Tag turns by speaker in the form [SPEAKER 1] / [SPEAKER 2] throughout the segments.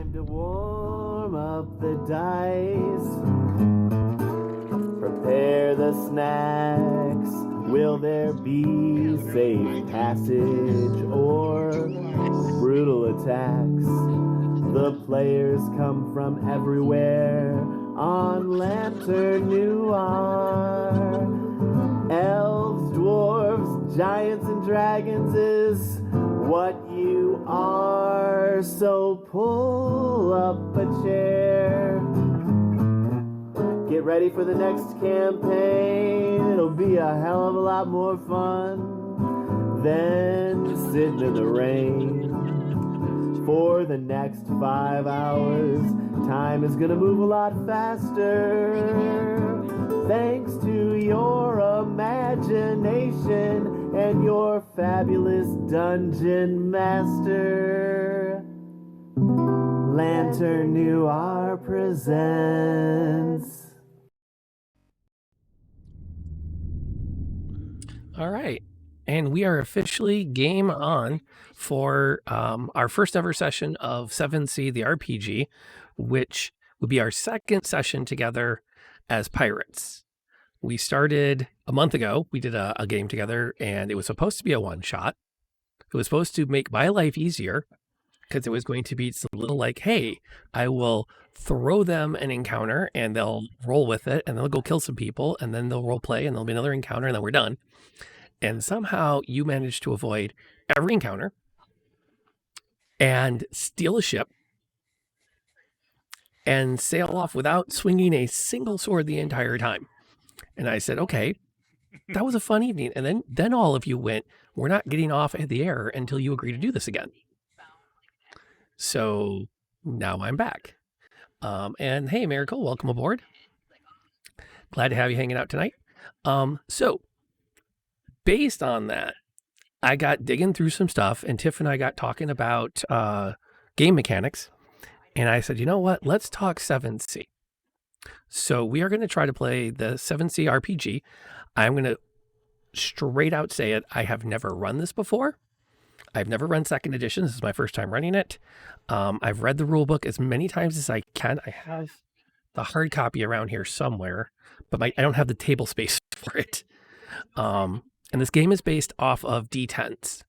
[SPEAKER 1] Time to warm up the dice. Prepare the snacks. Will there be safe passage or brutal attacks? The players come from everywhere on Lantern Noir. Elves, dwarves, giants, and dragons is what you are. So pull up a chair. Get ready for the next campaign. It'll be a hell of a lot more fun than sitting in the rain. For the next 5 hours, time is gonna move a lot faster. Thanks to your imagination and your fabulous dungeon master. Lantern Noir presents.
[SPEAKER 2] All right. And we are officially game on for our first ever session of 7th the RPG, which would be our second session together as pirates. We started a month ago. We did a game together, and it was supposed to be a one-shot. It was supposed to make my life easier because it was going to be a little like, hey, I will throw them an encounter, and they'll roll with it, and they'll go kill some people, and then they'll role play, and there'll be another encounter, and then we're done. And somehow you managed to avoid every encounter and steal a ship and sail off without swinging a single sword the entire time. And I said, okay, that was a fun evening. And then all of you went, we're not getting off at the air until you agree to do this again. So now I'm back. And hey, Miracle, welcome aboard. Glad to have you hanging out tonight. So based on that, I got digging through some stuff, and Tiff and I got talking about game mechanics. And I said, you know what? Let's talk 7th. So we are going to try to play the 7th RPG. I'm going to straight out say it. I have never run this before. I've never run 2nd edition. This is my first time running it. I've read the rule book as many times as I can. I have the hard copy around here somewhere, but I don't have the table space for it. And this game is based off of D10s.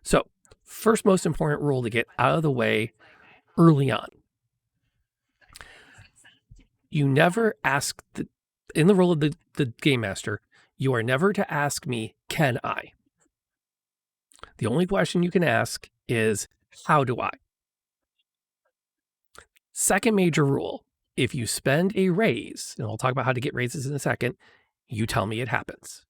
[SPEAKER 2] So first most important rule to get out of the way early on. You never ask, in the role of the game master, you are never to ask me, can I? The only question you can ask is, how do I? Second major rule, if you spend a raise, and I'll talk about how to get raises in a second, you tell me it happens.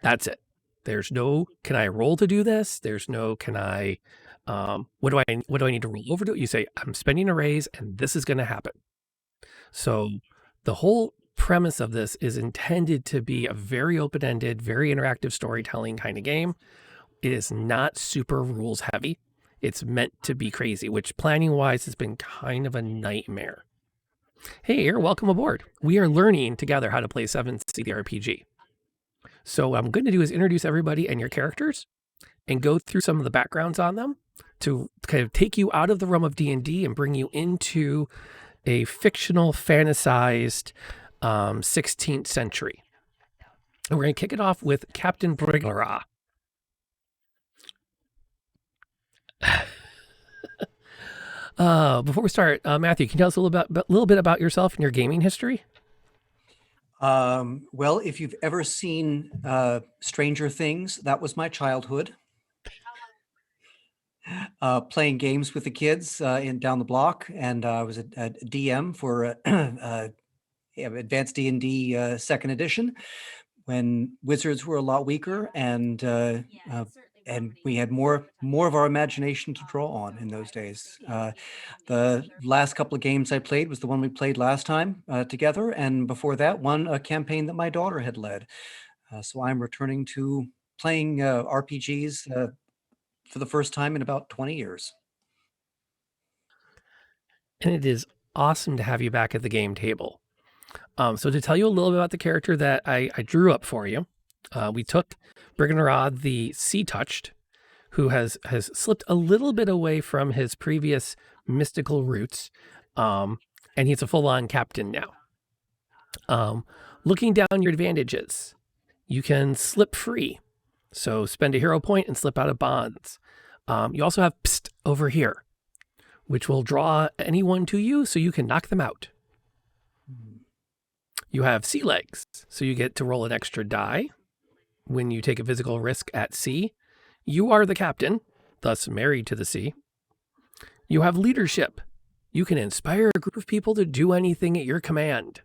[SPEAKER 2] That's it. There's no, can I roll to do this? There's no, can I, what do I need to roll over to? You say, I'm spending a raise and this is going to happen. So the whole premise of this is intended to be a very open-ended, very interactive storytelling kind of game. It is not super rules heavy. It's meant to be crazy, which planning wise has been kind of a nightmare. Hey, Air, welcome aboard. We are learning together how to play 7th the RPG. So what I'm going to do is introduce everybody and your characters and go through some of the backgrounds on them to kind of take you out of the realm of D&D and bring you into a fictional, fantasized 16th century. And we're going to kick it off with Captain Briglara. Before we start, Matthew, can you tell us a little bit about yourself and your gaming history?
[SPEAKER 3] Well, if you've ever seen Stranger Things, that was my childhood. Playing games with the kids down the block, and I was a DM for Advanced D&D 2nd edition when Wizards were a lot weaker, and we had more of our imagination to draw on in those days. The last couple of games I played was the one we played last time together, and before that, a campaign that my daughter had led. So I'm returning to playing RPGs for the first time in about 20 years.
[SPEAKER 2] And it is awesome to have you back at the game table. So to tell you a little bit about the character that I drew up for you, we took Briglara the Sea Touched, who has slipped a little bit away from his previous mystical roots, and he's a full-on captain now. Looking down your advantages, you can slip free. So spend a hero point and slip out of bonds. You also have Psst over here, which will draw anyone to you so you can knock them out. You have Sea Legs, so you get to roll an extra die when you take a physical risk at sea. You are the captain, thus married to the sea. You have Leadership. You can inspire a group of people to do anything at your command.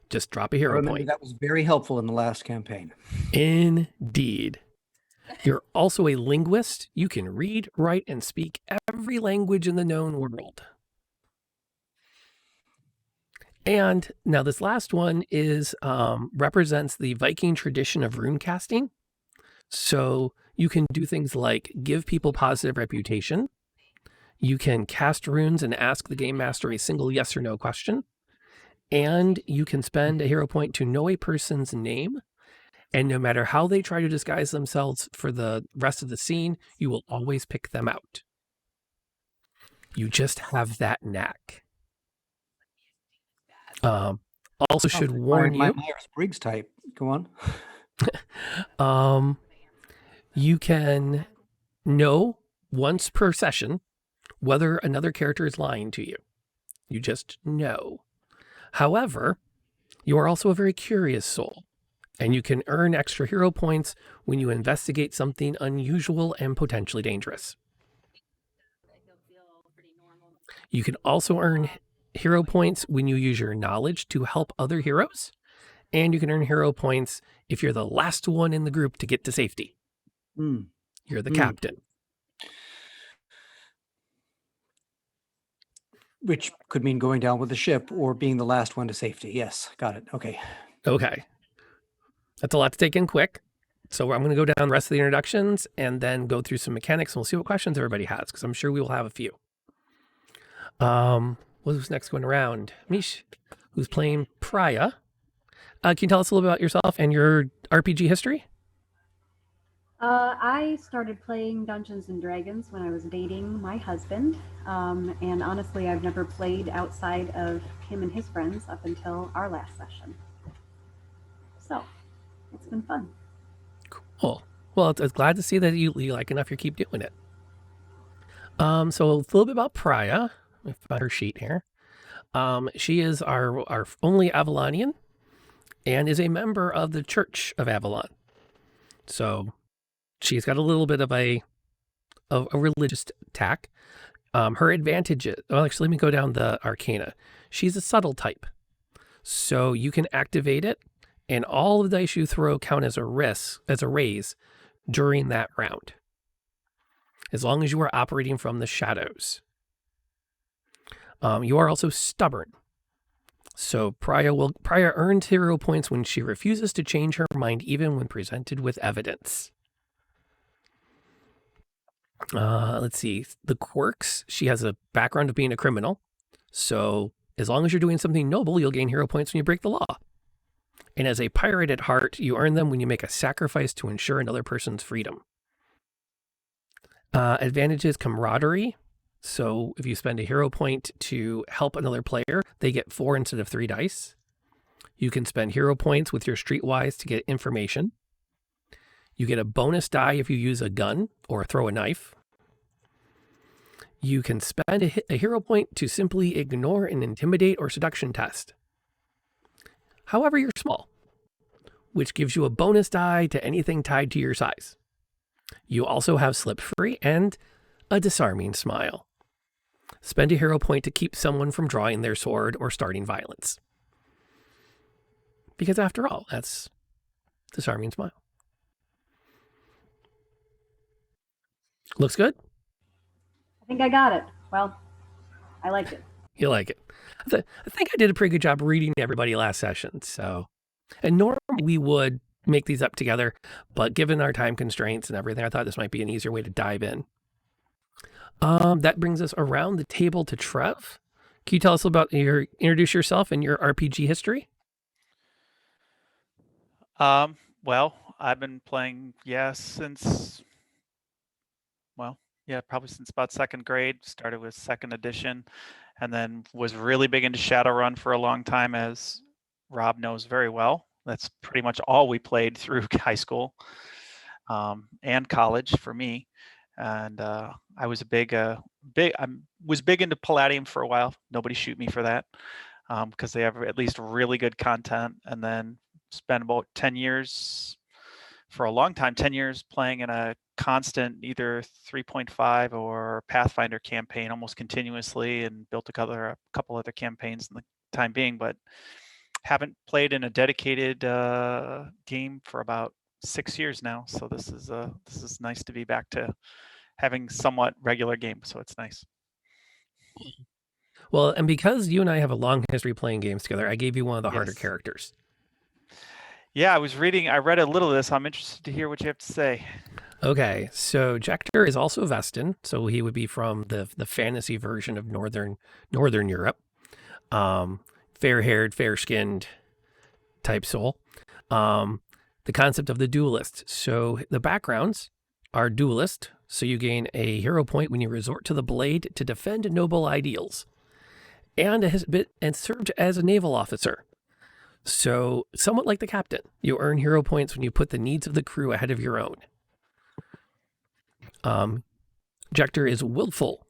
[SPEAKER 2] Just drop a hero point.
[SPEAKER 3] That was very helpful in the last campaign.
[SPEAKER 2] Indeed. You're also a linguist. You can read, write, and speak every language in the known world. And now this last one is represents the Viking tradition of rune casting. So you can do things like give people positive reputation. You can cast runes and ask the game master a single yes or no question. And you can spend a hero point to know a person's name. And no matter how they try to disguise themselves for the rest of the scene, you will always pick them out. You just have that knack. Also should warn you.
[SPEAKER 3] My Myers-Briggs type. Go
[SPEAKER 2] on. You can know once per session whether another character is lying to you. You just know. However, you are also a very curious soul, and you can earn extra hero points when you investigate something unusual and potentially dangerous. You can also earn hero points when you use your knowledge to help other heroes, and you can earn hero points if you're the last one in the group to get to safety. You're the captain.
[SPEAKER 3] Which could mean going down with the ship or being the last one to safety. Yes, got it. Okay.
[SPEAKER 2] That's a lot to take in quick. So I'm going to go down the rest of the introductions and then go through some mechanics, and we'll see what questions everybody has, because I'm sure we will have a few. Who's next going around? Mish, who's playing Priya. Can you tell us a little bit about yourself and your RPG history?
[SPEAKER 4] I started playing Dungeons and Dragons when I was dating my husband. And honestly, I've never played outside of him and his friends up until our last session. So it's been fun.
[SPEAKER 2] Cool. Well, it's glad to see that you like enough you keep doing it. So a little bit about Priya. Let me find her sheet here. She is our only Avalonian and is a member of the Church of Avalon. So she's got a little bit of a religious tack. Her advantages, well, actually, let me go down the Arcana. She's a subtle type. So you can activate it, and all of the dice you throw count as a raise during that round, as long as you are operating from the shadows. You are also stubborn. So Priya earns hero points when she refuses to change her mind, even when presented with evidence. Let's see. The quirks. She has a background of being a criminal. So as long as you're doing something noble, you'll gain hero points when you break the law. And as a pirate at heart, you earn them when you make a sacrifice to ensure another person's freedom. Advantages, camaraderie. So if you spend a hero point to help another player, they get 4 instead of 3 dice. You can spend hero points with your streetwise to get information. You get a bonus die if you use a gun or throw a knife. You can spend a hero point to simply ignore an intimidate or seduction test. However, you're small, which gives you a bonus die to anything tied to your size. You also have slip free and a disarming smile. Spend a hero point to keep someone from drawing their sword or starting violence. Because after all, that's disarming smile. Looks good?
[SPEAKER 4] I think I got it. Well, I liked it.
[SPEAKER 2] You like it. I think I did a pretty good job reading everybody last session. So, and normally we would make these up together, but given our time constraints and everything, I thought this might be an easier way to dive in. That brings us around the table to Trev. Can you tell us about introduce yourself and your RPG history?
[SPEAKER 5] Well, I've been playing, since Yeah, probably since about second grade. Started with second edition, and then was really big into Shadowrun for a long time, as Rob knows very well. That's pretty much all we played through high school and college for me. And I was I was big into Palladium for a while. Nobody shoot me for that, because they have at least really good content. And then spent about 10 years, for a long time, 10 years playing in a constant either 3.5 or Pathfinder campaign almost continuously, and built a couple other campaigns in the time being, but haven't played in a dedicated game for about 6 years now. So this is nice to be back to having somewhat regular games. So it's nice.
[SPEAKER 2] Well, and because you and I have a long history playing games together, I gave you one of the harder
[SPEAKER 5] Yes.
[SPEAKER 2] characters.
[SPEAKER 5] Yeah, I read a little of this. I'm interested to hear what you have to say.
[SPEAKER 2] Okay, so Jector is also Vestin, so he would be from the fantasy version of Northern Europe. Fair-haired, fair-skinned type soul. The concept of the duelist. So the backgrounds are duelist, so you gain a hero point when you resort to the blade to defend noble ideals, and served as a naval officer. So somewhat like the captain, you earn hero points when you put the needs of the crew ahead of your own. Jector is willful,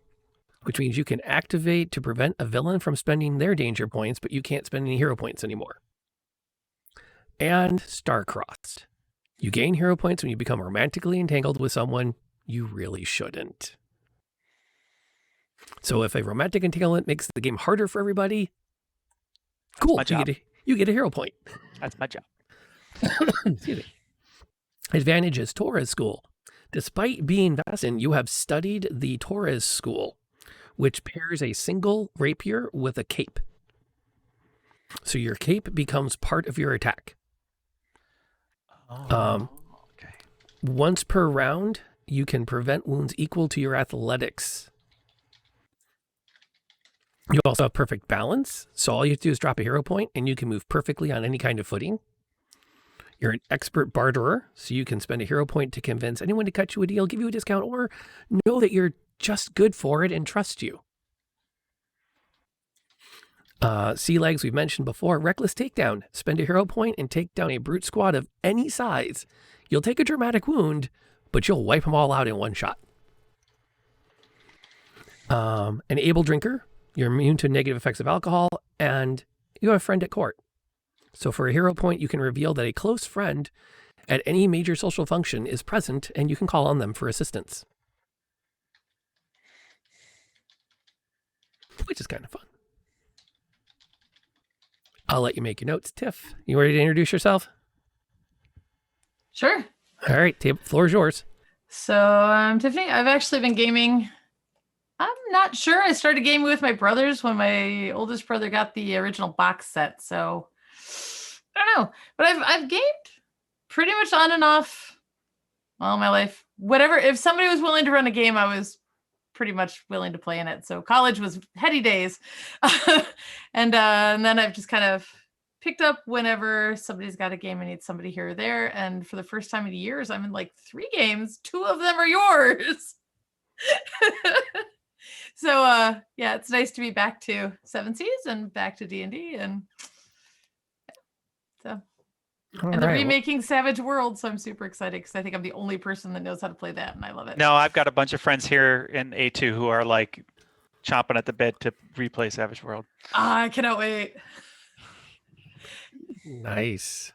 [SPEAKER 2] which means you can activate to prevent a villain from spending their danger points, but you can't spend any hero points anymore. And star-crossed. You gain hero points when you become romantically entangled with someone you really shouldn't. So if a romantic entanglement makes the game harder for everybody, cool,
[SPEAKER 5] my job.
[SPEAKER 2] You get a hero point.
[SPEAKER 5] That's my job.
[SPEAKER 2] Excuse me. Advantage is Torres School. Despite being Vestin, you have studied the Torres School, which pairs a single rapier with a cape. So your cape becomes part of your attack.
[SPEAKER 5] Okay.
[SPEAKER 2] Once per round, you can prevent wounds equal to your athletics. You also have perfect balance, so all you have to do is drop a hero point, and you can move perfectly on any kind of footing. You're an expert barterer, so you can spend a hero point to convince anyone to cut you a deal, give you a discount, or know that you're just good for it and trust you. Sea legs we've mentioned before. Reckless takedown. Spend a hero point and take down a brute squad of any size. You'll take a dramatic wound, but you'll wipe them all out in one shot. An able drinker. You're immune to negative effects of alcohol, and you have a friend at court. So for a hero point, you can reveal that a close friend at any major social function is present, and you can call on them for assistance. Which is kind of fun. I'll let you make your notes. Tiff, you ready to introduce yourself?
[SPEAKER 6] Sure.
[SPEAKER 2] All right, floor is yours.
[SPEAKER 6] So I'm Tiffany. I've actually been gaming. I'm not sure. I started gaming with my brothers when my oldest brother got the original box set. So I don't know, but I've gamed pretty much on and off all my life. Whatever. If somebody was willing to run a game, I was pretty much willing to play in it. So college was heady days, and then I've just kind of picked up whenever somebody's got a game and needs somebody here or there. And for the first time in years, I'm in like 3 games. 2 of them are yours. So yeah, it's nice to be back to 7 Seas and back to D&D, and so they're remaking Savage World, so I'm super excited because I think I'm the only person that knows how to play that, and I love it.
[SPEAKER 5] No, I've got a bunch of friends here in A2 who are like chomping at the bit to replay Savage World.
[SPEAKER 6] I cannot wait.
[SPEAKER 2] Nice.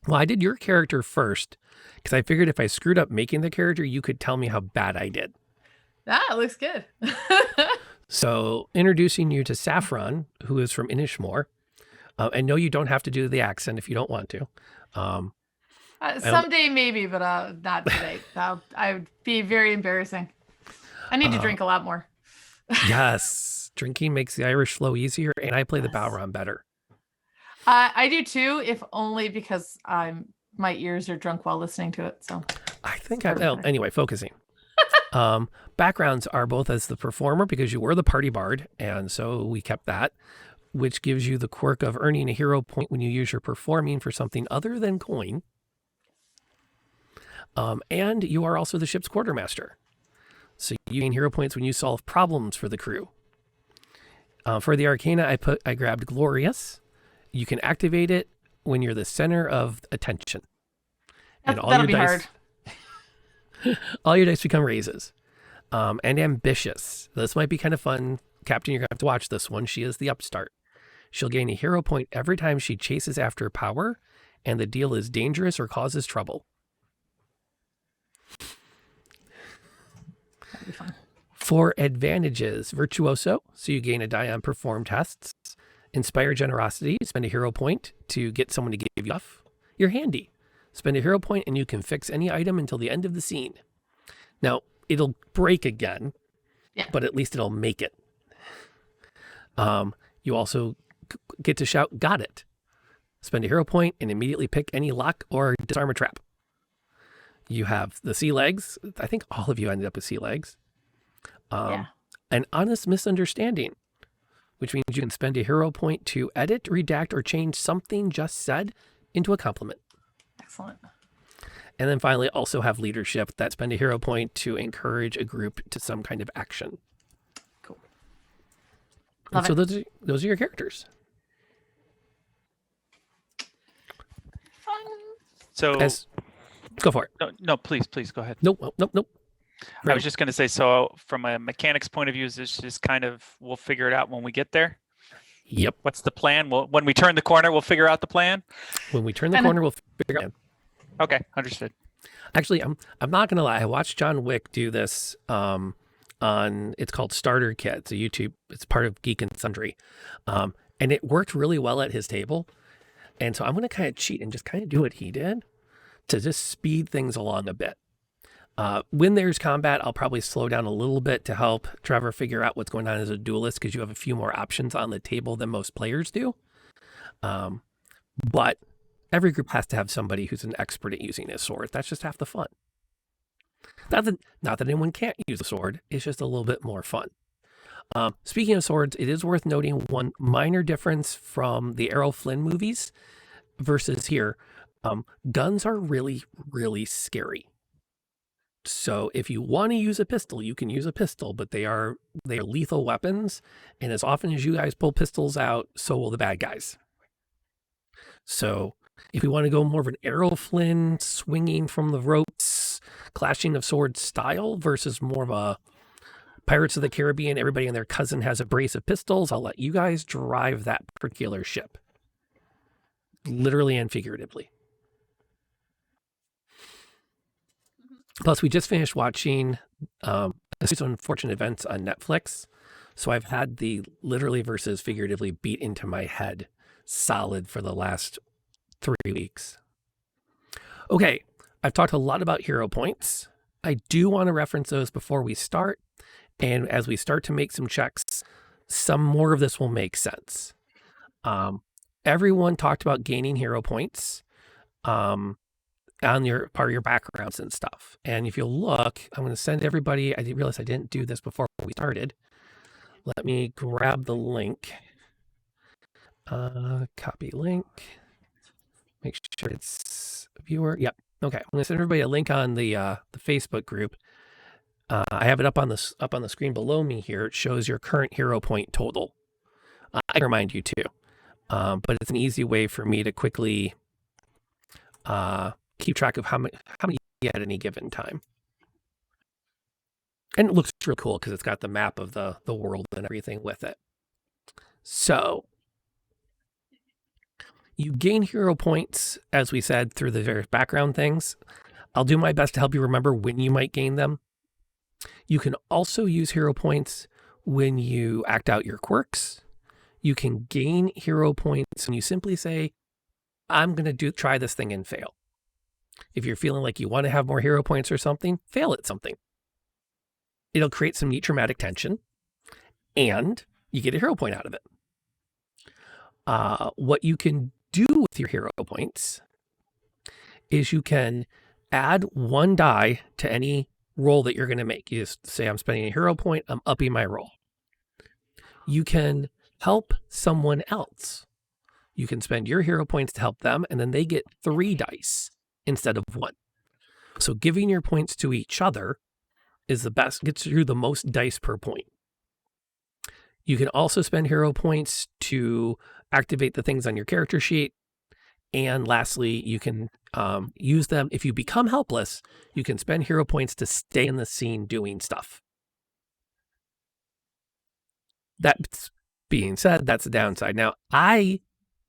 [SPEAKER 2] Well, I did your character first because I figured if I screwed up making the character, you could tell me how bad I did.
[SPEAKER 6] That looks good.
[SPEAKER 2] So introducing you to Saffron, who is from Inishmore. And no, you don't have to do the accent if you don't want to.
[SPEAKER 6] Someday maybe, but not today. I would be very embarrassing. I need to drink a lot more.
[SPEAKER 2] Yes. Drinking makes the Irish flow easier, and I play the Balron better.
[SPEAKER 6] I do too, if only because my ears are drunk while listening to it. So
[SPEAKER 2] I think anyway, focusing. Backgrounds are both as the performer because you were the party bard, and so we kept that, which gives you the quirk of earning a hero point when you use your performing for something other than coin. And you are also the ship's quartermaster. So you gain hero points when you solve problems for the crew. For the Arcana, I grabbed Glorious. You can activate it when you're the center of attention. And
[SPEAKER 6] That'll be hard.
[SPEAKER 2] all your dice become raises. And Ambitious. This might be kind of fun. Captain, you're going to have to watch this one. She is the upstart. She'll gain a hero point every time she chases after power, and the deal is dangerous or causes trouble.
[SPEAKER 6] That'll be fun.
[SPEAKER 2] For advantages, Virtuoso, so you gain a die on perform tests. Inspire Generosity, spend a hero point to get someone to give you stuff. You're Handy. Spend a hero point and you can fix any item until the end of the scene. Now, it'll break again, but at least it'll make it. You also get to shout, got it. Spend a hero point and immediately pick any lock or disarm a trap. You have the Sea Legs. I think all of you ended up with Sea Legs. An Honest Misunderstanding, which means you can spend a hero point to edit, redact, or change something just said into a compliment.
[SPEAKER 6] Excellent.
[SPEAKER 2] And then finally, also have Leadership that spend a hero point to encourage a group to some kind of action.
[SPEAKER 6] Cool.
[SPEAKER 2] And
[SPEAKER 6] Love
[SPEAKER 2] so those are your characters.
[SPEAKER 6] Fun.
[SPEAKER 5] So
[SPEAKER 2] Go for it.
[SPEAKER 5] no, please go ahead.
[SPEAKER 2] Nope.
[SPEAKER 5] I was just going to say, so from a mechanics point of view, is this just kind of, we'll figure it out when we get there?
[SPEAKER 2] Yep.
[SPEAKER 5] What's the plan? When we turn the corner, we'll figure out the plan?
[SPEAKER 2] When we turn the corner, we'll figure out.
[SPEAKER 5] Okay, understood.
[SPEAKER 2] Actually, I'm not gonna lie. I watched John Wick do this on, it's called Starter Kit. It's a YouTube. It's part of Geek and Sundry, and it worked really well at his table. And so I'm gonna kind of cheat and just kind of do what he did to just speed things along a bit. When there's combat, I'll probably slow down a little bit to help Trevor figure out what's going on as a duelist, because you have a few more options on the table than most players do. But every group has to have somebody who's an expert at using a sword. That's just half the fun. Not that anyone can't use a sword. It's just a little bit more fun. Speaking of swords, it is worth noting one minor difference from the Errol Flynn movies versus here. Guns are really, really scary. So if you want to use a pistol, you can use a pistol, but they are lethal weapons. And as often as you guys pull pistols out, so will the bad guys. So if we want to go more of an Errol Flynn swinging from the ropes, clashing of swords style versus more of a Pirates of the Caribbean, everybody and their cousin has a brace of pistols, I'll let you guys drive that particular ship. Literally and figuratively. Plus, we just finished watching a series of Unfortunate Events on Netflix. So I've had the literally versus figuratively beat into my head solid for the last 3 weeks. Okay, I've talked a lot about hero points. I do want to reference those before we start. And as we start to make some checks, some more of this will make sense. Everyone talked about gaining hero points. On your part of your backgrounds and stuff. And if you'll look, I'm going to send everybody, I didn't realize I didn't do this before we started. Let me grab the link. Copy link. Make sure it's viewer. Yep. Okay. I'm going to send everybody a link on the Facebook group. I have it up on the screen below me here. It shows your current hero point total. I can remind you too. But it's an easy way for me to quickly keep track of how many you get at any given time. And it looks real cool because it's got the map of the world and everything with it. So you gain hero points, as we said, through the various background things. I'll do my best to help you remember when you might gain them. You can also use hero points when you act out your quirks. You can gain hero points when you simply say, I'm going to try this thing and fail. If you're feeling like you want to have more hero points or something, fail at something. It'll create some neat traumatic tension, and you get a hero point out of it. What you can do with your hero points is you can add 1 die to any roll that you're going to make. You just say, I'm spending a hero point, I'm upping my roll. You can help someone else. You can spend your hero points to help them, and then they get 3 dice instead of 1. So giving your points to each other is the best, gets you the most dice per point. You can also spend hero points to activate the things on your character sheet. And lastly, you can use them. If you become helpless, you can spend hero points to stay in the scene doing stuff. That being said, that's the downside. Now, I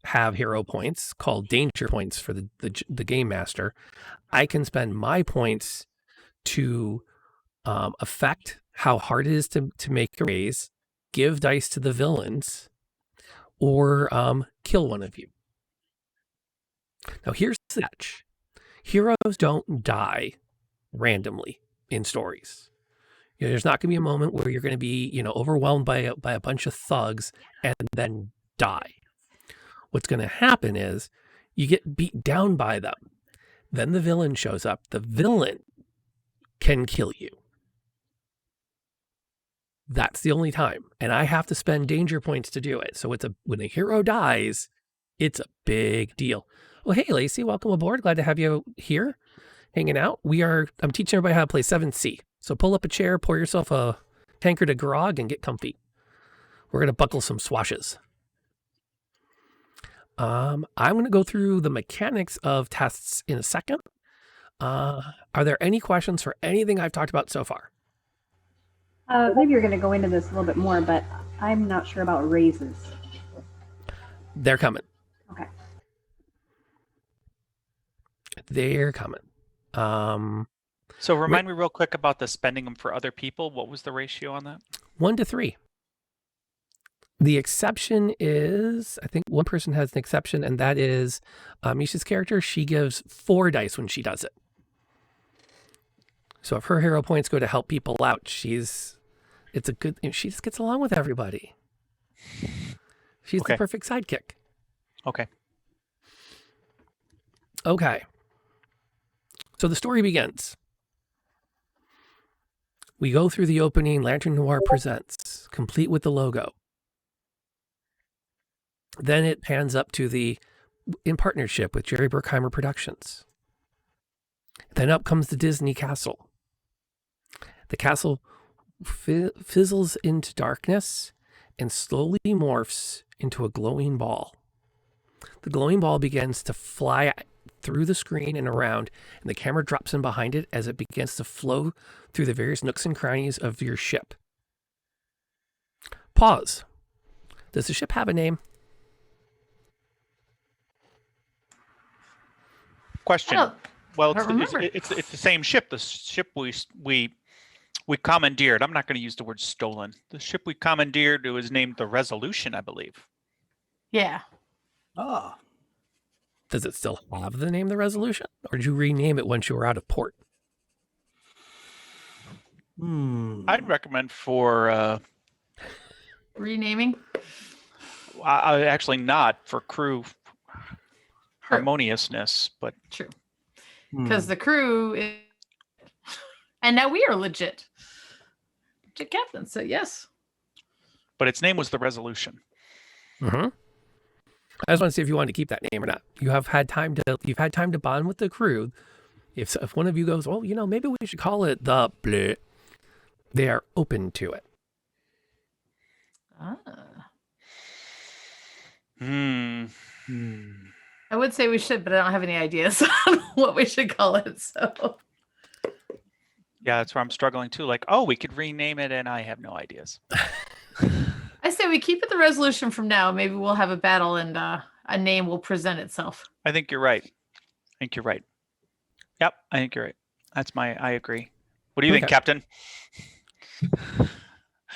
[SPEAKER 2] have hero points called danger points for the game master. I can spend my points to affect how hard it is to make a raise, give dice to the villains, or kill one of you. Now, here's the catch. Heroes don't die randomly in stories. There's not going to be a moment where you're going to be, overwhelmed by a bunch of thugs and then die. What's going to happen is you get beat down by them. Then the villain shows up. The villain can kill you. That's the only time. And I have to spend danger points to do it. So when a hero dies, it's a big deal. Well, hey, Lacey, welcome aboard. Glad to have you here hanging out. I'm teaching everybody how to play 7C. So pull up a chair, pour yourself a tankard of grog, and get comfy. We're going to buckle some swashes. I'm going to go through the mechanics of tests in a second. Are there any questions for anything I've talked about so far?
[SPEAKER 4] Maybe you're going to go into this a little bit more, but I'm not sure about raises.
[SPEAKER 2] They're coming.
[SPEAKER 4] Okay.
[SPEAKER 2] They're coming.
[SPEAKER 5] So remind me real quick about the spending them for other people. What was the ratio on that?
[SPEAKER 2] 1 to 3. The exception is, I think one person has an exception, and that is Misha's character. She gives 4 dice when she does it. So if her hero points go to help people out, she just gets along with everybody. She's the perfect sidekick.
[SPEAKER 5] Okay.
[SPEAKER 2] Okay. So the story begins. We go through the opening, Lantern Noir presents, complete with the logo. Then it pans up to in partnership with Jerry Bruckheimer Productions. Then up comes the Disney castle. The castle fizzles into darkness and slowly morphs into a glowing ball. The glowing ball begins to fly through the screen and around, and the camera drops in behind it as it begins to flow through the various nooks and crannies of your ship. Pause. Does the ship have a name?
[SPEAKER 5] Question. Well,
[SPEAKER 6] remember.
[SPEAKER 5] it's the same ship. The ship we commandeered. I'm not going to use the word stolen. The ship we commandeered was named the Resolution, I believe.
[SPEAKER 6] Yeah.
[SPEAKER 3] Ah.
[SPEAKER 2] Does it still have the name The Resolution? Or did you rename it once you were out of port?
[SPEAKER 5] I'd recommend for...
[SPEAKER 6] renaming?
[SPEAKER 5] I actually not for crew harmoniousness, but...
[SPEAKER 6] True. Because the crew is... And now we are legit captain, so yes.
[SPEAKER 5] But its name was the Resolution.
[SPEAKER 2] Mm-hmm. I just want to see if you wanted to keep that name or not. You've had time to bond with the crew. If one of you goes, well, maybe we should call it the bleh, they are open to it.
[SPEAKER 6] I would say we should, but I don't have any ideas on what we should call it. So
[SPEAKER 5] yeah, that's where I'm struggling too. Like, we could rename it, and I have no ideas.
[SPEAKER 6] I say we keep it the Resolution from now. Maybe we'll have a battle, and a name will present itself.
[SPEAKER 5] I think you're right. Yep, I think you're right. I agree. What do you think, Captain?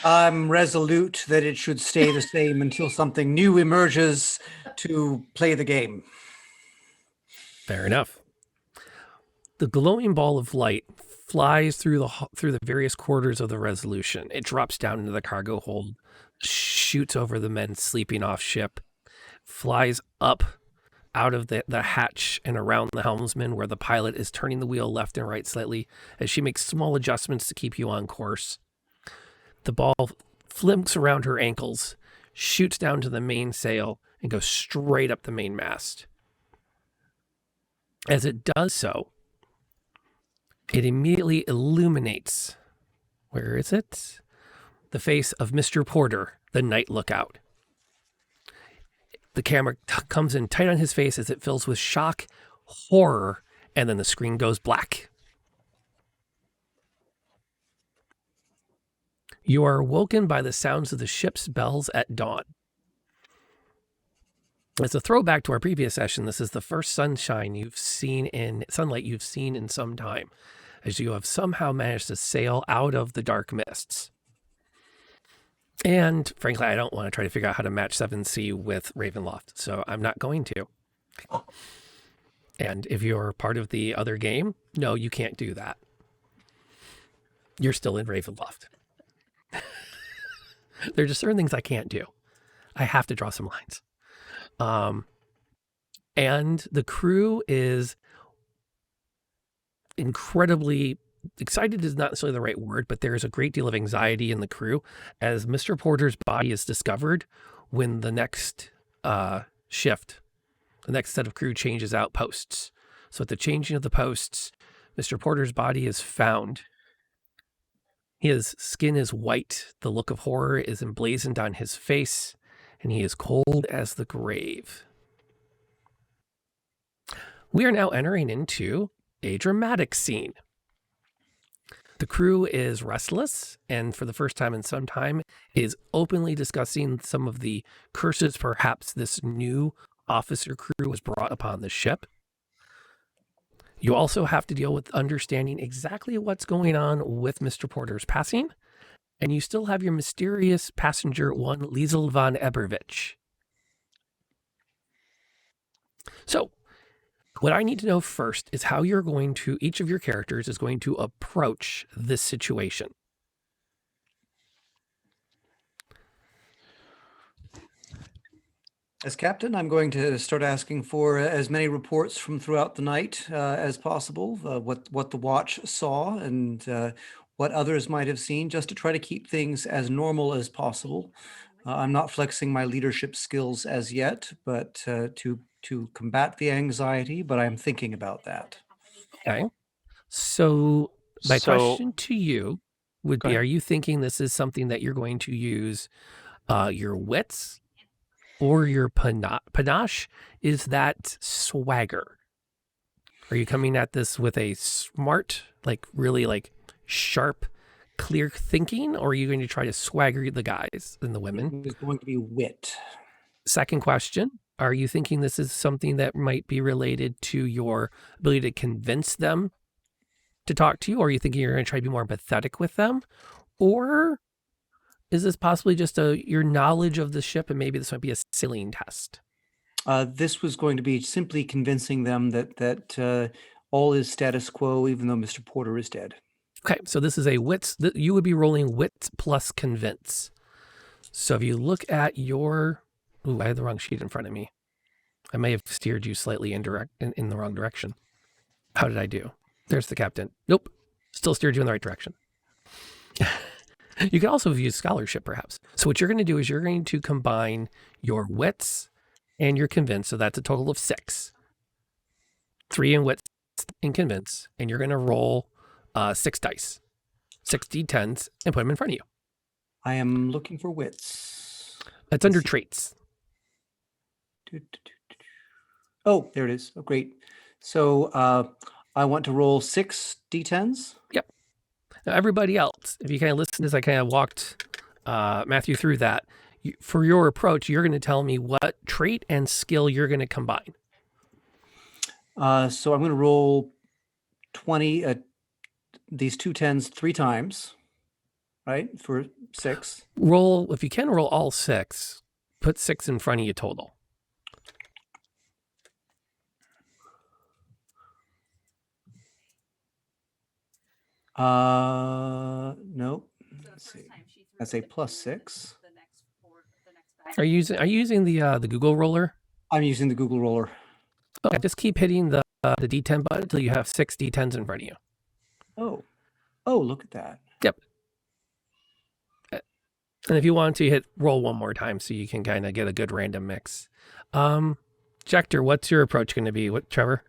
[SPEAKER 3] I'm resolute that it should stay the same until something new emerges to play the game.
[SPEAKER 2] Fair enough. The glowing ball of light flies through the various quarters of the Resolution. It drops down into the cargo hold, shoots over the men sleeping off ship, flies up out of the hatch and around the helmsman where the pilot is turning the wheel left and right slightly as she makes small adjustments to keep you on course. The ball flimps around her ankles, shoots down to the mainsail, and goes straight up the main mast. As it does so, It immediately illuminates, where is it? The face of Mr. Porter, the night lookout. The camera comes in tight on his face as it fills with shock, horror, and then the screen goes black. You are awoken by the sounds of the ship's bells at dawn. As a throwback to our previous session, this is the first sunlight you've seen in some time, as you have somehow managed to sail out of the dark mists. And frankly, I don't want to try to figure out how to match 7C with Ravenloft, so I'm not going to. And if you're part of the other game, no, you can't do that. You're still in Ravenloft. There are just certain things I can't do. I have to draw some lines. And the crew is incredibly excited is not necessarily the right word, but there is a great deal of anxiety in the crew as Mr. Porter's body is discovered when the next shift, the next set of crew changes out posts. So at the changing of the posts, Mr. Porter's body is found. His skin is white. The look of horror is emblazoned on his face, and he is cold as the grave. We are now entering into a dramatic scene. The crew is restless, and for the first time in some time, is openly discussing some of the curses perhaps this new officer crew has brought upon the ship. You also have to deal with understanding exactly what's going on with Mr. Porter's passing, and you still have your mysterious passenger one, Liesel von Ebervich. So, what I need to know first is how each of your characters is going to approach this situation.
[SPEAKER 3] As captain, I'm going to start asking for as many reports from throughout the night as possible, what the watch saw and what others might have seen, just to try to keep things as normal as possible. I'm not flexing my leadership skills as yet, but to combat the anxiety, but I'm thinking about that.
[SPEAKER 2] Okay. So my question to you would be, are you thinking this is something that you're going to use your wits or your panache? Is that swagger? Are you coming at this with a smart, really sharp, clear thinking, or are you going to try to swagger the guys and the women?
[SPEAKER 3] It's going to be wit.
[SPEAKER 2] Second question, are you thinking this is something that might be related to your ability to convince them to talk to you, or are you thinking you're going to try to be more empathetic with them? Or is this possibly just your knowledge of the ship, and maybe this might be a sailing test?
[SPEAKER 3] This was going to be simply convincing them that all is status quo, even though Mr. Porter is dead.
[SPEAKER 2] Okay, so this is a wits. You would be rolling wits plus convince. So if you look at your... Ooh, I had the wrong sheet in front of me. I may have steered you slightly in the wrong direction. How did I do? There's the captain. Nope, still steered you in the right direction. You could also use scholarship, perhaps. So what you're going to do is you're going to combine your wits and your convince. So that's a total of 6. 3 in wits and convince. And you're going to roll 6 dice, 6 d10s, and put them in front of you.
[SPEAKER 3] I am looking for wits.
[SPEAKER 2] That's under traits.
[SPEAKER 3] Oh, there it is. Oh, great. So I want to roll 6 d10s.
[SPEAKER 2] Yep. Now, everybody else, if you kind of listen as I kind of walked Matthew through that, for your approach, you're going to tell me what trait and skill you're going to combine.
[SPEAKER 3] So I'm going to roll 20, these 2 10s 3 times, right, for 6.
[SPEAKER 2] Roll, if you can, roll all 6. Put 6 in front of you total.
[SPEAKER 3] Nope. Let's see. That's a +6.
[SPEAKER 2] Are you using the Google roller?
[SPEAKER 3] I'm using the Google roller.
[SPEAKER 2] Okay, just keep hitting the D10 button until you have 6 D10s in front of you.
[SPEAKER 3] Oh, look at that.
[SPEAKER 2] Yep. And if you want to hit roll one more time so you can kind of get a good random mix. Jector, what's your approach going to be? What, Trevor?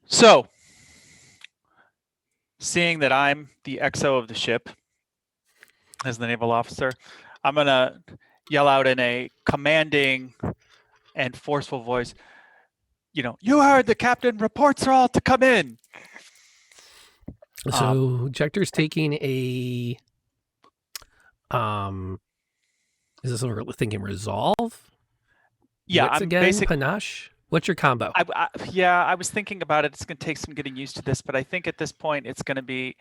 [SPEAKER 5] So seeing that I'm the XO of the ship as the naval officer, I'm going to yell out in a commanding and forceful voice, you heard the captain, reports are all to come in.
[SPEAKER 2] So Jector's taking a, is this what we're thinking? Resolve?
[SPEAKER 5] Yeah,
[SPEAKER 2] Wits
[SPEAKER 5] I'm
[SPEAKER 2] again,
[SPEAKER 5] basically,
[SPEAKER 2] panache. What's your combo?
[SPEAKER 5] I was thinking about it. It's going to take some getting used to this, but I think at this point it's going to be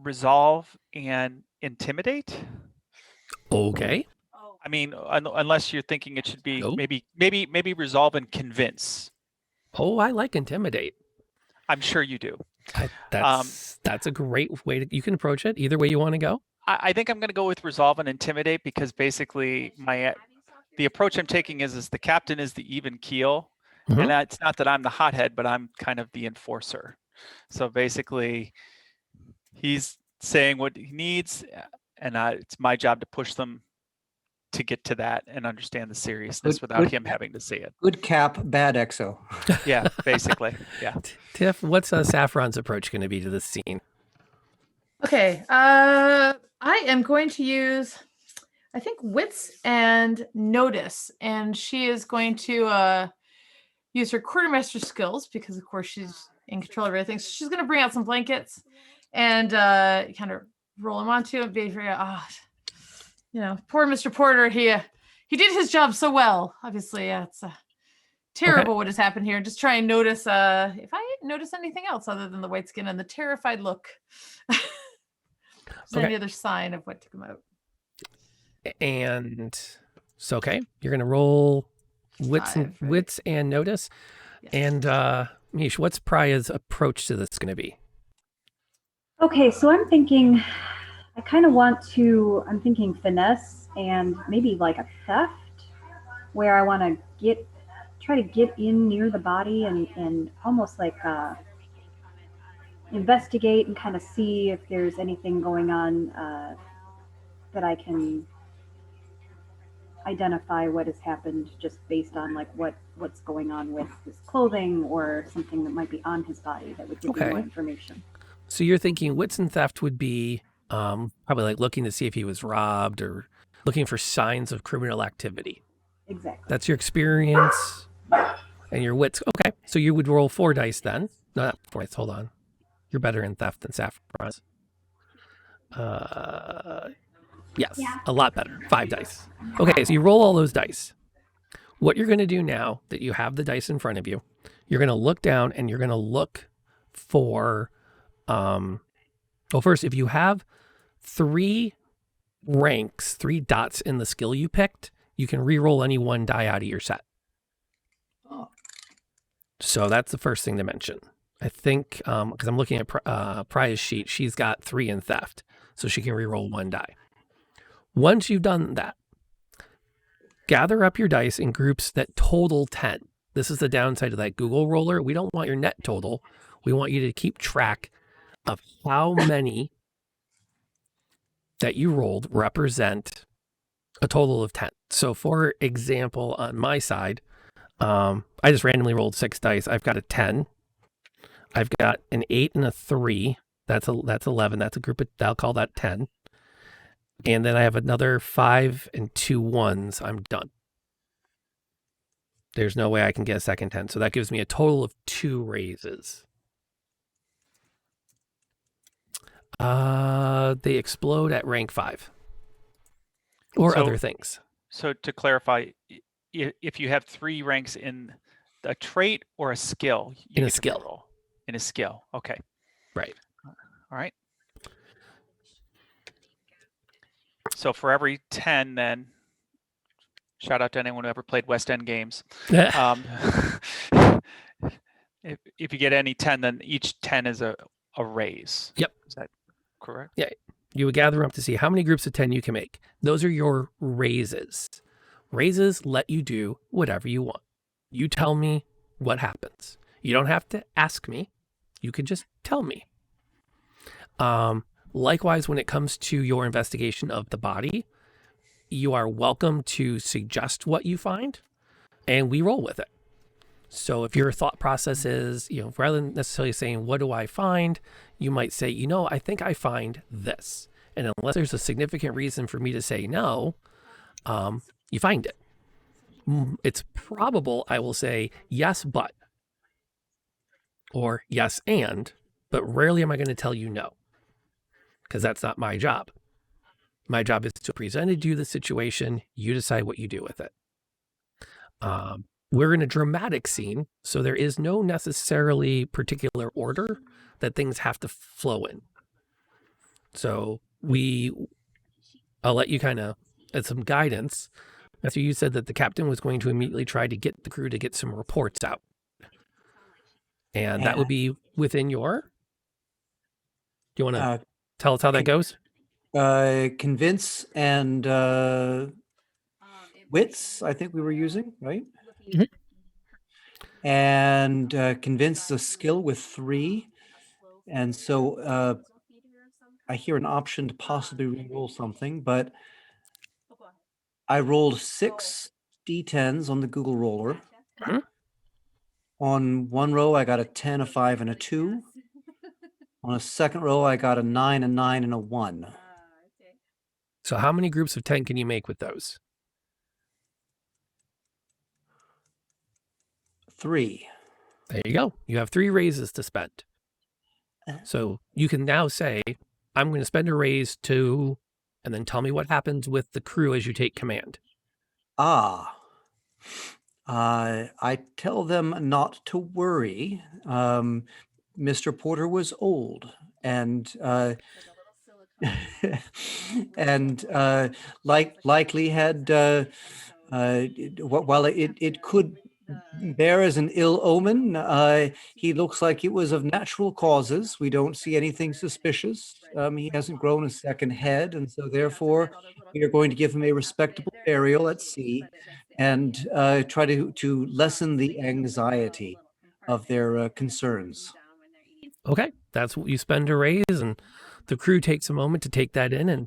[SPEAKER 5] resolve and intimidate.
[SPEAKER 2] Okay.
[SPEAKER 5] I mean, unless you're thinking it should be
[SPEAKER 2] Nope.
[SPEAKER 5] maybe resolve and convince.
[SPEAKER 2] Oh, I like intimidate.
[SPEAKER 5] I'm sure you do.
[SPEAKER 2] That's a great way to, you can approach it either way you want to go.
[SPEAKER 5] I think I'm going to go with resolve and intimidate because basically the approach I'm taking is the captain is the even keel,
[SPEAKER 2] Mhm.
[SPEAKER 5] and it's not that I'm the hothead, but I'm kind of the enforcer. So basically, he's saying what he needs, and it's my job to push them to get to that and understand the seriousness without him having to see it.
[SPEAKER 3] Good cap, bad XO.
[SPEAKER 5] Yeah, basically. Yeah.
[SPEAKER 2] Tiff, what's Saffron's approach going to be to this scene?
[SPEAKER 6] Okay. I am going to use, I think, wits and notice, and she is going to use her quartermaster skills because, of course, she's in control of everything. So she's going to bring out some blankets and kind of roll them onto him. Be very, poor Mr. Porter. He did his job so well. Obviously, it's terrible what has happened here. Just try and notice if I notice anything else other than the white skin and the terrified look. Is there any other sign of what to come out?
[SPEAKER 2] And so, okay, you're going to roll wits and notice. Yes. And Mish, what's Praya's approach to this going to be?
[SPEAKER 4] Okay, so I'm thinking, I'm thinking finesse and maybe like a theft, where I want to try to get in near the body and almost like investigate and kind of see if there's anything going on that I can identify what has happened just based on like what's going on with his clothing or something that might be on his body that would give me more information.
[SPEAKER 2] So you're thinking wits and theft would be probably like looking to see if he was robbed or looking for signs of criminal activity.
[SPEAKER 4] Exactly.
[SPEAKER 2] That's your experience and your wits. Okay, so you would roll 4 dice then. No, not 4 dice. Hold on. You're better in theft than Saffron. Yes, a lot better. 5 dice. Okay, so you roll all those dice. What you're going to do now that you have the dice in front of you, you're going to look down and you're going to look for, first, if you have 3 ranks, 3 dots in the skill you picked, you can re-roll any 1 die out of your set. So that's the first thing to mention. I think, because I'm looking at Praya's sheet, she's got 3 in theft, so she can re-roll 1 die. Once you've done that, gather up your dice in groups that total 10. This is the downside of that Google roller. We don't want your net total. We want you to keep track of how many that you rolled represent a total of 10. So for example, on my side, I just randomly rolled 6 dice. I've got a 10. I've got an 8 and a 3. That's 11. That's a group of, I'll call that 10. And then I have another 5 and 2 1s. I'm done. There's no way I can get a second 10. So that gives me a total of 2 raises. They explode at rank 5. Or other things.
[SPEAKER 5] So to clarify, if you have 3 ranks in a trait or a skill,
[SPEAKER 2] in a skill.
[SPEAKER 5] Roll. In a skill. Okay.
[SPEAKER 2] Right.
[SPEAKER 5] All right. So for every 10, then, shout out to anyone who ever played West End games. If you get any 10, then each 10 is a raise.
[SPEAKER 2] Yep.
[SPEAKER 5] Is that correct?
[SPEAKER 2] Yeah. You would gather up to see how many groups of 10 you can make. Those are your raises. Raises let you do whatever you want. You tell me what happens. You don't have to ask me. You can just tell me. Likewise, when it comes to your investigation of the body, you are welcome to suggest what you find, and we roll with it. So if your thought process is, rather than necessarily saying, what do I find? you might say, I think I find this. And unless there's a significant reason for me to say no, you find it. It's probable I will say yes, but, or yes, and, but rarely am I going to tell you no, because that's not my job. My job is to present you the situation. You decide what you do with it. We're in a dramatic scene, so there is no necessarily particular order that things have to flow in. So I'll let you kind of add some guidance. Matthew, you said that the captain was going to immediately try to get the crew to get some reports out. And that would be within your... Do you want to tell us how that goes?
[SPEAKER 3] Convince and wits, I think we were using, right?
[SPEAKER 2] Mhm.
[SPEAKER 3] And convince a skill with 3. And so I hear an option to possibly re-roll something, but I rolled 6 d10s on the Google roller.
[SPEAKER 2] Mhm.
[SPEAKER 3] On one row, I got a 10, a 5, and a 2. On a second row, I got a 9, a 9, and a 1.
[SPEAKER 2] So how many groups of 10 can you make with those?
[SPEAKER 3] 3.
[SPEAKER 2] There you go. You have 3 raises to spend. So you can now say, I'm going to spend a raise to, and then tell me what happens with the crew as you take command.
[SPEAKER 3] I tell them not to worry. Mr. Porter was old and and likely had while it could bear as an ill omen, he looks like it was of natural causes. We don't see anything suspicious. He hasn't grown a second head, and so therefore we are going to give him a respectable burial at sea and try to lessen the anxiety of their concerns.
[SPEAKER 2] Okay, that's what you spend a raise, and the crew takes a moment to take that in, and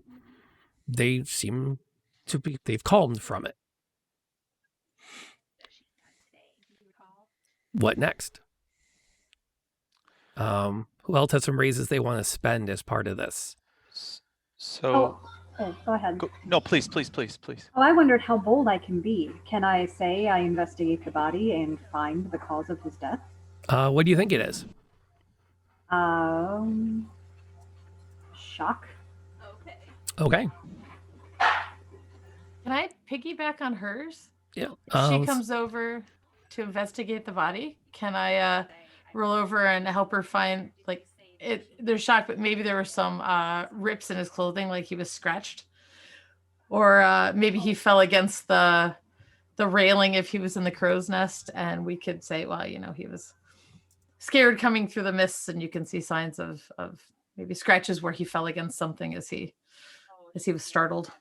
[SPEAKER 2] they seem to be, they've calmed from it. What next? Who else has some raises they want to spend as part of this?
[SPEAKER 5] So,
[SPEAKER 4] Go ahead.
[SPEAKER 5] no, please.
[SPEAKER 4] Oh, I wondered how bold I can be. Can I say I investigate the body and find the cause of his death?
[SPEAKER 2] What do you think it is?
[SPEAKER 4] Shock.
[SPEAKER 2] Okay.
[SPEAKER 6] Can I piggyback on hers?
[SPEAKER 2] Yeah.
[SPEAKER 6] If she comes over to investigate the body, can I roll over and help her find, like, there's shock, but maybe there were some rips in his clothing, like he was scratched, or maybe he fell against the railing if he was in the crow's nest, and we could say, well, he was scared coming through the mists, and you can see signs of maybe scratches where he fell against something as he was startled.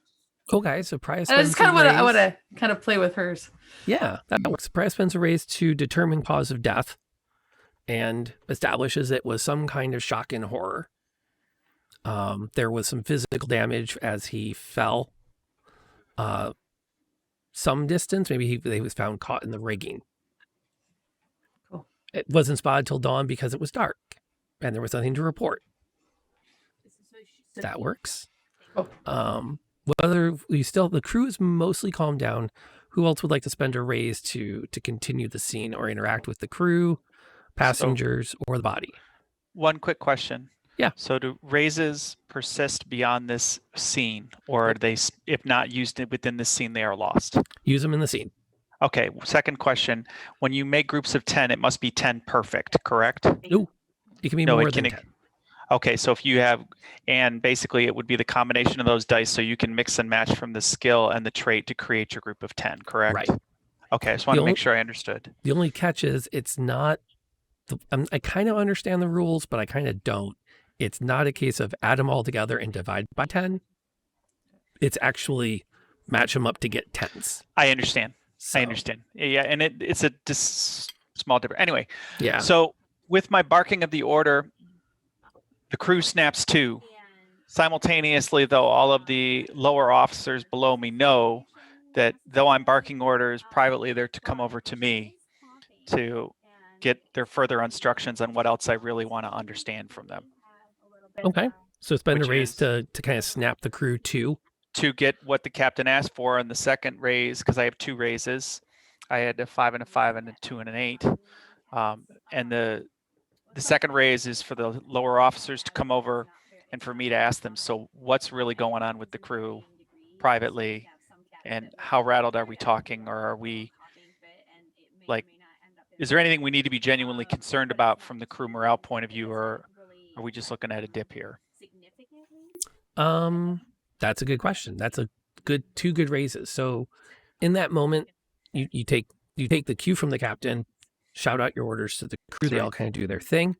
[SPEAKER 2] Okay, so Priya
[SPEAKER 6] And I just
[SPEAKER 2] spends
[SPEAKER 6] kind
[SPEAKER 2] a
[SPEAKER 6] of want
[SPEAKER 2] raise.
[SPEAKER 6] to kind of play with hers.
[SPEAKER 2] Yeah, that works. Priya spends a raise to determine cause of death and establishes it was some kind of shock and horror. There was some physical damage as he fell some distance. Maybe he was found caught in the rigging.
[SPEAKER 6] Cool.
[SPEAKER 2] It wasn't spotted till dawn because it was dark and there was nothing to report. That works.
[SPEAKER 6] Oh.
[SPEAKER 2] Whether the crew is mostly calmed down. Who else would like to spend a raise to continue the scene or interact with the crew, passengers, or the body?
[SPEAKER 5] One quick question.
[SPEAKER 2] Yeah.
[SPEAKER 5] So do raises persist beyond this scene, or are they, if not used within this scene, they are lost?
[SPEAKER 2] Use them in the scene.
[SPEAKER 5] Okay. Second question. When you make groups of 10, it must be 10 perfect, correct?
[SPEAKER 2] No, it can be
[SPEAKER 5] No,
[SPEAKER 2] more
[SPEAKER 5] it
[SPEAKER 2] than
[SPEAKER 5] can-
[SPEAKER 2] 10.
[SPEAKER 5] Okay. So if you have, and basically it would be the combination of those dice, so you can mix and match from the skill and the trait to create your group of 10, correct?
[SPEAKER 2] Right.
[SPEAKER 5] Okay. I just want
[SPEAKER 2] The
[SPEAKER 5] to
[SPEAKER 2] only-
[SPEAKER 5] make sure I understood.
[SPEAKER 2] The only catch is it's not, I kind of understand the rules, but I kind of don't. It's not a case of add them all together and divide by 10. It's actually match them up to get 10s.
[SPEAKER 5] I understand.
[SPEAKER 2] So,
[SPEAKER 5] I understand. Yeah. And it's a small difference. Anyway.
[SPEAKER 2] Yeah.
[SPEAKER 5] So with my barking of the order, the crew snaps to. Simultaneously, though, all of the lower officers below me know that though I'm barking orders privately, they're to come over to me to get their further instructions on what else I really want to understand from them.
[SPEAKER 2] Okay. So spend a
[SPEAKER 5] Which
[SPEAKER 2] raise
[SPEAKER 5] is-
[SPEAKER 2] to kind of snap the crew too.
[SPEAKER 5] to get what the captain asked for on the second raise, because I have 2 raises. I had a 5 and a 5 and a 2 and an 8. And the second raise is for the lower officers to come over and for me to ask them, so what's really going on with the crew privately, and how rattled are we talking, or are we like, is there anything we need to be genuinely concerned about from the crew morale point of view, or are we just looking at a dip here?
[SPEAKER 2] That's a good question. That's a good 2 good raises. So in that moment, you take the cue from the captain, shout out your orders to the crew. They all kind of do their thing.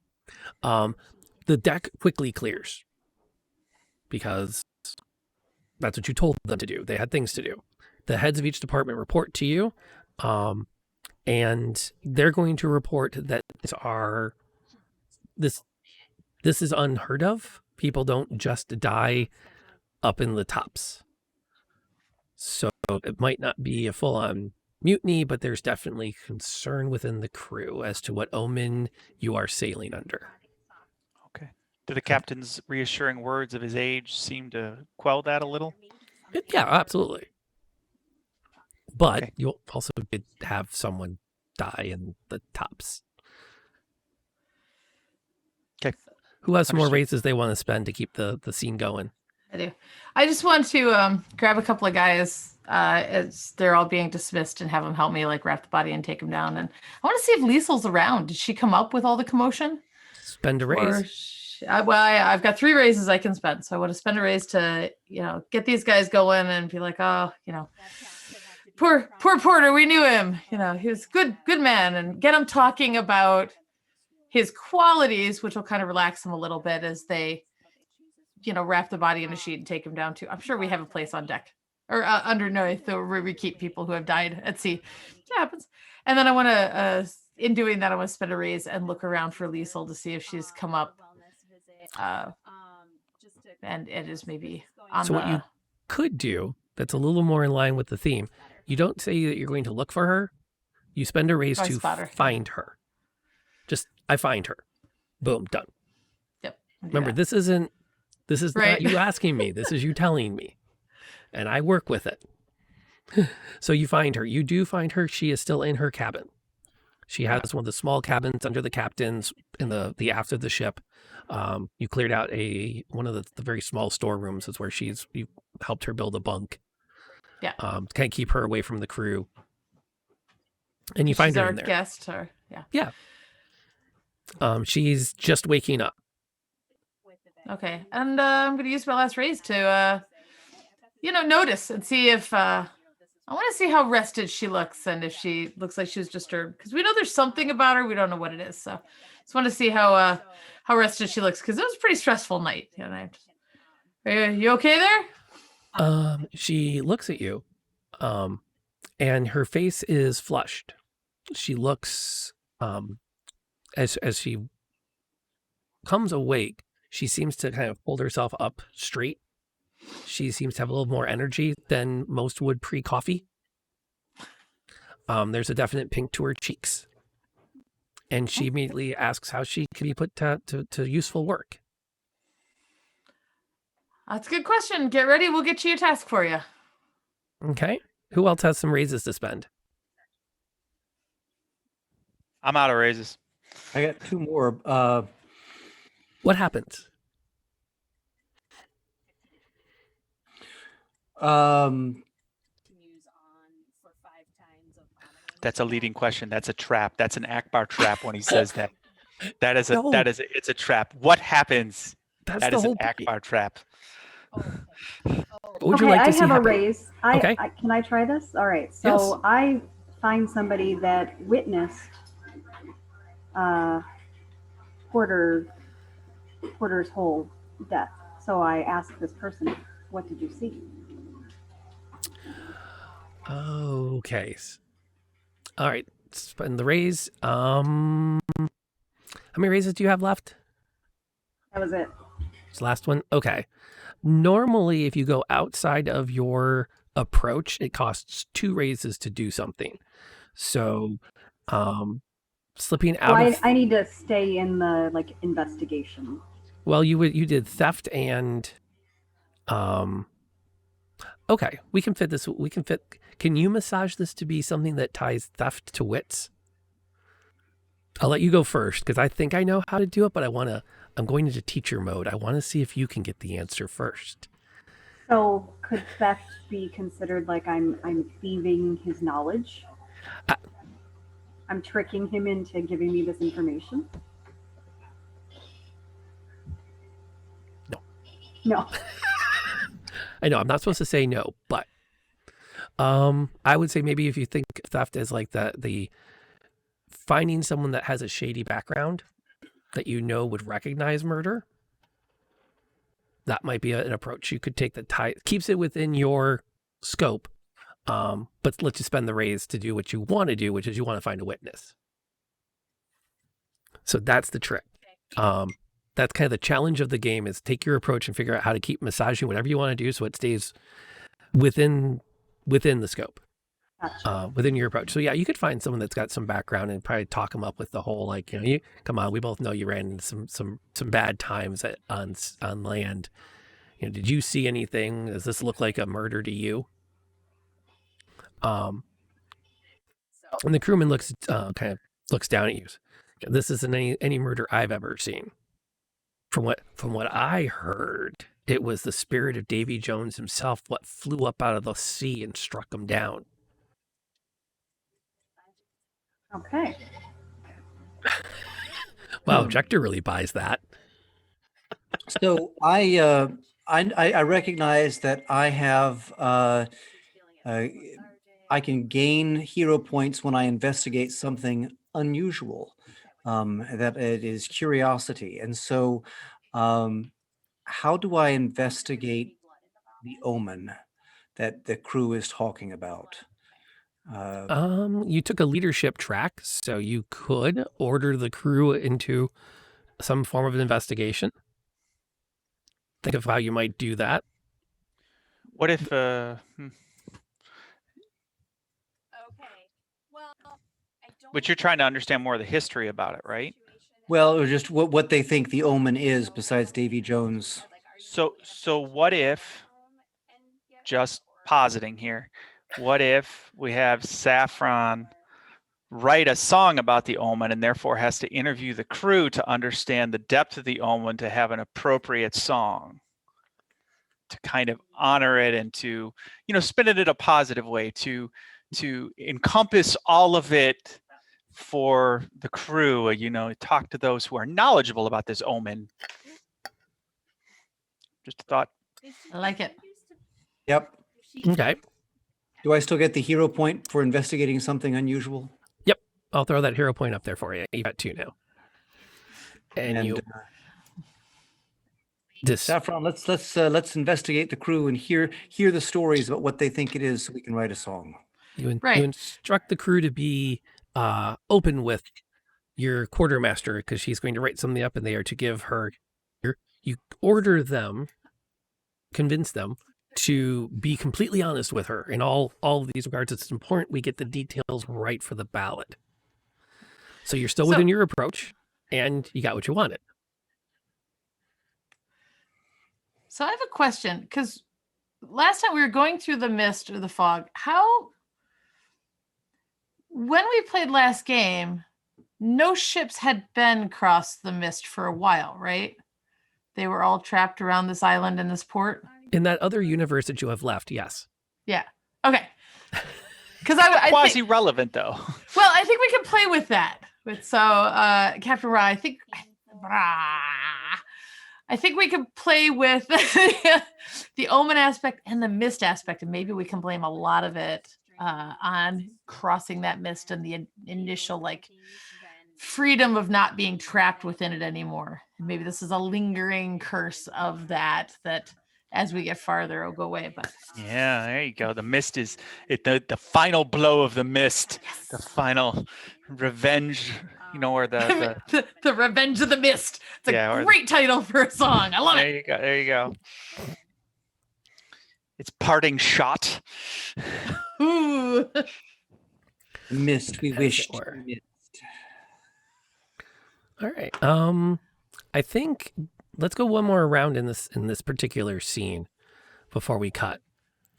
[SPEAKER 2] The deck quickly clears because that's what you told them to do. They had things to do. The heads of each department report to you, and they're going to report that this is unheard of. People don't just die up in the tops. So it might not be a full-on mutiny, but there's definitely concern within the crew as to what omen you are sailing under.
[SPEAKER 5] Okay. Do the captain's reassuring words of his age seem to quell that a little?
[SPEAKER 2] Yeah, absolutely. But
[SPEAKER 5] Okay.
[SPEAKER 2] you'll also did have someone die in the tops.
[SPEAKER 5] Okay.
[SPEAKER 2] Who has some more
[SPEAKER 5] Understood.
[SPEAKER 2] raises they want to spend to keep the scene going?
[SPEAKER 6] I do. I just want to grab a couple of guys as they're all being dismissed and have them help me like wrap the body and take them down. And I want to see if Liesel's around. Did she come up with all the commotion?
[SPEAKER 2] Spend a raise.
[SPEAKER 6] I've got 3 raises I can spend. So I want to spend a raise to, get these guys going and be like, oh, poor Porter, we knew him. He was good man, and get him talking about his qualities, which will kind of relax him a little bit as they, wrap the body in a sheet and take him down to. I'm sure we have a place on deck or underneath where we keep people who have died at sea. It happens. And then I want to, in doing that, I want to spend a raise and look around for Liesel to see if she's come up. And it is maybe on
[SPEAKER 2] So what you could do that's a little more in line with the theme. You don't say that you're going to look for her. You spend a raise
[SPEAKER 6] I
[SPEAKER 2] to
[SPEAKER 6] spot her.
[SPEAKER 2] find her. Just, I find her. Boom, done.
[SPEAKER 6] Yep.
[SPEAKER 2] Remember, this is
[SPEAKER 6] Right.
[SPEAKER 2] not you asking me. This is you telling me. And I work with it. So you find her. You do find her. She is still in her cabin. She has one of the small cabins under the captain's in the aft of the ship. You cleared out one of the very small storerooms is where you helped her build a bunk.
[SPEAKER 6] Yeah.
[SPEAKER 2] To kind of keep her away from the crew. And you find
[SPEAKER 6] She's
[SPEAKER 2] her
[SPEAKER 6] our
[SPEAKER 2] in there.
[SPEAKER 6] guest, or yeah.
[SPEAKER 2] She's just waking up.
[SPEAKER 6] Okay, and I'm going to use my last raise to, notice and see if I want to see how rested she looks and if she looks like she was disturbed, because we know there's something about her. We don't know what it is, so just want to see how rested she looks, because it was a pretty stressful night. Are you okay there?
[SPEAKER 2] She looks at you, and her face is flushed. She looks, as she comes awake, she seems to kind of hold herself up straight. She seems to have a little more energy than most would pre-coffee. There's a definite pink to her cheeks. And she immediately asks how she can be put to useful work.
[SPEAKER 6] That's a good question. Get ready. We'll get you a task for you.
[SPEAKER 2] Okay. Who else has some raises to spend?
[SPEAKER 5] I'm out of raises.
[SPEAKER 3] I got 2 more.
[SPEAKER 2] What happens?
[SPEAKER 5] That's a leading question. That's a trap. That's an Akbar trap when he says that.
[SPEAKER 2] No.
[SPEAKER 5] It's a trap. What happens?
[SPEAKER 2] That's
[SPEAKER 5] That
[SPEAKER 2] the
[SPEAKER 5] is
[SPEAKER 2] whole
[SPEAKER 5] an
[SPEAKER 2] point.
[SPEAKER 5] Akbar trap.
[SPEAKER 2] What would you like
[SPEAKER 4] I
[SPEAKER 2] to see
[SPEAKER 4] have a
[SPEAKER 2] happen?
[SPEAKER 4] raise.
[SPEAKER 2] Okay.
[SPEAKER 4] Can I try this? All right. So
[SPEAKER 2] Yes.
[SPEAKER 4] I find somebody that witnessed Porter's whole death. So I asked this person, "What did you see?"
[SPEAKER 2] Okay. All right. Spend the raise. How many raises do you have left?
[SPEAKER 4] That was it.
[SPEAKER 2] This last one? Okay. Normally, if you go outside of your approach, it costs 2 raises to do something. So, slipping out
[SPEAKER 4] Well,
[SPEAKER 2] of...
[SPEAKER 4] I need to stay in the investigation.
[SPEAKER 2] Well, you did theft and okay, we can fit this. Can you massage this to be something that ties theft to wits? I'll let you go first because I think I know how to do it, but I'm going into teacher mode. I want to see if you can get the answer first.
[SPEAKER 4] So could theft be considered like I'm thieving his knowledge? I'm tricking him into giving me this information?
[SPEAKER 2] No.
[SPEAKER 4] No.
[SPEAKER 2] I know I'm not supposed to say no, but I would say maybe if you think theft as like the finding someone that has a shady background that you know would recognize murder, that might be an approach. You could take the tie, keeps it within your scope, but lets you spend the raise to do what you want to do, which is you want to find a witness. So that's the trick. That's kind of the challenge of the game is take your approach and figure out how to keep massaging whatever you want to do so it stays within the scope,
[SPEAKER 4] Gotcha.
[SPEAKER 2] within your approach. So yeah, you could find someone that's got some background and probably talk them up with the whole, like, you come on, we both know you ran into some bad times on land. Did you see anything? Does this look like a murder to you? And the crewman looks down at you. This isn't any murder I've ever seen. From what I heard, it was the spirit of Davy Jones himself what flew up out of the sea and struck him down.
[SPEAKER 4] Okay.
[SPEAKER 2] Wow, Objector really buys that.
[SPEAKER 3] So I recognize that I have I can gain hero points when I investigate something unusual. That it is curiosity, and so how do I investigate the omen that the crew is talking about?
[SPEAKER 2] You took a leadership track, so you could order the crew into some form of an investigation. Think of how you might do that.
[SPEAKER 5] What if but you're trying to understand more of the history about it, right?
[SPEAKER 3] Well, or just what they think the omen is besides Davy Jones.
[SPEAKER 5] So what if, just positing here, what if we have Saffron write a song about the omen and therefore has to interview the crew to understand the depth of the omen to have an appropriate song to kind of honor it and to, spin it in a positive way, to encompass all of it for the crew, talk to those who are knowledgeable about this omen. Just a thought.
[SPEAKER 6] I like it.
[SPEAKER 3] Yep.
[SPEAKER 2] Okay.
[SPEAKER 3] Do I still get the hero point for investigating something unusual?
[SPEAKER 2] Yep. I'll throw that hero point up there for you. You got 2 now. And you
[SPEAKER 3] Saffron, let's investigate the crew and hear the stories about what they think it is so we can write a song.
[SPEAKER 2] You instruct the crew to be open with your quartermaster because she's going to write something up and they are to give her. You order them, convince them to be completely honest with her in all of these regards. It's important we get the details right for the ballot. So you're still within your approach and you got what you wanted.
[SPEAKER 6] So I have a question because last time we were going through the mist or the fog, when we played last game, no ships had been across the mist for a while, right? They were all trapped around this island in this port.
[SPEAKER 2] In that other universe that you have left, yes.
[SPEAKER 6] Yeah. Okay. Because I
[SPEAKER 5] quasi-relevant though.
[SPEAKER 6] Well, I think we can play with that. So, Captain Ra, I think we can play with the omen aspect and the mist aspect, and maybe we can blame a lot of it on crossing that mist and the initial freedom of not being trapped within it anymore. Maybe this is a lingering curse of that as we get farther it'll go away. But
[SPEAKER 5] yeah, there you go. The mist is the final blow of the mist. Yes. The final revenge, or the
[SPEAKER 6] Revenge of the Mist. It's a great title for a song. I love it.
[SPEAKER 5] There you go. It's parting shot.
[SPEAKER 6] Ooh.
[SPEAKER 3] Mist, we wish to mist.
[SPEAKER 2] All right. I think let's go one more round in this particular scene before we cut.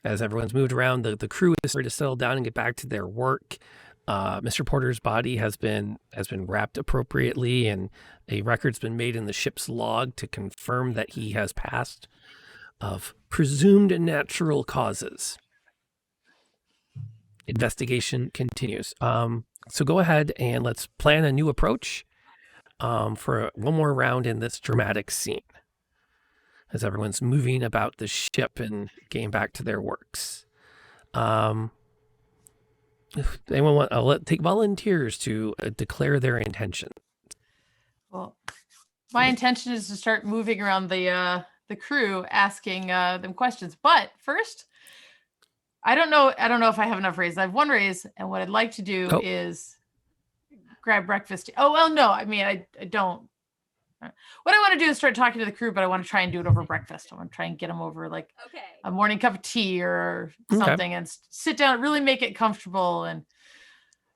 [SPEAKER 2] As everyone's moved around, the crew is ready to settle down and get back to their work. Mr. Porter's body has been wrapped appropriately, and a record's been made in the ship's log to confirm that he has passed of presumed natural causes. Investigation continues. So go ahead and let's plan a new approach for one more round in this dramatic scene, as everyone's moving about the ship and getting back to their works. If anyone want, I'll take volunteers to declare their intention.
[SPEAKER 6] Well, my intention is to start moving around the crew, asking them questions. But first, I don't know if I have enough raises. I have one raise, and what I'd like to do is grab breakfast. Oh well, no, I mean I don't. What I want to do is start talking to the crew, but I want to try and do it over breakfast. I want to try and get them over like a morning cup of tea or something, and sit down, really make it comfortable. And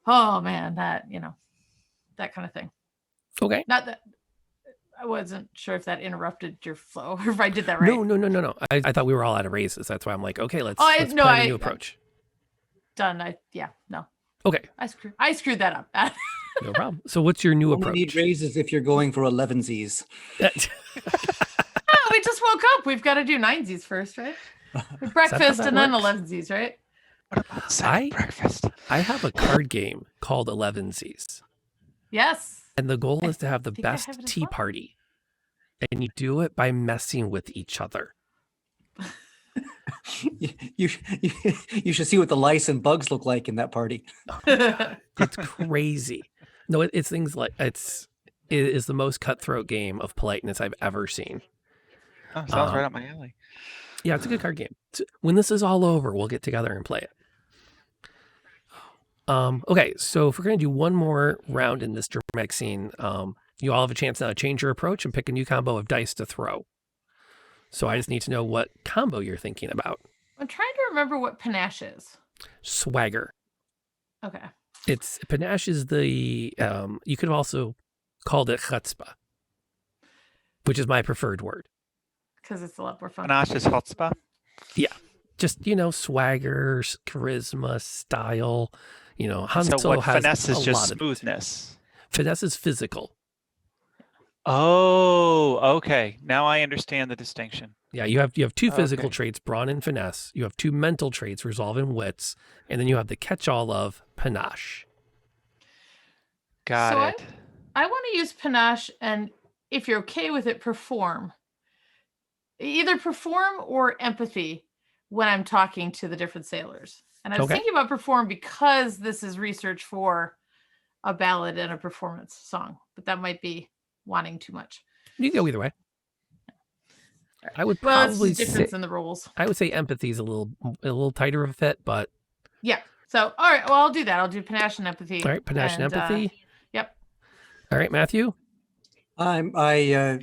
[SPEAKER 6] oh man, that that kind of thing.
[SPEAKER 2] Okay.
[SPEAKER 6] Not that I wasn't sure if that interrupted your flow or if I did that right.
[SPEAKER 2] No. I thought we were all out of raises. That's why I'm like, okay, let's plan a new approach.
[SPEAKER 6] Done. No.
[SPEAKER 2] Okay.
[SPEAKER 6] I screwed that up.
[SPEAKER 2] No problem. So what's your new approach?
[SPEAKER 3] You need raises if you're going for 11sies.
[SPEAKER 6] We just woke up. We've got to do 9sies first, right? Breakfast and then 11sies, right?
[SPEAKER 5] What about breakfast?
[SPEAKER 2] I have a card game called 11sies.
[SPEAKER 6] Yes.
[SPEAKER 2] And the goal is to have the best tea party. And you do it by messing with each other.
[SPEAKER 3] You should see what the lice and bugs look like in that party.
[SPEAKER 2] It's crazy. No, it's things like it is the most cutthroat game of politeness I've ever seen.
[SPEAKER 5] Oh, sounds right up my alley.
[SPEAKER 2] Yeah, it's a good card game. When this is all over, we'll get together and play it. Okay, so if we're going to do one more round in this dramatic scene, you all have a chance now to change your approach and pick a new combo of dice to throw. So I just need to know what combo you're thinking about.
[SPEAKER 6] I'm trying to remember what panache is.
[SPEAKER 2] Swagger.
[SPEAKER 6] Okay.
[SPEAKER 2] Panache is the, you could have also called it chutzpah, which is my preferred word.
[SPEAKER 6] Because it's a lot more fun.
[SPEAKER 5] Panache is chutzpah?
[SPEAKER 2] Yeah. Just, swagger, charisma, style. Han
[SPEAKER 5] so
[SPEAKER 2] Solo
[SPEAKER 5] what
[SPEAKER 2] has
[SPEAKER 5] finesse is
[SPEAKER 2] a
[SPEAKER 5] just
[SPEAKER 2] lot
[SPEAKER 5] smoothness.
[SPEAKER 2] Finesse is physical.
[SPEAKER 5] Oh, okay. Now I understand the distinction.
[SPEAKER 2] Yeah, you have two physical traits, brawn and finesse. You have two mental traits, resolve and wits, and then you have the catch-all of panache.
[SPEAKER 5] Got it.
[SPEAKER 6] I want to use panache, and if you're okay with it, perform. Either perform or empathy when I'm talking to the different sailors. And I was thinking about perform because this is research for a ballad and a performance song, but that might be wanting too much.
[SPEAKER 2] You can go either way. I would
[SPEAKER 6] it's
[SPEAKER 2] probably
[SPEAKER 6] the difference in the roles.
[SPEAKER 2] I would say empathy is a little tighter of a fit, but
[SPEAKER 6] yeah. So all right, well I'll do that. I'll do panache and empathy.
[SPEAKER 2] All right, panache and empathy.
[SPEAKER 6] Yep.
[SPEAKER 2] All right, Matthew.
[SPEAKER 3] I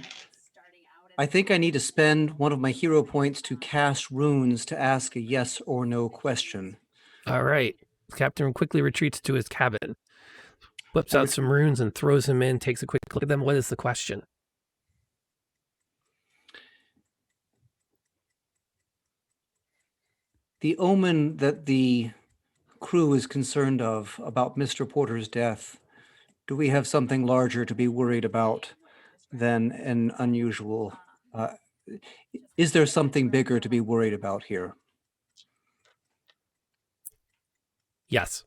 [SPEAKER 3] think I need to spend one of my hero points to cast runes to ask a yes or no question.
[SPEAKER 2] All right. The captain quickly retreats to his cabin, whips out some runes and throws them in, takes a quick look at them. What is the question?
[SPEAKER 3] The omen that the crew is concerned of about Mr. Porter's death, do we have something larger to be worried about than an unusual? Is there something bigger to be worried about here?
[SPEAKER 2] Yes.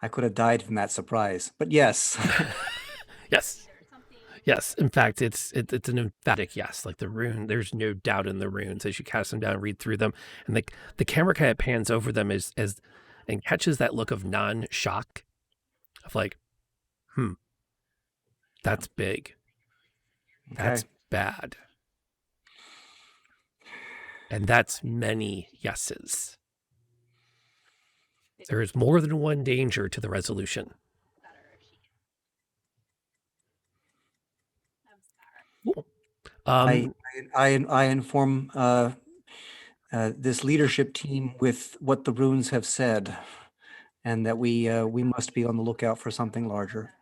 [SPEAKER 3] I could have died from that surprise, but yes.
[SPEAKER 2] Yes. Yes. In fact, it's an emphatic yes. Like the rune, there's no doubt in the runes as you cast them down and read through them. And the camera kind of pans over them and catches that look of non-shock of like, that's big. That's bad. And that's many yeses. There is more than one danger to the resolution.
[SPEAKER 3] I inform this leadership team with what the runes have said, and that we must be on the lookout for something larger.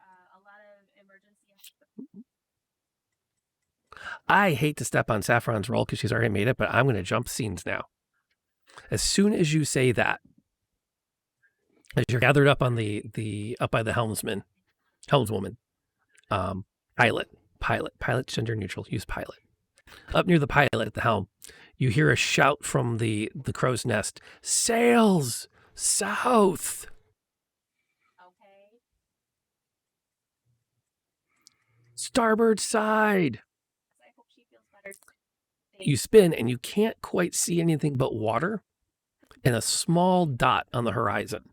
[SPEAKER 2] I hate to step on Saffron's role because she's already made it, but I'm going to jump scenes now. As soon as you say that, as you're gathered up on up by the helmswoman, pilot, gender neutral, use pilot. Up near the pilot at the helm, you hear a shout from the crow's nest, sails south.
[SPEAKER 6] Okay.
[SPEAKER 2] Starboard side.
[SPEAKER 6] I hope she feels better.
[SPEAKER 2] You spin and you can't quite see anything but water and a small dot on the horizon.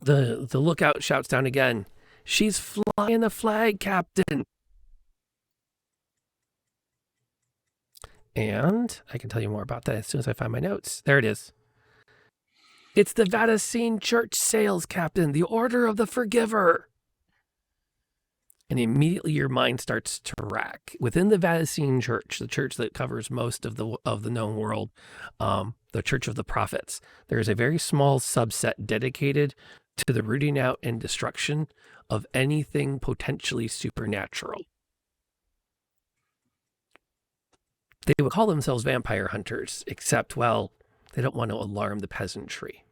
[SPEAKER 2] The lookout shouts down again, she's flying the flag, Captain. And I can tell you more about that as soon as I find my notes. There it is. It's the Vaticine Church sails, Captain, the Order of the Forgiver. And immediately your mind starts to rack. Within the Vaticine Church, the church that covers most of the known world, the Church of the Prophets, there is a very small subset dedicated to the rooting out and destruction of anything potentially supernatural. They would call themselves vampire hunters, except, well, they don't want to alarm the peasantry.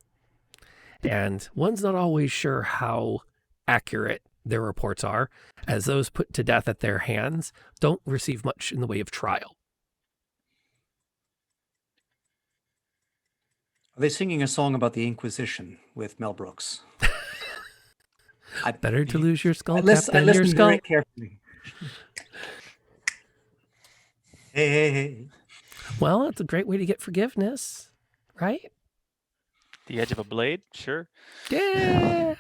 [SPEAKER 2] And one's not always sure how accurate their reports are, as those put to death at their hands don't receive much in the way of trial.
[SPEAKER 3] Are they singing a song about the Inquisition with Mel Brooks?
[SPEAKER 2] Better to lose your skull,
[SPEAKER 3] I
[SPEAKER 2] Captain, your
[SPEAKER 3] listened
[SPEAKER 2] skull.
[SPEAKER 3] very carefully. Hey.
[SPEAKER 2] Well, it's a great way to get forgiveness, right?
[SPEAKER 5] The edge of a blade, sure.
[SPEAKER 2] Yeah.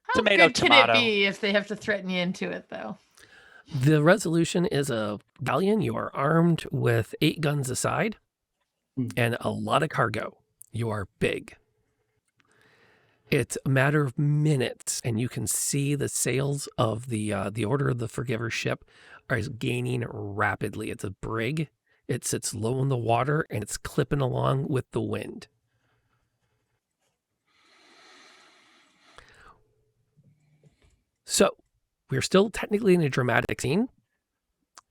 [SPEAKER 6] How
[SPEAKER 5] Tomato,
[SPEAKER 6] good can
[SPEAKER 5] tomato.
[SPEAKER 6] it be if they have to threaten you into it, though?
[SPEAKER 2] The resolution is a galleon. You are armed with 8 guns aside and a lot of cargo. You are big. It's a matter of minutes, and you can see the sails of the Order of the Forgiver ship are gaining rapidly. It's a brig. It sits low in the water, and it's clipping along with the wind. So, we're still technically in a dramatic scene.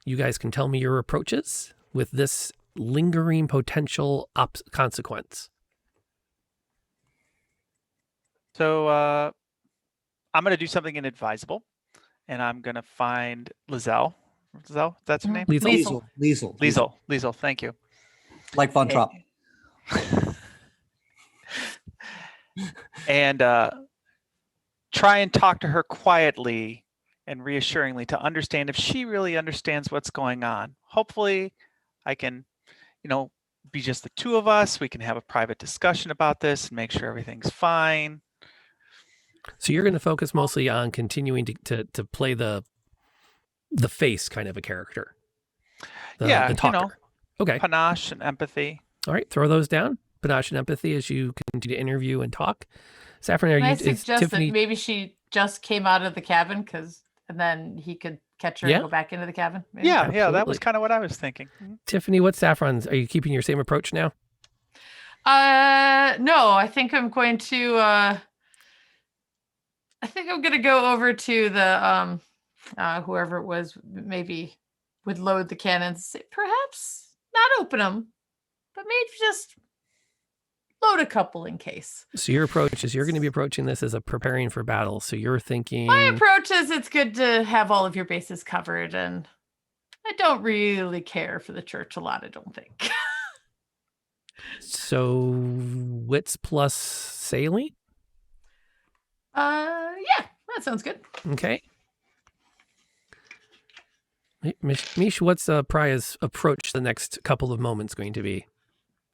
[SPEAKER 2] You guys can tell me your approaches with this lingering potential consequence.
[SPEAKER 5] So I'm going to do something inadvisable, and I'm going to find Lizelle. Lizelle, that's her name?
[SPEAKER 2] Liesel.
[SPEAKER 5] Liesel, thank you.
[SPEAKER 3] Like Von Trapp.
[SPEAKER 5] And try and talk to her quietly and reassuringly to understand if she really understands what's going on. Hopefully I can, be just the two of us. We can have a private discussion about this and make sure everything's fine.
[SPEAKER 2] So you're going to focus mostly on continuing to play the face kind of a character. The talker. Okay.
[SPEAKER 5] Panache and empathy.
[SPEAKER 2] All right, throw those down. Panache and empathy as you continue to interview and talk. Saffron,
[SPEAKER 6] I suggest
[SPEAKER 2] Tiffany...
[SPEAKER 6] that maybe she just came out of the cabin and then he could catch her and go back into the cabin. Maybe.
[SPEAKER 5] Yeah, that was kind of what I was thinking.
[SPEAKER 2] Tiffany, what's Saffron's? Are you keeping your same approach now?
[SPEAKER 6] No, I think I'm going to go over to the whoever it was, maybe would load the cannons. Perhaps not open them, but maybe just load a couple in case.
[SPEAKER 2] So your approach is you're going to be approaching this as a preparing for battle. So you're thinking...
[SPEAKER 6] My approach is it's good to have all of your bases covered, and I don't really care for the church a lot, I don't think.
[SPEAKER 2] So wits plus sailing?
[SPEAKER 6] Yeah, that sounds good.
[SPEAKER 2] Okay. Mish, what's Priya's approach the next couple of moments going to be?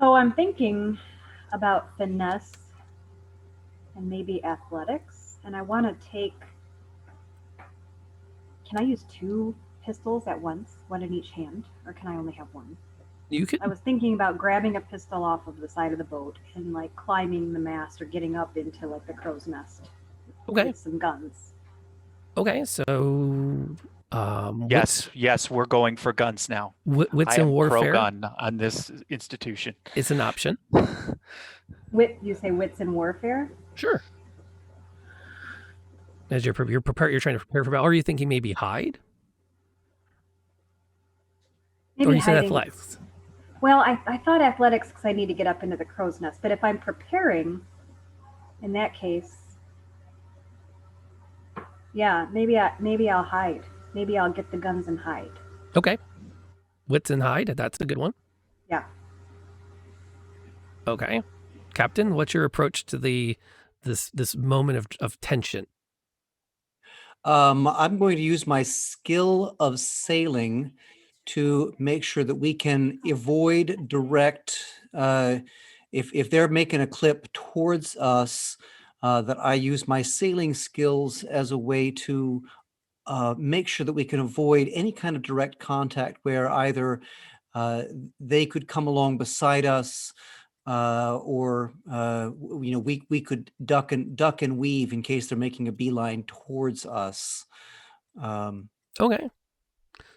[SPEAKER 4] Oh, I'm thinking about finesse and maybe athletics, and I want to take... Can I use 2 pistols at once, one in each hand, or can I only have one?
[SPEAKER 2] You could.
[SPEAKER 4] I was thinking about grabbing a pistol off of the side of the boat and like climbing the mast or getting up into like the crow's nest with some guns.
[SPEAKER 2] Okay, so
[SPEAKER 5] yes, we're going for guns now.
[SPEAKER 2] Wits and warfare.
[SPEAKER 5] Pro-gun on this institution.
[SPEAKER 2] It's an option.
[SPEAKER 4] You say wits and warfare?
[SPEAKER 2] Sure. As you're trying to prepare for battle. Or are you thinking maybe hide? Or you said
[SPEAKER 4] hiding-
[SPEAKER 2] athletics.
[SPEAKER 4] Well, I thought athletics because I need to get up into the crow's nest. But if I'm preparing, in that case, yeah, maybe I'll hide. Maybe I'll get the guns and hide.
[SPEAKER 2] Okay. Wits and hide. That's a good one.
[SPEAKER 4] Yeah.
[SPEAKER 2] Okay. Captain, what's your approach to this moment of tension?
[SPEAKER 3] I'm going to use my skill of sailing to make sure that we can avoid direct. If they're making a clip towards us, that I use my sailing skills as a way to make sure that we can avoid any kind of direct contact where either they could come along beside us, or we could duck and weave in case they're making a beeline towards us.
[SPEAKER 2] Okay.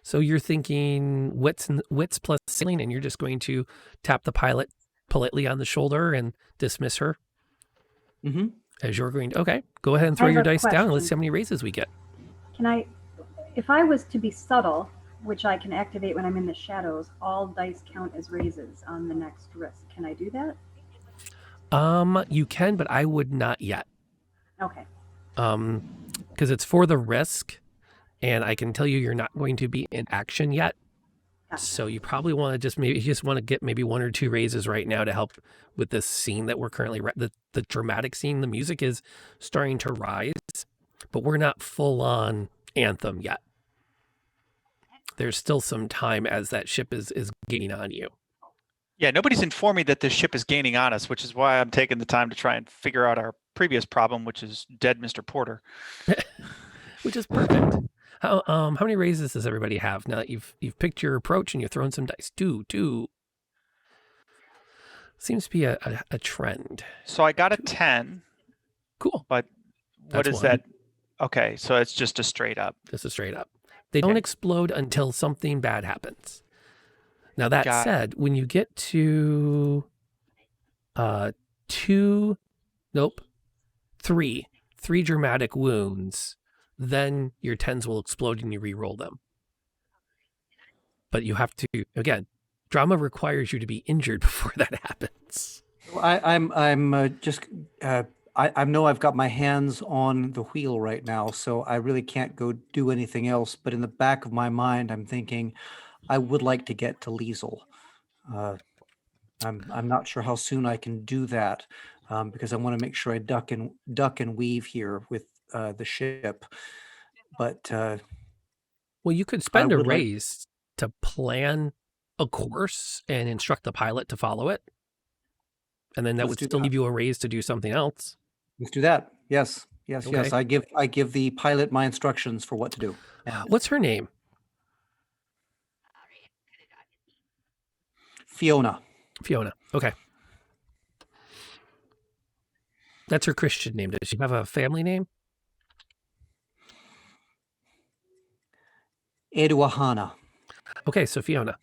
[SPEAKER 2] So you're thinking wits plus sailing, and you're just going to tap the pilot politely on the shoulder and dismiss her
[SPEAKER 3] Mm-hmm.
[SPEAKER 2] as you're going to. Okay. Go ahead and throw
[SPEAKER 4] I have
[SPEAKER 2] your
[SPEAKER 4] a
[SPEAKER 2] dice down and let's see
[SPEAKER 4] question.
[SPEAKER 2] how many raises we get.
[SPEAKER 4] Can I, if I was to be subtle, which I can activate when I'm in the shadows, all dice count as raises on the next risk. Can I do that?
[SPEAKER 2] You can, but I would not yet.
[SPEAKER 4] Okay.
[SPEAKER 2] Because it's for the risk, and I can tell you you're not going to be in action yet.
[SPEAKER 4] Gotcha.
[SPEAKER 2] So you probably want to just want to get maybe 1 or 2 raises right now to help with this scene that we're currently the dramatic scene. The music is starting to rise, but we're not full on anthem yet. There's still some time as that ship is gaining on you.
[SPEAKER 5] Yeah, nobody's informed me that this ship is gaining on us, which is why I'm taking the time to try and figure out our previous problem, which is dead Mr. Porter.
[SPEAKER 2] Which is perfect. How many raises does everybody have now that you've picked your approach and you've thrown some dice? Two. Seems to be a trend.
[SPEAKER 5] So I got a 10.
[SPEAKER 2] Cool.
[SPEAKER 5] But what
[SPEAKER 2] That's
[SPEAKER 5] is
[SPEAKER 2] one.
[SPEAKER 5] that? Okay, so it's just a straight up.
[SPEAKER 2] Just a straight up. They don't
[SPEAKER 5] Okay.
[SPEAKER 2] explode until something bad happens. Now that
[SPEAKER 5] Got it.
[SPEAKER 2] said, when you get to three dramatic wounds, then your 10s will explode and you re-roll them. But you have to, again, drama requires you to be injured before that happens.
[SPEAKER 3] I know I've got my hands on the wheel right now, so I really can't go do anything else. But in the back of my mind, I'm thinking I would like to get to Liesel. I'm not sure how soon I can do that, because I want to make sure I duck and weave here with the ship. But
[SPEAKER 2] Well, you could spend a
[SPEAKER 3] would like-
[SPEAKER 2] raise to plan a course and instruct the pilot to follow it. And then that
[SPEAKER 3] Let's
[SPEAKER 2] would
[SPEAKER 3] do
[SPEAKER 2] still
[SPEAKER 3] that.
[SPEAKER 2] give you a raise to do something else.
[SPEAKER 3] let's do that. Yes.
[SPEAKER 2] Okay.
[SPEAKER 3] I give the pilot my instructions for what to do. And
[SPEAKER 2] What's her name?
[SPEAKER 3] Fiona.
[SPEAKER 2] Fiona. Okay. That's her Christian name. Does she have a family name?
[SPEAKER 3] Eduahana.
[SPEAKER 2] Okay, so Fiona.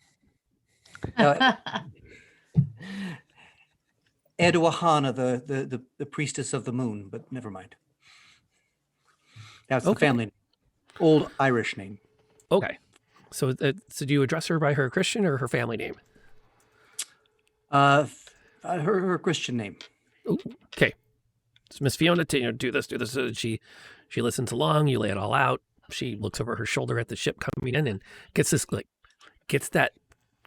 [SPEAKER 3] Eduahana, the priestess of the moon, but never mind. That's the
[SPEAKER 2] Okay.
[SPEAKER 3] family name. Old Irish name.
[SPEAKER 2] Okay. So do you address her by her Christian or her family name?
[SPEAKER 3] Her Christian name.
[SPEAKER 2] Okay. So Miss Fiona, do this. So she listens along. You lay it all out. She looks over her shoulder at the ship coming in and gets that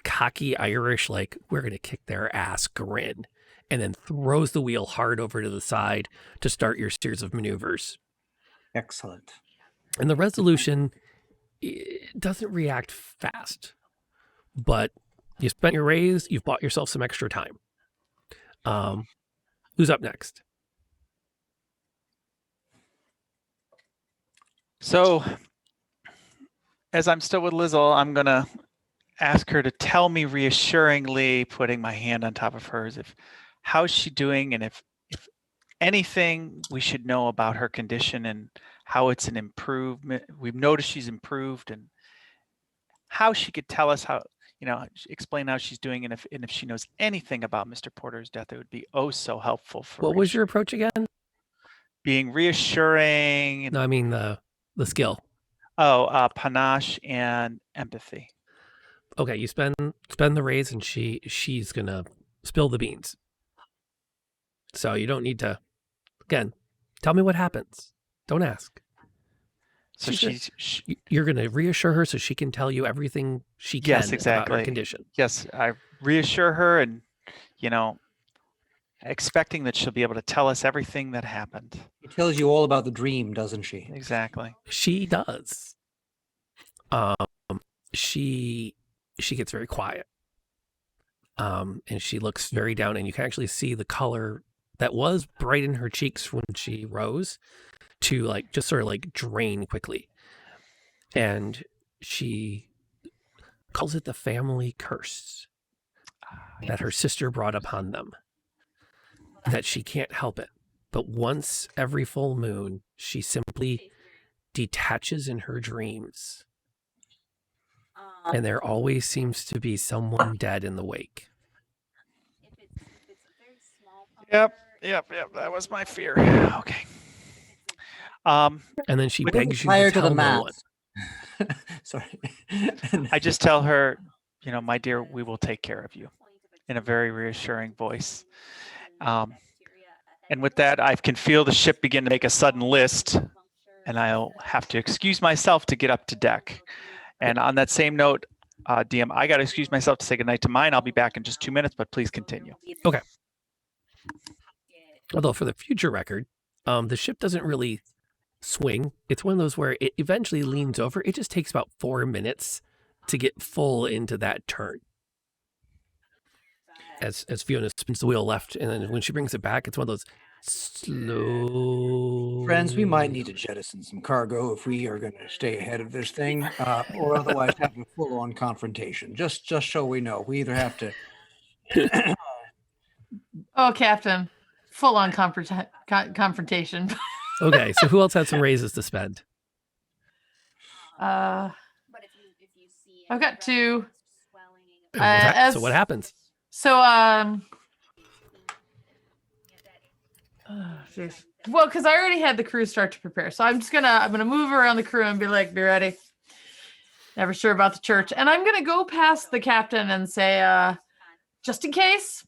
[SPEAKER 2] cocky Irish, like, we're going to kick their ass grin, and then throws the wheel hard over to the side to start your series of maneuvers.
[SPEAKER 3] Excellent.
[SPEAKER 2] And the Resolution, it doesn't react fast, but you spent your raise, you've bought yourself some extra time. Who's up next?
[SPEAKER 5] So, as I'm still with Lizzle, I'm going to ask her to tell me reassuringly, putting my hand on top of hers, how's she doing, and if anything we should know about her condition and how it's an improvement. We've noticed she's improved, and how she could tell us how, explain how she's doing, and if she knows anything about Mr. Porter's death, it would be oh so helpful for
[SPEAKER 2] What was your approach again?
[SPEAKER 5] being reassuring.
[SPEAKER 2] No, I mean the skill.
[SPEAKER 5] Oh, panache and empathy.
[SPEAKER 2] Okay, you spend the raise, and she's gonna spill the beans. So you don't need to. Again, tell me what happens. Don't ask.
[SPEAKER 5] So
[SPEAKER 2] You're gonna reassure her so she can tell you everything she can
[SPEAKER 5] yes,
[SPEAKER 2] about
[SPEAKER 5] exactly.
[SPEAKER 2] her condition.
[SPEAKER 5] Yes, I reassure her, and expecting that she'll be able to tell us everything that happened.
[SPEAKER 3] She tells you all about the dream, doesn't she?
[SPEAKER 5] Exactly.
[SPEAKER 2] She does. She gets very quiet. And she looks very down, and you can actually see the color that was bright in her cheeks when she rose to like just sort of like drain quickly. And she calls it the family curse that her sister brought upon them, that she can't help it. But once every full moon, she simply detaches in her dreams. And there always seems to be someone dead in the wake.
[SPEAKER 5] Yep. That was my fear. Okay.
[SPEAKER 2] And then she begs you
[SPEAKER 3] prior
[SPEAKER 2] to
[SPEAKER 3] to
[SPEAKER 2] tell
[SPEAKER 3] the
[SPEAKER 2] no one.
[SPEAKER 3] math. Sorry.
[SPEAKER 5] I just tell her, my dear, we will take care of you, in a very reassuring voice. And with that, I can feel the ship begin to make a sudden list, and I'll have to excuse myself to get up to deck. And on that same note, DM, I got to excuse myself to say goodnight to mine. I'll be back in just 2 minutes, but please continue.
[SPEAKER 2] Okay. Although for the future record, the ship doesn't really swing. It's one of those where it eventually leans over. It just takes about 4 minutes to get full into that turn. As Fiona spins the wheel left, and then when she brings it back, it's one of those slow.
[SPEAKER 3] Friends, we might need to jettison some cargo if we are going to stay ahead of this thing, or otherwise have a full-on confrontation. Just so we know, we either have to.
[SPEAKER 6] Oh, Captain, full-on confrontation.
[SPEAKER 2] Okay, so who else had some raises to spend?
[SPEAKER 6] I've got 2.
[SPEAKER 2] So what happens?
[SPEAKER 6] So well, because I already had the crew start to prepare, so I'm gonna move around the crew and be like, be ready. Never sure about the church, and I'm gonna go past the captain and say, just in case,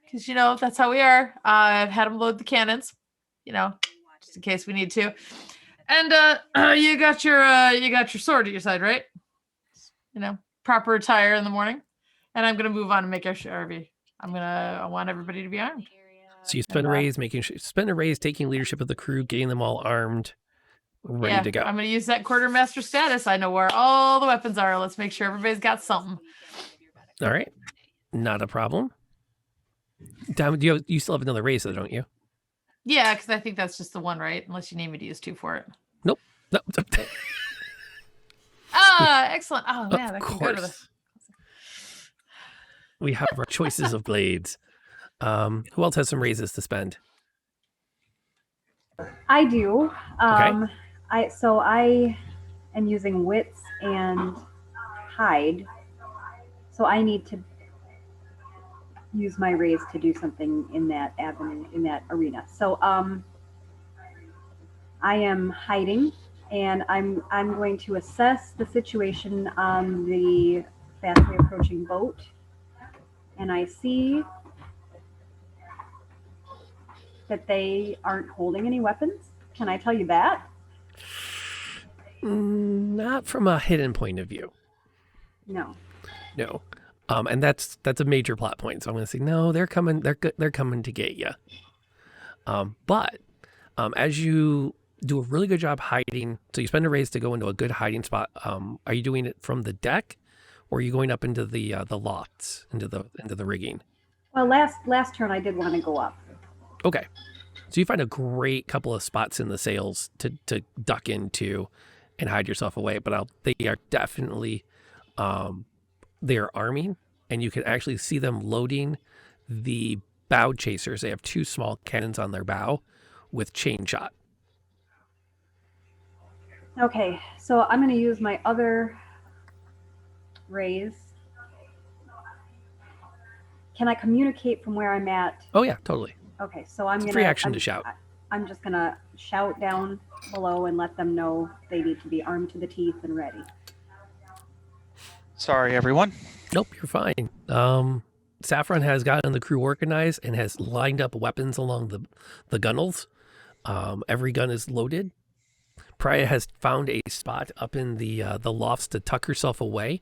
[SPEAKER 6] because that's how we are. I've had him load the cannons, just in case we need to. And you got your sword at your side, right? Proper attire in the morning. And I'm gonna move on and make our RV. I want everybody to be armed.
[SPEAKER 2] So you spend a raise, taking leadership of the crew, getting them all armed, ready to go.
[SPEAKER 6] I'm gonna use that quartermaster status. I know where all the weapons are. Let's make sure everybody's got something.
[SPEAKER 2] All right, not a problem. Diamond, you still have another raise, though, don't you?
[SPEAKER 6] Yeah, because I think that's just the one, right? Unless you need me to use 2 for it.
[SPEAKER 2] Nope. No.
[SPEAKER 6] Excellent. Oh man,
[SPEAKER 2] of
[SPEAKER 6] that can go to the.
[SPEAKER 2] We have our choices of blades. Who else has some raises to spend?
[SPEAKER 4] I do.
[SPEAKER 2] Okay.
[SPEAKER 4] I am using wits and hide, so I need to use my raise to do something in that avenue, in that arena. So I am hiding, and I'm going to assess the situation on the fastly approaching boat, and I see that they aren't holding any weapons. Can I tell you that?
[SPEAKER 2] Not from a hidden point of view.
[SPEAKER 4] No.
[SPEAKER 2] And that's a major plot point. So I'm going to say no. They're coming. They're coming to get you. But as you do a really good job hiding, so you spend a raise to go into a good hiding spot. Are you doing it from the deck, or are you going up into the lofts, into the rigging?
[SPEAKER 4] Well, last turn I did want to go up.
[SPEAKER 2] Okay. So you find a great couple of spots in the sails to duck into and hide yourself away. But they are definitely, they are arming, and you can actually see them loading the bow chasers. They have 2 small cannons on their bow with chain shot.
[SPEAKER 4] Okay, so I'm going to use my other raise. Can I communicate from where I'm at?
[SPEAKER 2] Oh yeah, totally.
[SPEAKER 4] Okay, so I'm going to
[SPEAKER 2] free action to shout.
[SPEAKER 4] I'm just going to shout down below and let them know they need to be armed to the teeth and ready.
[SPEAKER 5] Sorry, everyone.
[SPEAKER 2] Nope, you're fine. Saffron has gotten the crew organized and has lined up weapons along the gunnels. Every gun is loaded. Priya has found a spot up in the lofts to tuck herself away,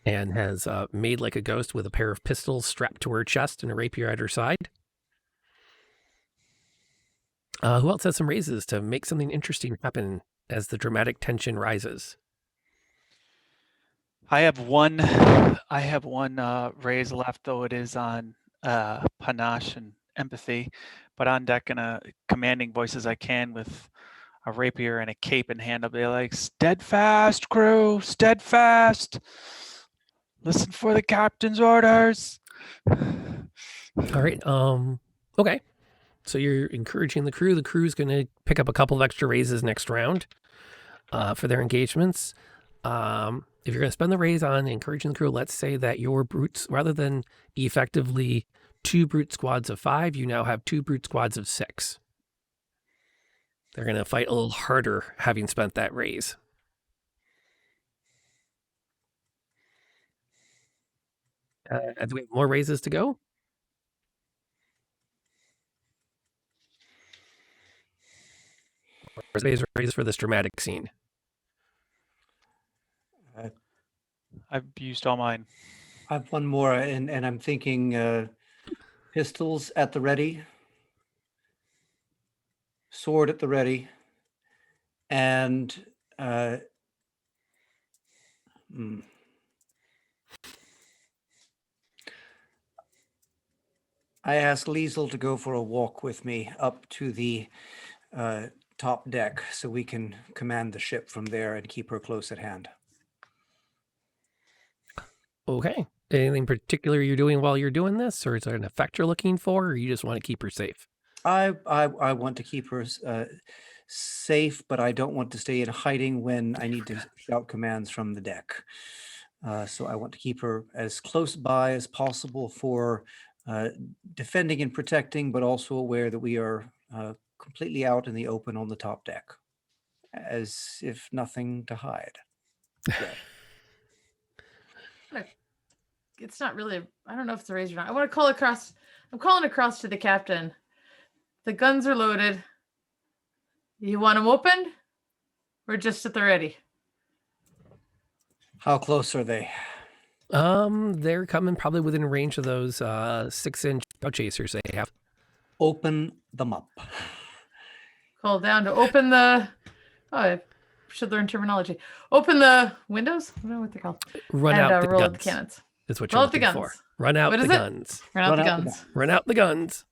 [SPEAKER 2] and has made like a ghost with a pair of pistols strapped to her chest and a rapier at her side. Who else has some raises to make something interesting happen as the dramatic tension rises?
[SPEAKER 5] I have one raise left, though it is on panache and empathy, but on deck in a commanding voice as I can with a rapier and a cape in hand. I'll be like, steadfast, crew, steadfast. Listen for the captain's orders.
[SPEAKER 2] All right. Okay. So you're encouraging the crew. The crew's going to pick up a couple of extra raises next round for their engagements. If you're going to spend the raise on encouraging the crew, let's say that your brutes, rather than effectively 2 brute squads of 5, you now have 2 brute squads of 6. They're going to fight a little harder having spent that raise. Do we have more raises to go? Raises for this dramatic scene.
[SPEAKER 5] I've used all mine.
[SPEAKER 3] I have one more, and I'm thinking pistols at the ready, sword at the ready, and I asked Liesel to go for a walk with me up to the top deck so we can command the ship from there and keep her close at hand.
[SPEAKER 2] Okay. Anything particular you're doing while you're doing this, or is there an effect you're looking for, or you just want to keep her safe?
[SPEAKER 3] I want to keep her safe, but I don't want to stay in hiding when I need to shout commands from the deck. So I want to keep her as close by as possible for defending and protecting, but also aware that we are completely out in the open on the top deck, as if nothing to hide. Yeah.
[SPEAKER 6] It's not really, I don't know if it's a raise or not. I want to call across. I'm calling across to the captain. The guns are loaded. You want them open or just at the ready?
[SPEAKER 3] How close are they?
[SPEAKER 2] They're coming probably within range of those 6-inch bow chasers they have.
[SPEAKER 3] Open them up.
[SPEAKER 6] Call down to open the. Oh, I should learn terminology. Open the windows. I don't know what they're called.
[SPEAKER 2] Run
[SPEAKER 6] and
[SPEAKER 2] out the
[SPEAKER 6] roll
[SPEAKER 2] guns.
[SPEAKER 6] the cannons.
[SPEAKER 2] That's what
[SPEAKER 6] Roll
[SPEAKER 2] you're
[SPEAKER 6] out the
[SPEAKER 2] looking
[SPEAKER 6] guns.
[SPEAKER 2] for. Run out
[SPEAKER 6] What
[SPEAKER 2] the
[SPEAKER 6] is it?
[SPEAKER 2] guns.
[SPEAKER 6] Run out
[SPEAKER 3] Run
[SPEAKER 6] the
[SPEAKER 3] out the
[SPEAKER 6] guns.
[SPEAKER 2] Run out the guns.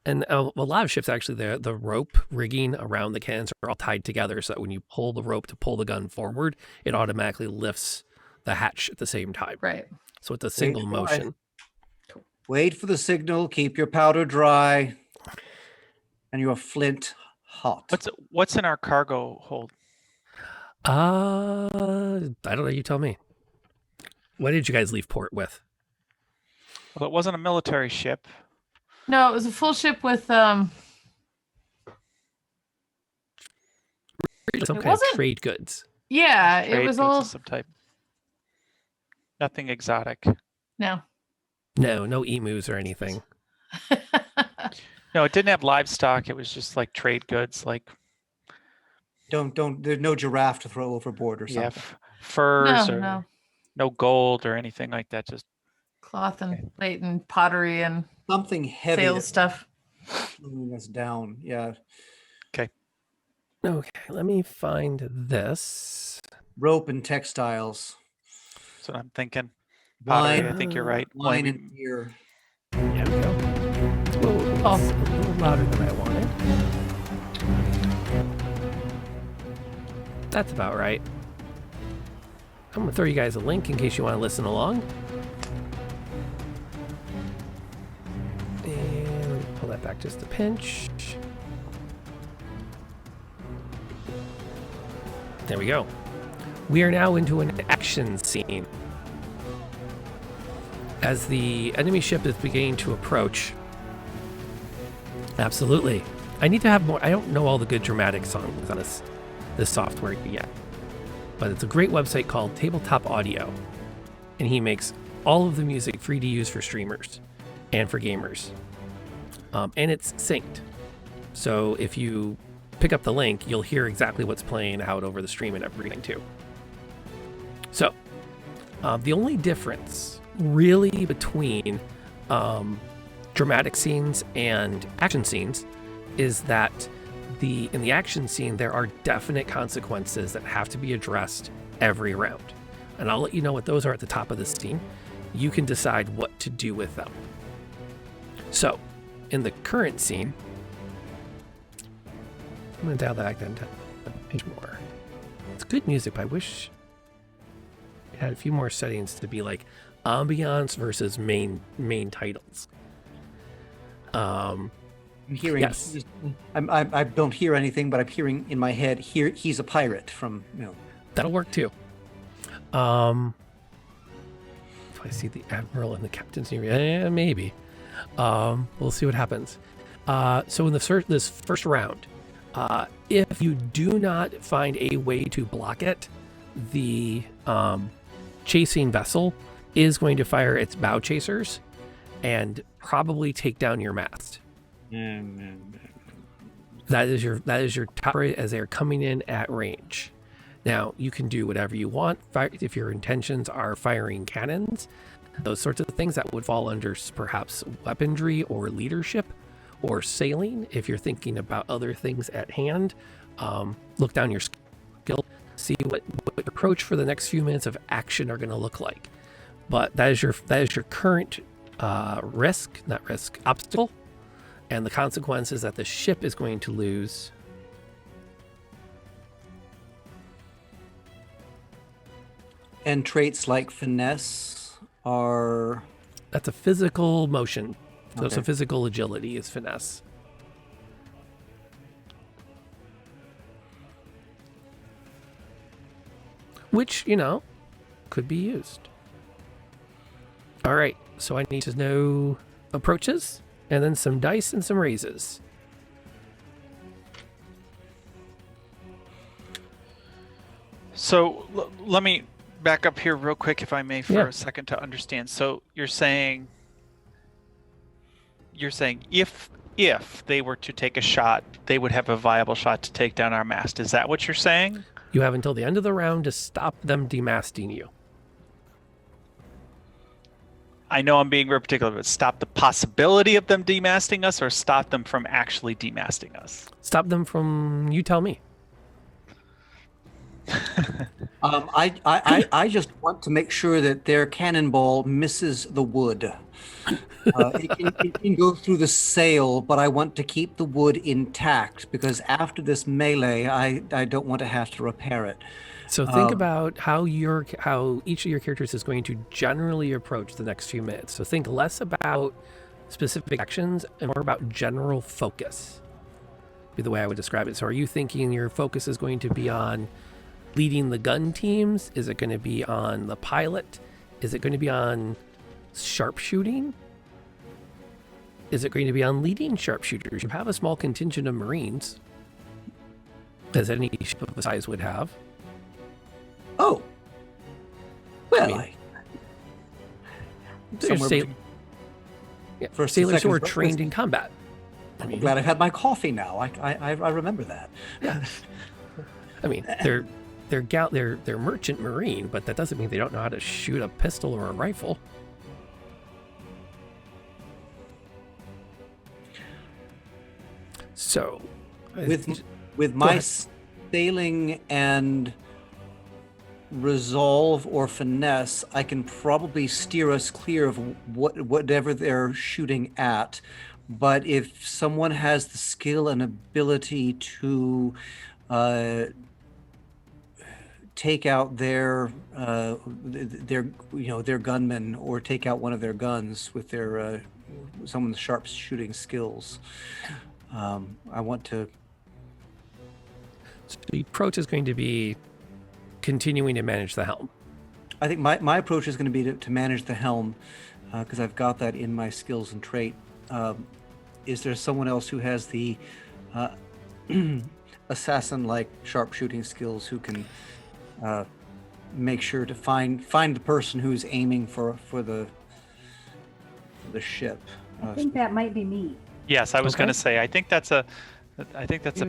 [SPEAKER 2] And a lot of ships actually, the rope rigging around the cannons are all tied together, so that when you pull the rope to pull the gun forward, it automatically lifts the hatch at the same time.
[SPEAKER 6] Right.
[SPEAKER 2] So it's a single motion.
[SPEAKER 3] Wait for the signal. Keep your powder dry, and your flint hot.
[SPEAKER 5] What's in our cargo hold?
[SPEAKER 2] I don't know. You tell me. What did you guys leave port with?
[SPEAKER 5] Well, it wasn't a military ship.
[SPEAKER 6] No, it was a full ship with
[SPEAKER 2] Some kind of
[SPEAKER 6] wasn't-
[SPEAKER 2] trade goods.
[SPEAKER 6] yeah,
[SPEAKER 5] Trade
[SPEAKER 6] it was
[SPEAKER 5] goods
[SPEAKER 6] all
[SPEAKER 5] of some type. Nothing exotic.
[SPEAKER 6] no.
[SPEAKER 2] No emus or anything.
[SPEAKER 5] No, it didn't have livestock. It was just like trade goods, like
[SPEAKER 3] Don't. There's no giraffe to throw overboard or something.
[SPEAKER 5] furs
[SPEAKER 6] No,
[SPEAKER 5] or
[SPEAKER 6] no.
[SPEAKER 5] no gold or anything like that. Just
[SPEAKER 6] Cloth and plate and pottery and
[SPEAKER 3] Something heavy
[SPEAKER 6] sales
[SPEAKER 3] that's
[SPEAKER 6] stuff.
[SPEAKER 3] slowing us down. Yeah.
[SPEAKER 2] Okay, let me find this.
[SPEAKER 3] Rope and textiles.
[SPEAKER 5] that's what I'm thinking. Pottery,
[SPEAKER 3] Wine,
[SPEAKER 5] I think you're right.
[SPEAKER 3] wine and beer.
[SPEAKER 2] There we go. Whoa, it's a little louder than I wanted. That's about right. I'm going to throw you guys a link in case you want to listen along. And let me pull that back just a pinch. There we go. We are now into an action scene. As the enemy ship is beginning to approach. Absolutely. I need to have more. I don't know all the good dramatic songs on this software yet. But it's a great website called Tabletop Audio. and he makes all of the music free to use for streamers and for gamers. And it's synced. So if you pick up the link, you'll hear exactly what's playing out over the stream and everything too. So the only difference really between dramatic scenes and action scenes is that in the action scene, there are definite consequences that have to be addressed every round. And I'll let you know what those are at the top of the scene. You can decide what to do with them. So, in the current scene, I'm going to dial that back down to a page more. It's good music, but I wish it had a few more settings to be like ambiance versus main titles.
[SPEAKER 3] I'm hearing.
[SPEAKER 2] Yes.
[SPEAKER 3] I don't hear anything, but I'm hearing in my head. Here, he's a pirate from.
[SPEAKER 2] That'll work too. If I see the admiral and the captain's name, maybe. We'll see what happens. So in this first round, if you do not find a way to block it, the chasing vessel is going to fire its bow chasers and probably take down your mast. That is your top rate as they're coming in at range. Now, you can do whatever you want. If your intentions are firing cannons, those sorts of things, that would fall under perhaps weaponry or leadership or sailing. If you're thinking about other things at hand, look down your skill, see what your approach for the next few minutes of action are going to look like. But that is your current obstacle, and the consequences that the ship is going to lose.
[SPEAKER 3] And traits like finesse are...
[SPEAKER 2] That's a physical motion. So it's
[SPEAKER 3] Okay.
[SPEAKER 2] a physical agility is finesse. Which, could be used. All right, so I need to know approaches, and then some dice and some raises.
[SPEAKER 5] So let me back up here real quick, if I may, for
[SPEAKER 2] Yeah.
[SPEAKER 5] a second to understand. So you're saying if they were to take a shot, they would have a viable shot to take down our mast. Is that what you're saying?
[SPEAKER 2] You have until the end of the round to stop them demasting you.
[SPEAKER 5] I know I'm being very particular, but stop the possibility of them demasting us, or stop them from actually demasting us?
[SPEAKER 2] Stop them from, you tell me.
[SPEAKER 3] I just want to make sure that their cannonball misses the wood. It can go through the sail, but I want to keep the wood intact because after this melee, I don't want to have to repair it.
[SPEAKER 2] So think about how each of your characters is going to generally approach the next few minutes. So think less about specific actions and more about general focus. Be the way I would describe it. So are you thinking your focus is going to be on leading the gun teams? Is it going to be on the pilot? Is it going to be on sharpshooting? Is it going to be on leading sharpshooters? You have a small contingent of Marines, as any ship of the size would have.
[SPEAKER 3] Oh, well,
[SPEAKER 2] mean, There's
[SPEAKER 3] somewhere between first and
[SPEAKER 2] sailors who
[SPEAKER 3] second
[SPEAKER 2] are
[SPEAKER 3] breakfast.
[SPEAKER 2] trained in combat.
[SPEAKER 3] I'm glad I've had my coffee now. I remember that.
[SPEAKER 2] Yeah. I mean, they're merchant marine, but that doesn't mean they don't know how to shoot a pistol or a rifle. So,
[SPEAKER 3] With my sailing and resolve or finesse, I can probably steer us clear of whatever they're shooting at. But if someone has the skill and ability to take out their gunmen or take out one of their guns with their someone's sharp shooting skills, I want to.
[SPEAKER 2] So the approach is going to be continuing to manage the helm.
[SPEAKER 3] I think my approach is going to be to manage the helm because I've got that in my skills and trait. Is there someone else who has the assassin-like sharpshooting skills who can make sure to find the person who's aiming for the ship.
[SPEAKER 4] I think that might be me.
[SPEAKER 5] Yes, I was
[SPEAKER 2] Okay.
[SPEAKER 5] going to say. I think that's a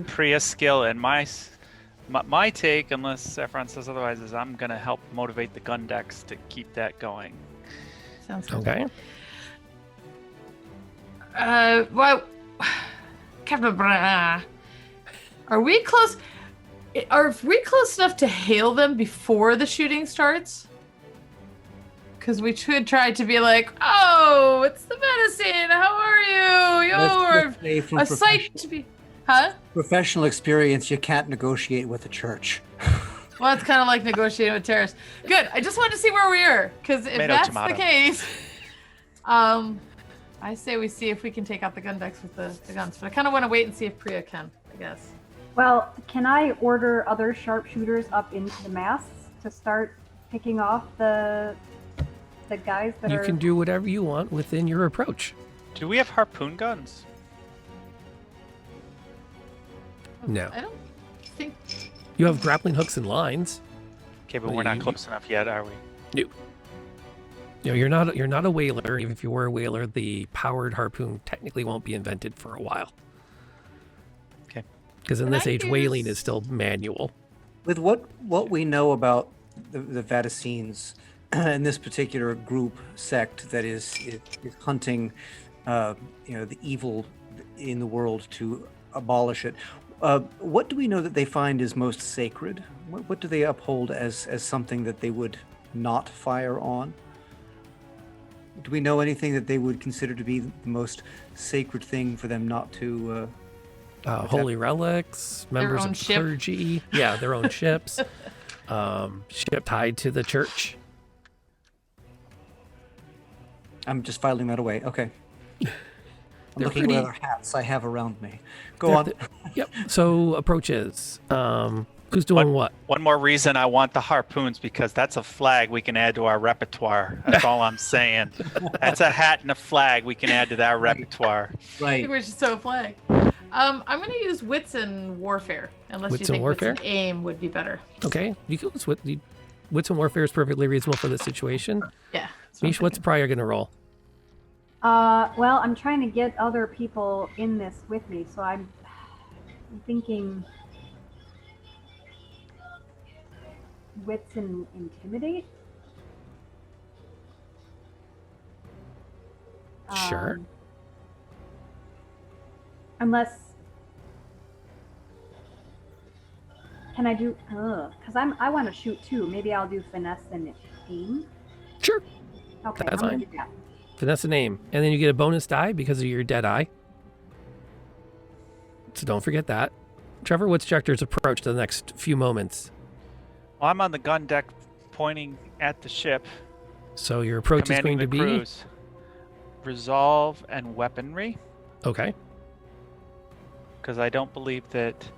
[SPEAKER 5] Priya skill, and my take, unless Saffron says otherwise, is I'm going to help motivate the gun decks to keep that going.
[SPEAKER 6] Sounds good.
[SPEAKER 2] Okay.
[SPEAKER 6] Well, Captain Bra, are we close? Are we close enough to hail them before the shooting starts? Because we should try to be like, "Oh, it's the medicine. How are you?
[SPEAKER 3] Let's say from
[SPEAKER 6] You're a sight to be." Huh?
[SPEAKER 3] professional experience, you can't negotiate with the church.
[SPEAKER 6] Well, it's kind of like negotiating with terrorists. Good. I just wanted to see where we are, because if
[SPEAKER 5] Tomato,
[SPEAKER 6] that's
[SPEAKER 5] tomato.
[SPEAKER 6] the case, I say we see if we can take out the gun decks with the guns. But I kind of want to wait and see if Priya can, I guess.
[SPEAKER 4] Well, can I order other sharpshooters up into the masts to start picking off the guys that
[SPEAKER 2] You
[SPEAKER 4] are?
[SPEAKER 2] can do whatever you want within your approach.
[SPEAKER 5] Do we have harpoon guns?
[SPEAKER 2] No.
[SPEAKER 6] I don't think.
[SPEAKER 2] You have grappling hooks and lines.
[SPEAKER 5] Okay, but
[SPEAKER 2] Well,
[SPEAKER 5] we're not
[SPEAKER 2] you-
[SPEAKER 5] close enough yet, are we?
[SPEAKER 2] You know, you're not a whaler. Even if you were a whaler, the powered harpoon technically won't be invented for a while.
[SPEAKER 5] Okay.
[SPEAKER 2] Because in
[SPEAKER 6] Can
[SPEAKER 2] this
[SPEAKER 6] I
[SPEAKER 2] age, whaling
[SPEAKER 6] use-
[SPEAKER 2] is still manual.
[SPEAKER 3] With what we know about the Vadiscenes and this particular group sect that is hunting, the evil in the world to abolish it. What do we know that they find is most sacred? What do they uphold as something that they would not fire on? Do we know anything that they would consider to be the most sacred thing for them not to?
[SPEAKER 2] Holy relics, members
[SPEAKER 6] own
[SPEAKER 2] of
[SPEAKER 6] ship.
[SPEAKER 2] clergy. Yeah, their own ships. Ship tied to the church.
[SPEAKER 3] I'm just filing that away. Okay. I'm
[SPEAKER 2] They're
[SPEAKER 3] looking
[SPEAKER 2] pretty-
[SPEAKER 3] at other hats I have around me. Go
[SPEAKER 2] They're-
[SPEAKER 3] on.
[SPEAKER 2] Yep. So approaches. Who's doing what?
[SPEAKER 5] One more reason I want the harpoons, because that's a flag we can add to our repertoire. That's all I'm saying. That's a hat and a flag we can add to that repertoire.
[SPEAKER 6] I
[SPEAKER 3] Right.
[SPEAKER 6] think we should sew a flag. I'm going to use wits and warfare, unless
[SPEAKER 2] Wits
[SPEAKER 6] you
[SPEAKER 2] and
[SPEAKER 6] think
[SPEAKER 2] warfare?
[SPEAKER 6] wits and aim would be better.
[SPEAKER 2] Okay. You can wits and warfare is perfectly reasonable for this situation.
[SPEAKER 6] Yeah. that's what I'm
[SPEAKER 2] Mish, what's Prior gonna roll?
[SPEAKER 4] Well, I'm trying to get other people in this with me, so I'm thinking wits and intimidate.
[SPEAKER 2] Sure.
[SPEAKER 4] Unless, can I do? Because I want to shoot too. Maybe I'll do finesse and aim.
[SPEAKER 2] Sure.
[SPEAKER 4] Okay,
[SPEAKER 2] That's
[SPEAKER 4] I'm gonna
[SPEAKER 2] fine.
[SPEAKER 4] do that.
[SPEAKER 2] Finesse a name, and then you get a bonus die because of your dead eye. So don't forget that. Trevor, what's Jector's approach to the next few moments?
[SPEAKER 5] Well, I'm on the gun deck pointing at the ship,
[SPEAKER 2] So your approach is
[SPEAKER 5] commanding
[SPEAKER 2] going to
[SPEAKER 5] the
[SPEAKER 2] be
[SPEAKER 5] crews. Resolve and weaponry,
[SPEAKER 2] okay.
[SPEAKER 5] because I don't believe that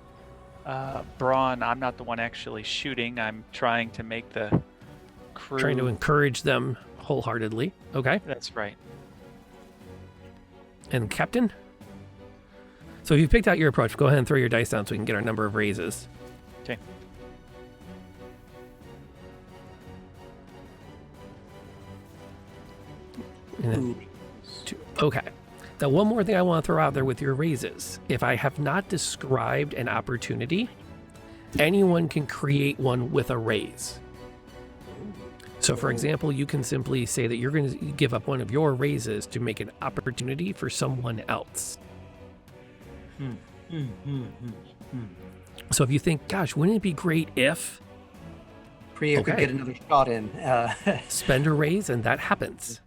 [SPEAKER 5] Braun, I'm not the one actually shooting. I'm trying to make the crew.
[SPEAKER 2] Trying to encourage them wholeheartedly. Okay.
[SPEAKER 5] That's right.
[SPEAKER 2] And Captain? So if you picked out your approach, go ahead and throw your dice down so we can get our number of raises.
[SPEAKER 5] Okay.
[SPEAKER 2] And then okay. Now, one more thing I want to throw out there with your raises. If I have not described an opportunity, anyone can create one with a raise. So, for example, you can simply say that you're going to give up one of your raises to make an opportunity for someone else. So if you think, gosh, wouldn't it be great if
[SPEAKER 3] Priya could
[SPEAKER 2] Okay.
[SPEAKER 3] get another shot in.
[SPEAKER 2] spend a raise and that happens?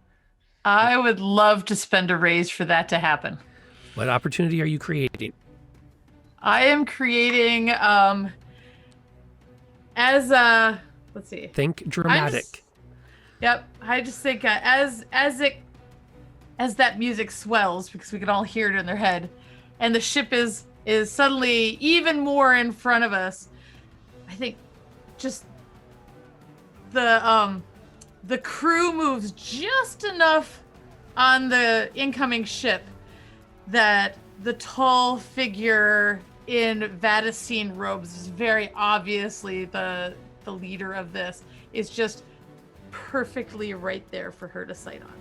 [SPEAKER 6] I would love to spend a raise for that to happen.
[SPEAKER 2] What opportunity are you creating?
[SPEAKER 6] I am creating as a let's see.
[SPEAKER 2] Think dramatic.
[SPEAKER 6] Yep, I just think as that music swells, because we can all hear it in their head, and the ship is suddenly even more in front of us. I think just the crew moves just enough on the incoming ship that the tall figure in Vadiscene robes is very obviously the leader of this. is just perfectly right there for her to sight on.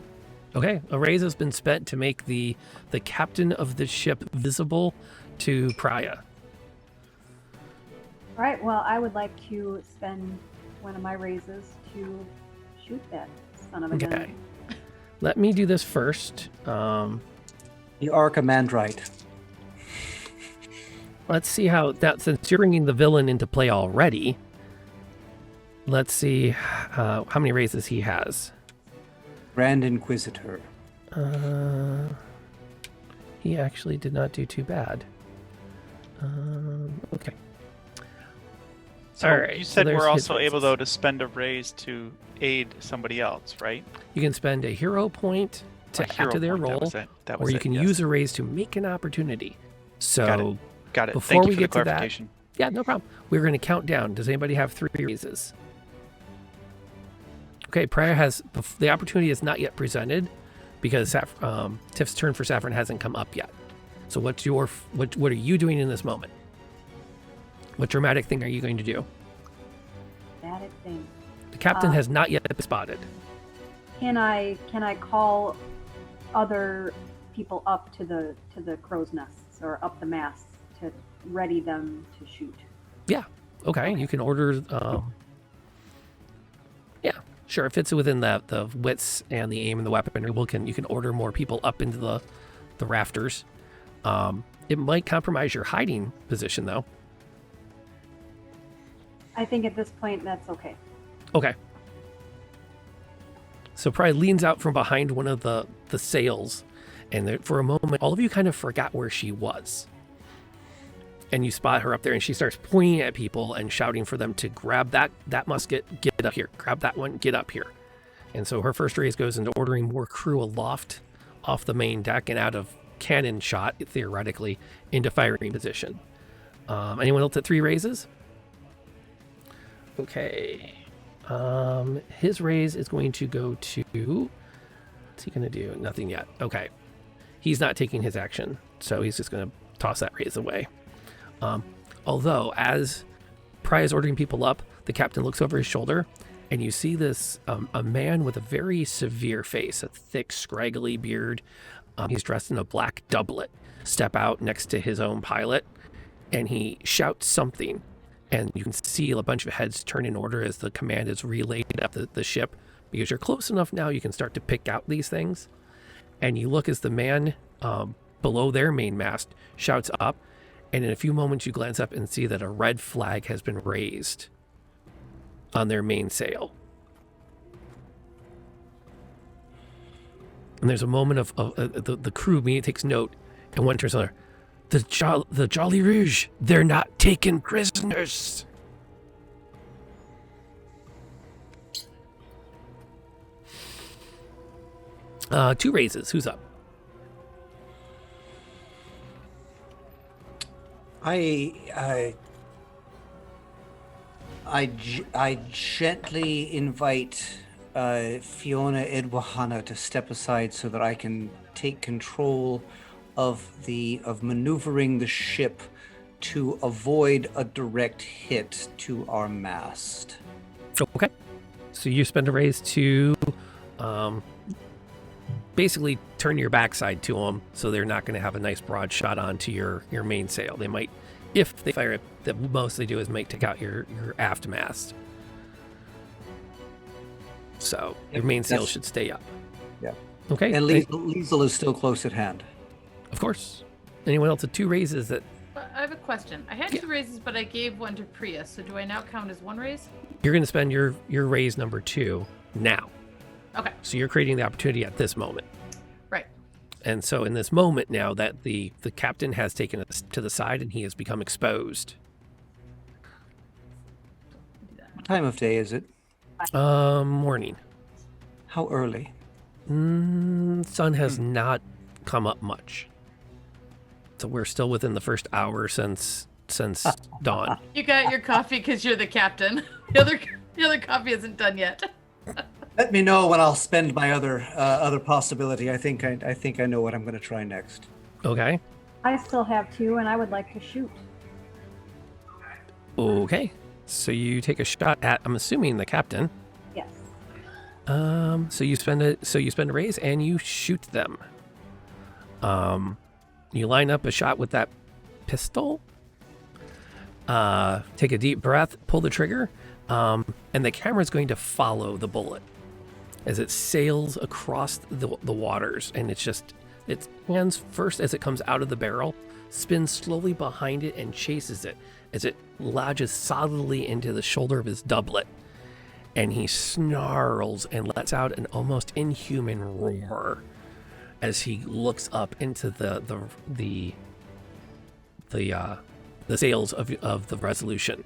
[SPEAKER 2] Okay, a raise has been spent to make the captain of the ship visible to Priya.
[SPEAKER 4] All right, well, I would like to spend one of my raises to shoot that son of a gun.
[SPEAKER 2] Okay. Let me do this first.
[SPEAKER 3] You are commandrite.
[SPEAKER 2] Let's see how that, since you're bringing the villain into play already, let's see how many raises he has.
[SPEAKER 3] Grand Inquisitor.
[SPEAKER 2] He actually did not do too bad. Okay.
[SPEAKER 5] So
[SPEAKER 2] All right,
[SPEAKER 5] you
[SPEAKER 2] so
[SPEAKER 5] said
[SPEAKER 2] there's
[SPEAKER 5] we're
[SPEAKER 2] his
[SPEAKER 5] also able
[SPEAKER 2] raises.
[SPEAKER 5] though to spend a raise to aid somebody else, right?
[SPEAKER 2] You can spend a hero point to
[SPEAKER 5] A
[SPEAKER 2] add
[SPEAKER 5] hero
[SPEAKER 2] to their
[SPEAKER 5] point, that
[SPEAKER 2] roll,
[SPEAKER 5] was it. That was
[SPEAKER 2] or you
[SPEAKER 5] it,
[SPEAKER 2] can
[SPEAKER 5] yes.
[SPEAKER 2] use a raise to make an opportunity. So,
[SPEAKER 5] Got it.
[SPEAKER 2] before
[SPEAKER 5] Thank
[SPEAKER 2] we
[SPEAKER 5] you for
[SPEAKER 2] get
[SPEAKER 5] the
[SPEAKER 2] to that-
[SPEAKER 5] clarification.
[SPEAKER 2] yeah, no problem. We're going to count down. Does anybody have 3 raises? Okay, Priya has the opportunity is not yet presented because Tiff's turn for Saffron hasn't come up yet. So what's your what are you doing in this moment? What dramatic thing are you going to do?
[SPEAKER 4] Dramatic thing.
[SPEAKER 2] The captain has not yet been spotted.
[SPEAKER 4] Can I call other people up to the crow's nests or up the masts to ready them to shoot?
[SPEAKER 2] Yeah. Okay. You can order. Yeah. Sure. If it's within the wits and the aim and the weaponry, you can order more people up into the rafters. It might compromise your hiding position, though.
[SPEAKER 4] I think at this point that's okay.
[SPEAKER 2] Okay. So Pride leans out from behind one of the sails, and there, for a moment, all of you kind of forgot where she was. And you spot her up there, and she starts pointing at people and shouting for them to grab that musket, get up here. Grab that one, get up here. And so her first raise goes into ordering more crew aloft off the main deck and out of cannon shot, theoretically, into firing position. Anyone else at 3 raises? Okay. His raise is going to go to... What's he going to do? Nothing yet. Okay. He's not taking his action, so he's just going to toss that raise away. Although, as Pry is ordering people up, the captain looks over his shoulder, and you see this a man with a very severe face, a thick, scraggly beard. He's dressed in a black doublet, step out next to his own pilot, and he shouts something. And you can see a bunch of heads turn in order as the command is relayed up the ship. Because you're close enough now, you can start to pick out these things. And you look as the man below their main mast shouts up. And in a few moments, you glance up and see that a red flag has been raised on their main sail. And there's a moment of the crew immediately takes note, and one turns to another. The Jolly Rouge, they're not taking prisoners. Two raises. Who's up?
[SPEAKER 3] I gently invite Fiona Edwahana to step aside so that I can take control of maneuvering the ship to avoid a direct hit to our mast.
[SPEAKER 2] Okay. So you spend a raise to basically turn your backside to them so they're not going to have a nice broad shot onto your main sail. They might, if they fire it, the most they do is might take out your aft mast. So your main sail should stay up.
[SPEAKER 3] Yeah.
[SPEAKER 2] Okay.
[SPEAKER 3] And Liesel is still close at hand.
[SPEAKER 2] Of course. Anyone else with 2 raises that...
[SPEAKER 6] I have a question. I had 2 raises, but I gave one to Priya, so do I now count as 1 raise?
[SPEAKER 2] You're going to spend your raise number 2 now.
[SPEAKER 6] Okay.
[SPEAKER 2] So you're creating the opportunity at this moment.
[SPEAKER 6] Right.
[SPEAKER 2] And so in this moment now that the captain has taken us to the side and he has become exposed.
[SPEAKER 3] What time of day is it?
[SPEAKER 2] Morning.
[SPEAKER 3] How early?
[SPEAKER 2] Sun has not come up much. So we're still within the first hour since dawn.
[SPEAKER 6] You got your coffee because you're the captain. The other coffee isn't done yet.
[SPEAKER 3] Let me know when I'll spend my other possibility. I think I know what I'm going to try next.
[SPEAKER 2] Okay.
[SPEAKER 4] I still have 2, and I would like to shoot.
[SPEAKER 2] Okay. So you take a shot at, I'm assuming, the captain. So you spend a raise and you shoot them. You line up a shot with that pistol. Take a deep breath, pull the trigger, and the camera is going to follow the bullet as it sails across the waters, and it lands first as it comes out of the barrel, spins slowly behind it, and chases it as it lodges solidly into the shoulder of his doublet. And he snarls and lets out an almost inhuman roar as he looks up into the sails of the Resolution.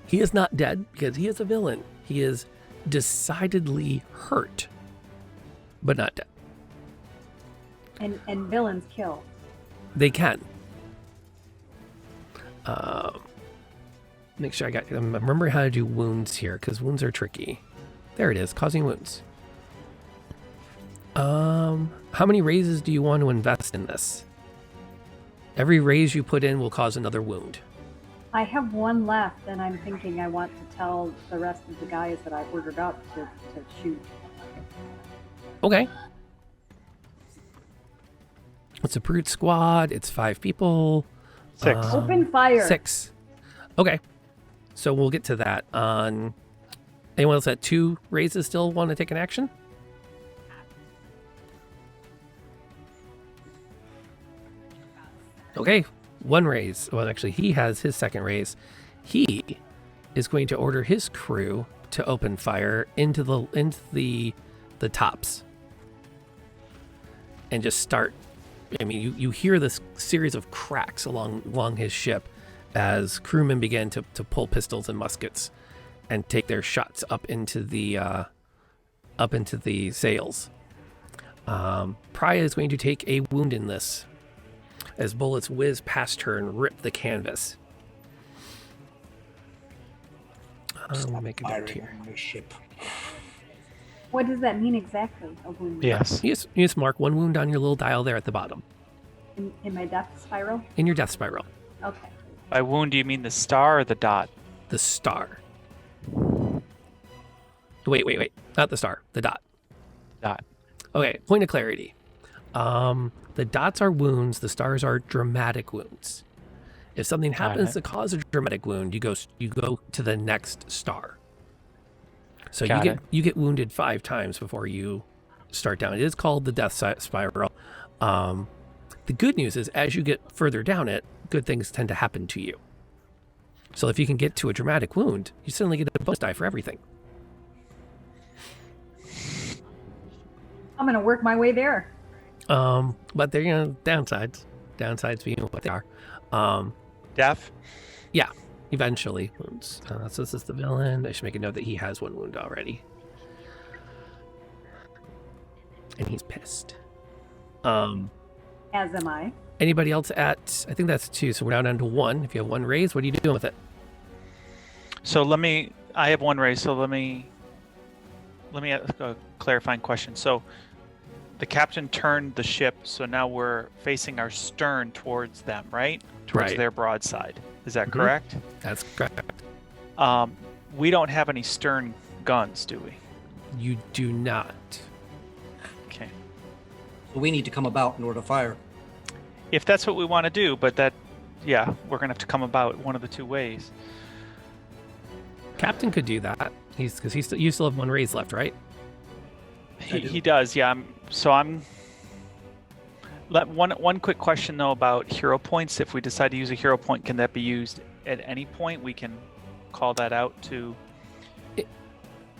[SPEAKER 2] He is not dead because he is a villain. He is decidedly hurt, but not dead.
[SPEAKER 4] And villains kill.
[SPEAKER 2] They can. Make sure I'm remembering how to do wounds here, because wounds are tricky. There it is, causing wounds. How many raises do you want to invest in this? Every raise you put in will cause another wound.
[SPEAKER 4] I have one left, and I'm thinking I want to tell the rest of the guys that I've ordered up to shoot.
[SPEAKER 2] Okay. It's a brute squad. It's 5 people.
[SPEAKER 5] 6.
[SPEAKER 4] Open fire.
[SPEAKER 2] 6. Okay. So we'll get to that. Anyone else at 2 raises still want to take an action? Okay. 1 raise. Well, actually, he has his second raise. He is going to order his crew to open fire into the tops and just start. I mean, you hear this series of cracks along his ship as crewmen begin to pull pistols and muskets and take their shots up into the sails. Priya is going to take a wound in this as bullets whiz past her and rip the canvas. I'll make a note here.
[SPEAKER 3] Ship.
[SPEAKER 4] What does that mean exactly? A wound?
[SPEAKER 5] Yes.
[SPEAKER 2] You just mark 1 wound on your little dial there at the bottom
[SPEAKER 4] In my death spiral?
[SPEAKER 2] in your death spiral.
[SPEAKER 4] Okay.
[SPEAKER 5] By wound, do you mean the star or the dot?
[SPEAKER 2] The star. Wait. Not the star. The dot.
[SPEAKER 5] Dot.
[SPEAKER 2] Okay, point of clarity. The dots are wounds. The stars are dramatic wounds. If something happens to cause a dramatic wound, you go to the next star. So you get wounded 5 times before you start down. It is called the death spiral. The good news is, as you get further down it, good things tend to happen to you. So if you can get to a dramatic wound, you suddenly get a bonus die for everything.
[SPEAKER 4] I'm going to work my way there.
[SPEAKER 2] But they're downsides. Downsides being what they are.
[SPEAKER 5] Death?
[SPEAKER 2] Yeah, eventually wounds. So this is the villain. I should make a note that he has 1 wound already. And he's pissed.
[SPEAKER 4] As am I.
[SPEAKER 2] Anybody else at, I think that's 2, so we're now down to 1. If you have 1 raise, what are you doing with it?
[SPEAKER 5] So I have 1 raise, so let me ask a clarifying question. So the captain turned the ship, so now we're facing our stern towards them, right? Towards
[SPEAKER 2] Right.
[SPEAKER 5] their broadside. Is that
[SPEAKER 2] Mhm.
[SPEAKER 5] correct?
[SPEAKER 2] That's correct.
[SPEAKER 5] We don't have any stern guns, do we?
[SPEAKER 2] You do not.
[SPEAKER 5] Okay.
[SPEAKER 3] So we need to come about in order to fire.
[SPEAKER 5] If that's what we want to do, but we're going to have to come about one of the 2 ways.
[SPEAKER 2] Captain could do that. You still have 1 raise left, right?
[SPEAKER 5] He does, yeah. One quick question though about hero points. If we decide to use a hero point, can that be used at any point? We can call that out to.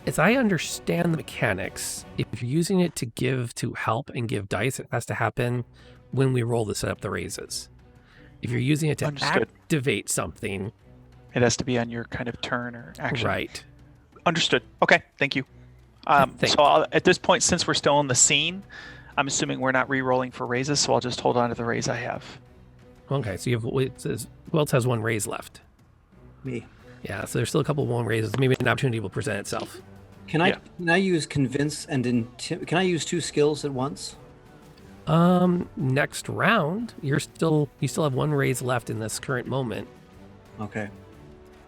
[SPEAKER 2] As I understand the mechanics, if you're using it to give to help and give dice, it has to happen when we roll to set up the raises. If you're using it to
[SPEAKER 5] Understood.
[SPEAKER 2] activate something,
[SPEAKER 5] It has to be on your kind of turn or action.
[SPEAKER 2] right?
[SPEAKER 5] Understood. Okay, thank you.
[SPEAKER 2] think.
[SPEAKER 5] So at this point, since we're still in the scene, I'm assuming we're not re-rolling for raises, so I'll just hold on to the raise I have.
[SPEAKER 2] Okay, so who else has 1 raise left?
[SPEAKER 3] Me.
[SPEAKER 2] Yeah, so there's still a couple of 1 raises. Maybe an opportunity will present itself.
[SPEAKER 3] Can I use convince and can I use 2 skills at once?
[SPEAKER 2] Next round, you still have 1 raise left in this current moment.
[SPEAKER 3] Okay.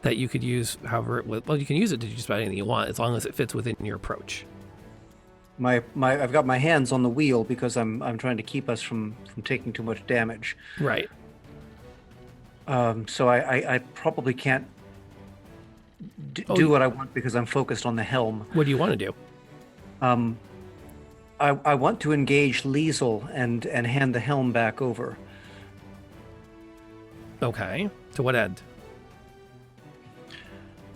[SPEAKER 2] that you could use however well, you can use it to do just about anything you want as long as it fits within your approach.
[SPEAKER 3] I've got my hands on the wheel because I'm trying to keep us from taking too much damage.
[SPEAKER 2] Right.
[SPEAKER 3] So I probably can't do what I want because I'm focused on the helm.
[SPEAKER 2] What do you want to do?
[SPEAKER 3] I want to engage Liesel and hand the helm back over.
[SPEAKER 2] Okay. To what end?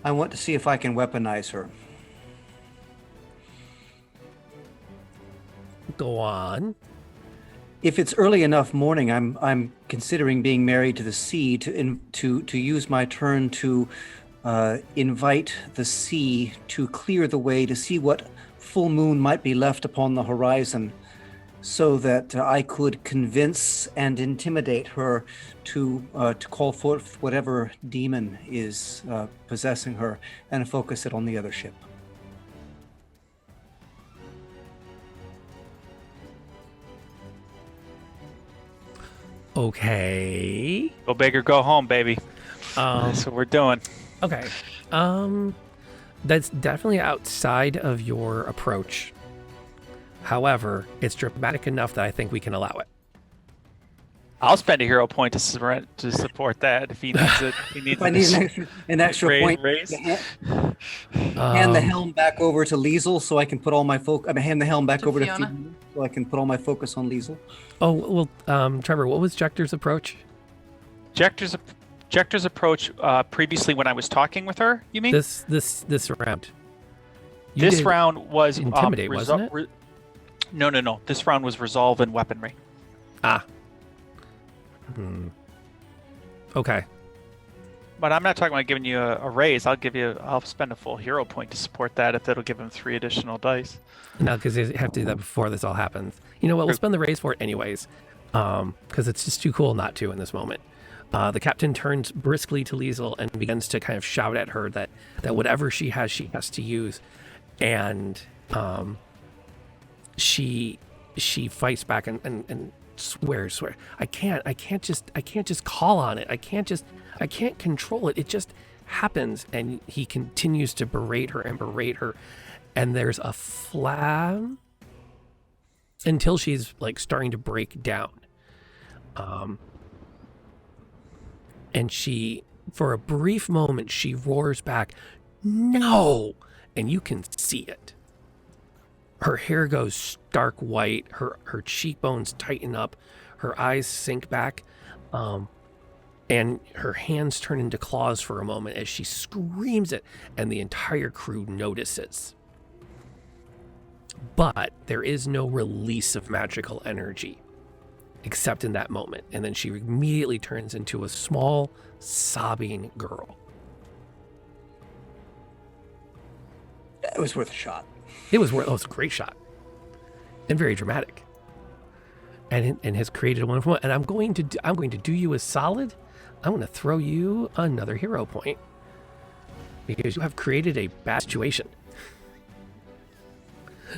[SPEAKER 3] I want to see if I can weaponize her.
[SPEAKER 2] Go on.
[SPEAKER 3] If it's early enough morning, I'm considering being married to the sea to use my turn to invite the sea to clear the way to see what full moon might be left upon the horizon, so that I could convince and intimidate her to call forth whatever demon is possessing her and focus it on the other ship.
[SPEAKER 2] Okay.
[SPEAKER 5] Go big or go home, baby. That's what we're doing.
[SPEAKER 2] Okay. That's definitely outside of your approach. However, it's dramatic enough that I think we can allow it.
[SPEAKER 5] I'll spend a hero point to support that if he needs it. If he needs
[SPEAKER 3] If I need an extra point,
[SPEAKER 5] raise.
[SPEAKER 3] hand the helm back over to Liesel so I can put all my hand the helm back
[SPEAKER 6] To
[SPEAKER 3] over
[SPEAKER 6] Fiona.
[SPEAKER 3] to Fiona so I can put all my focus on Liesel.
[SPEAKER 2] Oh, well, Trevor, what was Jector's approach?
[SPEAKER 5] Jector's approach previously when I was talking with her, you mean?
[SPEAKER 2] This round. You
[SPEAKER 5] This
[SPEAKER 2] did
[SPEAKER 5] round was
[SPEAKER 2] intimidate, wasn't it?
[SPEAKER 5] No. This round was resolve and weaponry.
[SPEAKER 2] Ah. Okay.
[SPEAKER 5] But I'm not talking about giving you a raise. I'll spend a full hero point to support that if that'll give him 3 additional dice.
[SPEAKER 2] No, because they have to do that before this all happens. You know what? We'll spend the raise for it anyways, because it's just too cool not to in this moment. The captain turns briskly to Liesel and begins to kind of shout at her that whatever she has to use, and she fights back and swears. I can't just call on it. I can't control it. It just happens. And he continues to berate her. And there's a flam until she's like starting to break down. And she, for a brief moment, she roars back, "No!" And you can see it. Her hair goes stark white. Her cheekbones tighten up. Her eyes sink back. And her hands turn into claws for a moment as she screams it, and the entire crew notices. But there is no release of magical energy, except in that moment. And then she immediately turns into a small, sobbing girl.
[SPEAKER 3] It was worth a shot.
[SPEAKER 2] It was a great shot. And very dramatic. And has created a wonderful one. And I'm going to do you a solid. I'm going to throw you another hero point. Because you have created a bad situation.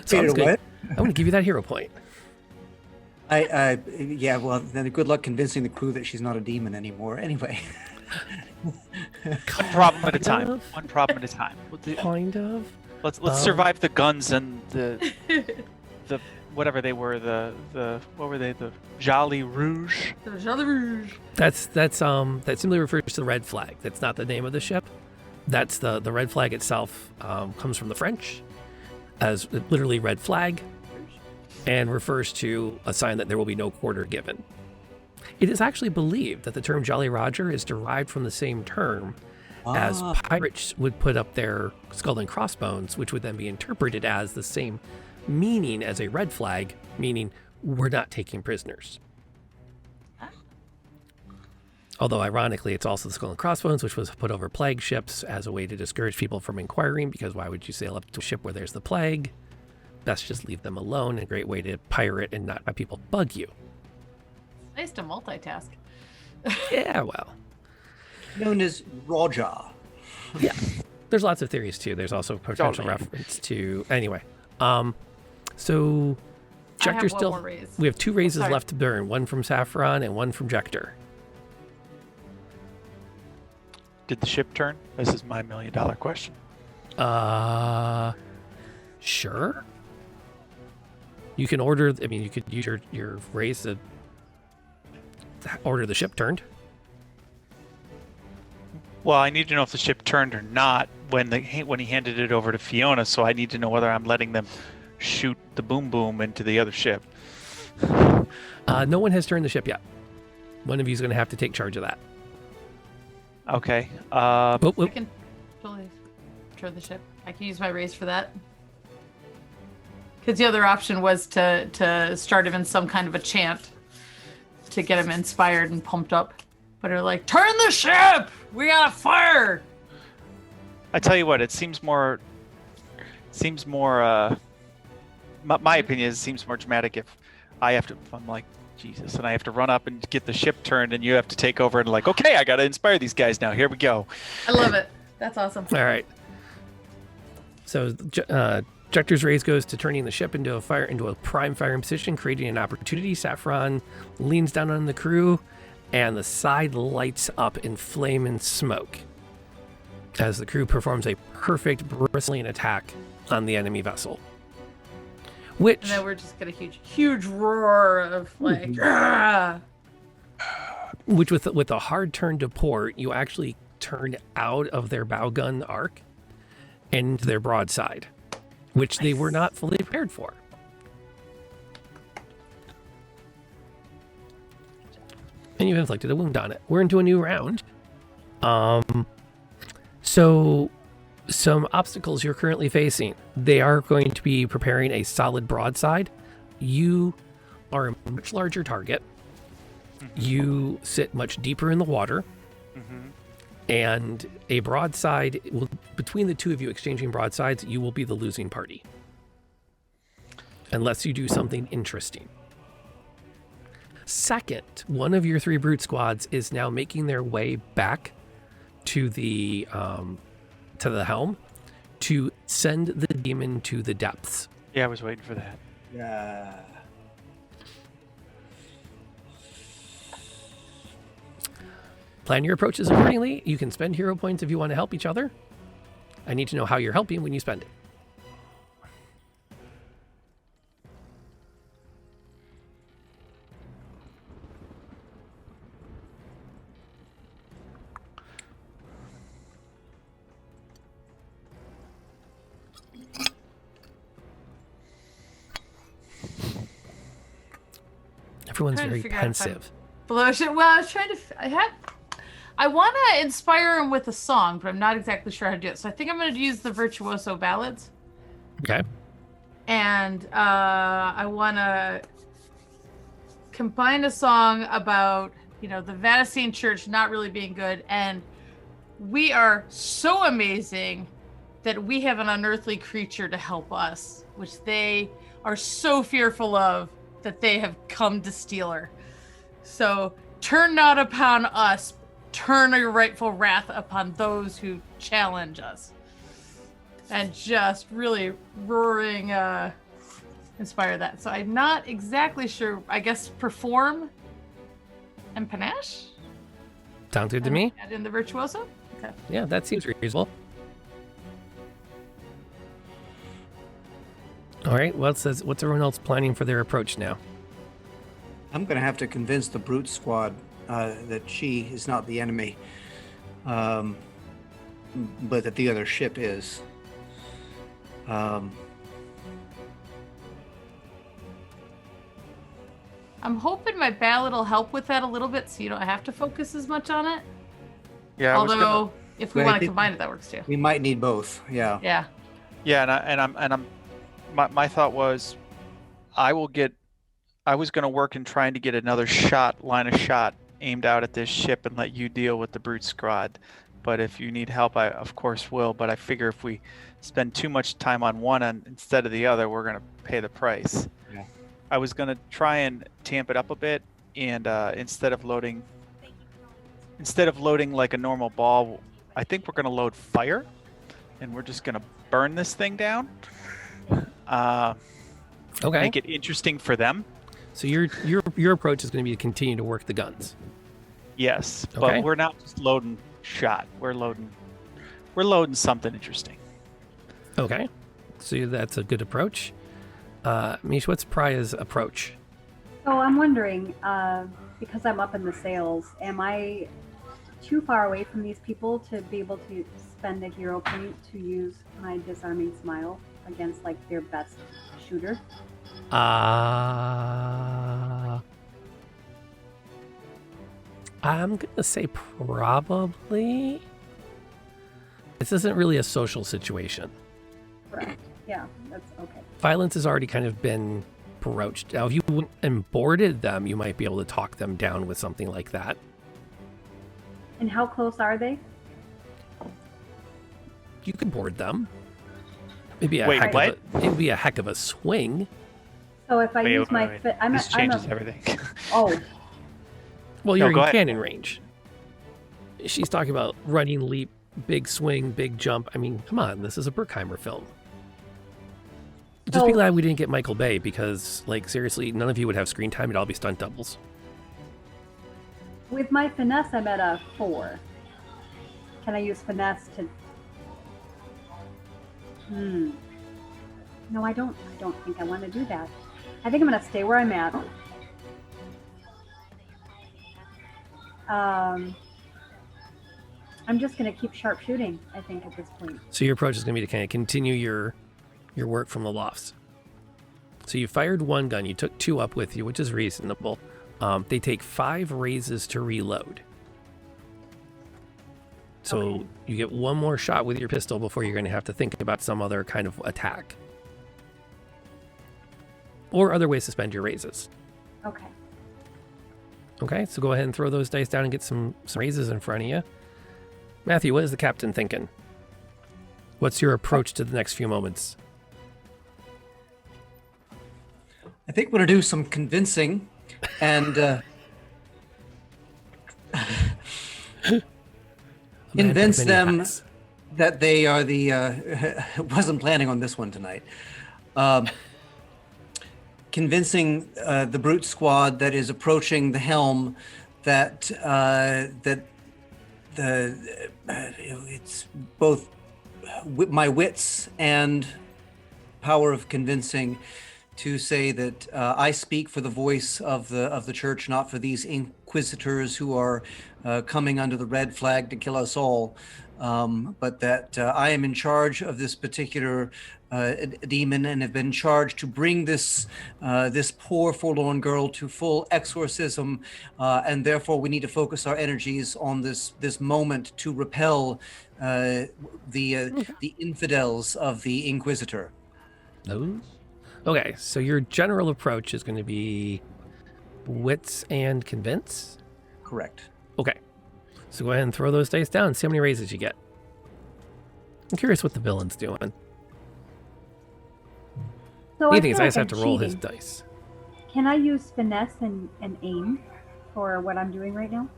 [SPEAKER 2] So I'm going to give you that hero point.
[SPEAKER 3] Yeah, well, then good luck convincing the crew that she's not a demon anymore. Anyway.
[SPEAKER 5] One problem at a time. One problem at a time.
[SPEAKER 2] Kind of.
[SPEAKER 5] Let's survive the guns and the whatever they were, the what were they, the Jolly Rouge.
[SPEAKER 6] The Jolly Rouge.
[SPEAKER 2] That simply refers to the red flag. That's not the name of the ship. That's the red flag itself comes from the French as literally red flag, and refers to a sign that there will be no quarter given. It is actually believed that the term Jolly Roger is derived from the same term as pirates would put up their skull and crossbones, which would then be interpreted as the same meaning as a red flag, meaning we're not taking prisoners. Although ironically, it's also the skull and crossbones, which was put over plague ships as a way to discourage people from inquiring, because why would you sail up to a ship where there's the plague? Best just leave them alone. A great way to pirate and not have people bug you.
[SPEAKER 6] Nice to multitask.
[SPEAKER 2] Yeah, well.
[SPEAKER 3] Known as Roger.
[SPEAKER 2] Yeah. There's lots of theories too. There's also potential reference to anyway. So Jector
[SPEAKER 6] one more raise.
[SPEAKER 2] we have 2 raises
[SPEAKER 6] sorry.
[SPEAKER 2] left to burn, one from Saffron and one from Jector.
[SPEAKER 5] Did the ship turn? This is my $1 million question.
[SPEAKER 2] Sure. You can order. I mean, you could use your raise to order the ship turned.
[SPEAKER 5] Well, I need to know if the ship turned or not when he handed it over to Fiona. So I need to know whether I'm letting them shoot the boom boom into the other ship.
[SPEAKER 2] No one has turned the ship yet. One of you is going to have to take charge of that.
[SPEAKER 5] Okay.
[SPEAKER 6] I can totally turn the ship. I can use my raise for that. Because the other option was to start him in some kind of a chant to get him inspired and pumped up. But they're like, turn the ship! We got a fire!
[SPEAKER 5] I tell you what, it seems more. My opinion is it seems more dramatic if I'm like, Jesus, and I have to run up and get the ship turned, and you have to take over and like, okay, I got to inspire these guys now. Here we go.
[SPEAKER 6] I love it. That's awesome.
[SPEAKER 2] All right. So, Jector's raise goes to turning the ship into a prime firing position, creating an opportunity. Saffron leans down on the crew, and the side lights up in flame and smoke as the crew performs a perfect bristling attack on the enemy vessel.
[SPEAKER 6] And then we're just gonna huge roar of like, "Argh!"
[SPEAKER 2] Which with a hard turn to port, you actually turn out of their bow gun arc and into their broadside, which they were not fully prepared for. And you've inflicted a wound on it. We're into a new round. So some obstacles you're currently facing. They are going to be preparing a solid broadside. You are a much larger target. You sit much deeper in the water. And a broadside, between the two of you exchanging broadsides, you will be the losing party. Unless you do something interesting. Second, one of your 3 brute squads is now making their way back to the helm to send the demon to the depths.
[SPEAKER 5] Yeah, I was waiting for that.
[SPEAKER 3] Yeah.
[SPEAKER 2] Plan your approaches accordingly. You can spend hero points if you want to help each other. I need to know how you're helping when you spend it. Everyone's
[SPEAKER 6] Trying to
[SPEAKER 2] very
[SPEAKER 6] figure out if I'm-
[SPEAKER 2] pensive.
[SPEAKER 6] Well, I was trying to. I want to inspire him with a song, but I'm not exactly sure how to do it. So I think I'm going to use the Virtuoso Ballads.
[SPEAKER 2] Okay.
[SPEAKER 6] And I want to combine a song about, the Vaticine Church not really being good. And we are so amazing that we have an unearthly creature to help us, which they are so fearful of that they have come to steal her. So turn not upon us, turn your rightful wrath upon those who challenge us. And just really roaring inspire that. So I'm not exactly sure. I guess perform and panache?
[SPEAKER 2] Sounds good to me.
[SPEAKER 6] Add in the Virtuoso? Okay.
[SPEAKER 2] Yeah, that seems reasonable. All right, what's everyone else planning for their approach now?
[SPEAKER 3] I'm going to have to convince the brute squad that she is not the enemy, but that the other ship is.
[SPEAKER 6] I'm hoping my ballad will help with that a little bit, so you don't have to focus as much on it.
[SPEAKER 5] Yeah.
[SPEAKER 6] Although, if we
[SPEAKER 3] But I
[SPEAKER 6] want to
[SPEAKER 3] think-
[SPEAKER 6] combine it, that works too.
[SPEAKER 3] We might need both. Yeah.
[SPEAKER 6] Yeah.
[SPEAKER 5] Yeah, my thought was, I was going to work in trying to get another line of shot aimed out at this ship and let you deal with the brute squad. But if you need help, I of course will. But I figure if we spend too much time on one instead of the other, we're going to pay the price.
[SPEAKER 3] Yeah.
[SPEAKER 5] I was going to try and tamp it up a bit, and instead of loading like a normal ball, I think we're going to load fire, and we're just going to burn this thing down.
[SPEAKER 2] Okay.
[SPEAKER 5] Make it interesting for them.
[SPEAKER 2] So your approach is going to be to continue to work the guns.
[SPEAKER 5] Yes,
[SPEAKER 2] Okay.
[SPEAKER 5] but we're not just loading shot. We're loading something interesting.
[SPEAKER 2] Okay. So that's a good approach. Mish, what's Praya's approach?
[SPEAKER 4] So I'm wondering, because I'm up in the sails, am I too far away from these people to be able to spend a hero point to use my disarming smile against like their best shooter?
[SPEAKER 2] I'm gonna say probably. This isn't really a social situation.
[SPEAKER 4] Correct. Yeah, that's okay.
[SPEAKER 2] Violence has already kind of been broached. Now, if you went and boarded them, you might be able to talk them down with something like that.
[SPEAKER 4] And how close are they?
[SPEAKER 2] You could board them. It'd be a
[SPEAKER 5] Wait,
[SPEAKER 2] heck
[SPEAKER 5] what?
[SPEAKER 2] of a, it'd be a heck of a swing.
[SPEAKER 4] So if I use my
[SPEAKER 5] wait.
[SPEAKER 4] fit,
[SPEAKER 5] This changes everything.
[SPEAKER 4] Oh,
[SPEAKER 2] Well, you're
[SPEAKER 5] go
[SPEAKER 2] in
[SPEAKER 5] ahead.
[SPEAKER 2] cannon range. She's talking about running, leap, big swing, big jump. I mean, come on, this is a Bruckheimer film. Just be
[SPEAKER 4] So-
[SPEAKER 2] glad we didn't get Michael Bay because, like, seriously, none of you would have screen time. It'd all be stunt doubles.
[SPEAKER 4] with my finesse, I'm at a 4. Can I use finesse to? No, I don't. I don't think I want to do that. I think I'm gonna stay where I'm at. I'm just gonna keep sharp shooting. I think at this point.
[SPEAKER 2] So your approach is going to be to kind of continue your work from the lofts. So you fired one gun, you took 2 up with you, which is reasonable. They take 5 raises to reload. So
[SPEAKER 4] Okay.
[SPEAKER 2] you get 1 more shot with your pistol before you're going to have to think about some other kind of attack. Or other ways to spend your raises.
[SPEAKER 4] Okay.
[SPEAKER 2] Okay, so go ahead and throw those dice down and get some raises in front of you. Matthew, what is the captain thinking? What's your approach to the next few moments?
[SPEAKER 3] I think we're going to do some convincing and convince
[SPEAKER 2] Many
[SPEAKER 3] them
[SPEAKER 2] hats.
[SPEAKER 3] that they are the wasn't planning on this one tonight. Convincing the brute squad that is approaching the helm that it's both my wits and power of convincing to say that I speak for the voice of the church, not for these inquisitors who are coming under the red flag to kill us all, but that I am in charge of this particular demon and have been charged to bring this this poor forlorn girl to full exorcism, and therefore we need to focus our energies on this moment to repel the infidels of the Inquisitor.
[SPEAKER 2] Those? Okay, so your general approach is going to be wits and convince?
[SPEAKER 3] Correct.
[SPEAKER 2] Okay, so go ahead and throw those dice down and see how many raises you get. I'm curious what the villain's doing.
[SPEAKER 4] So
[SPEAKER 2] He
[SPEAKER 4] I
[SPEAKER 2] thinks
[SPEAKER 4] feel
[SPEAKER 2] I
[SPEAKER 4] like
[SPEAKER 2] just have
[SPEAKER 4] I'm
[SPEAKER 2] to roll his
[SPEAKER 4] cheating.
[SPEAKER 2] dice.
[SPEAKER 4] Can I use finesse and aim for what I'm doing right now?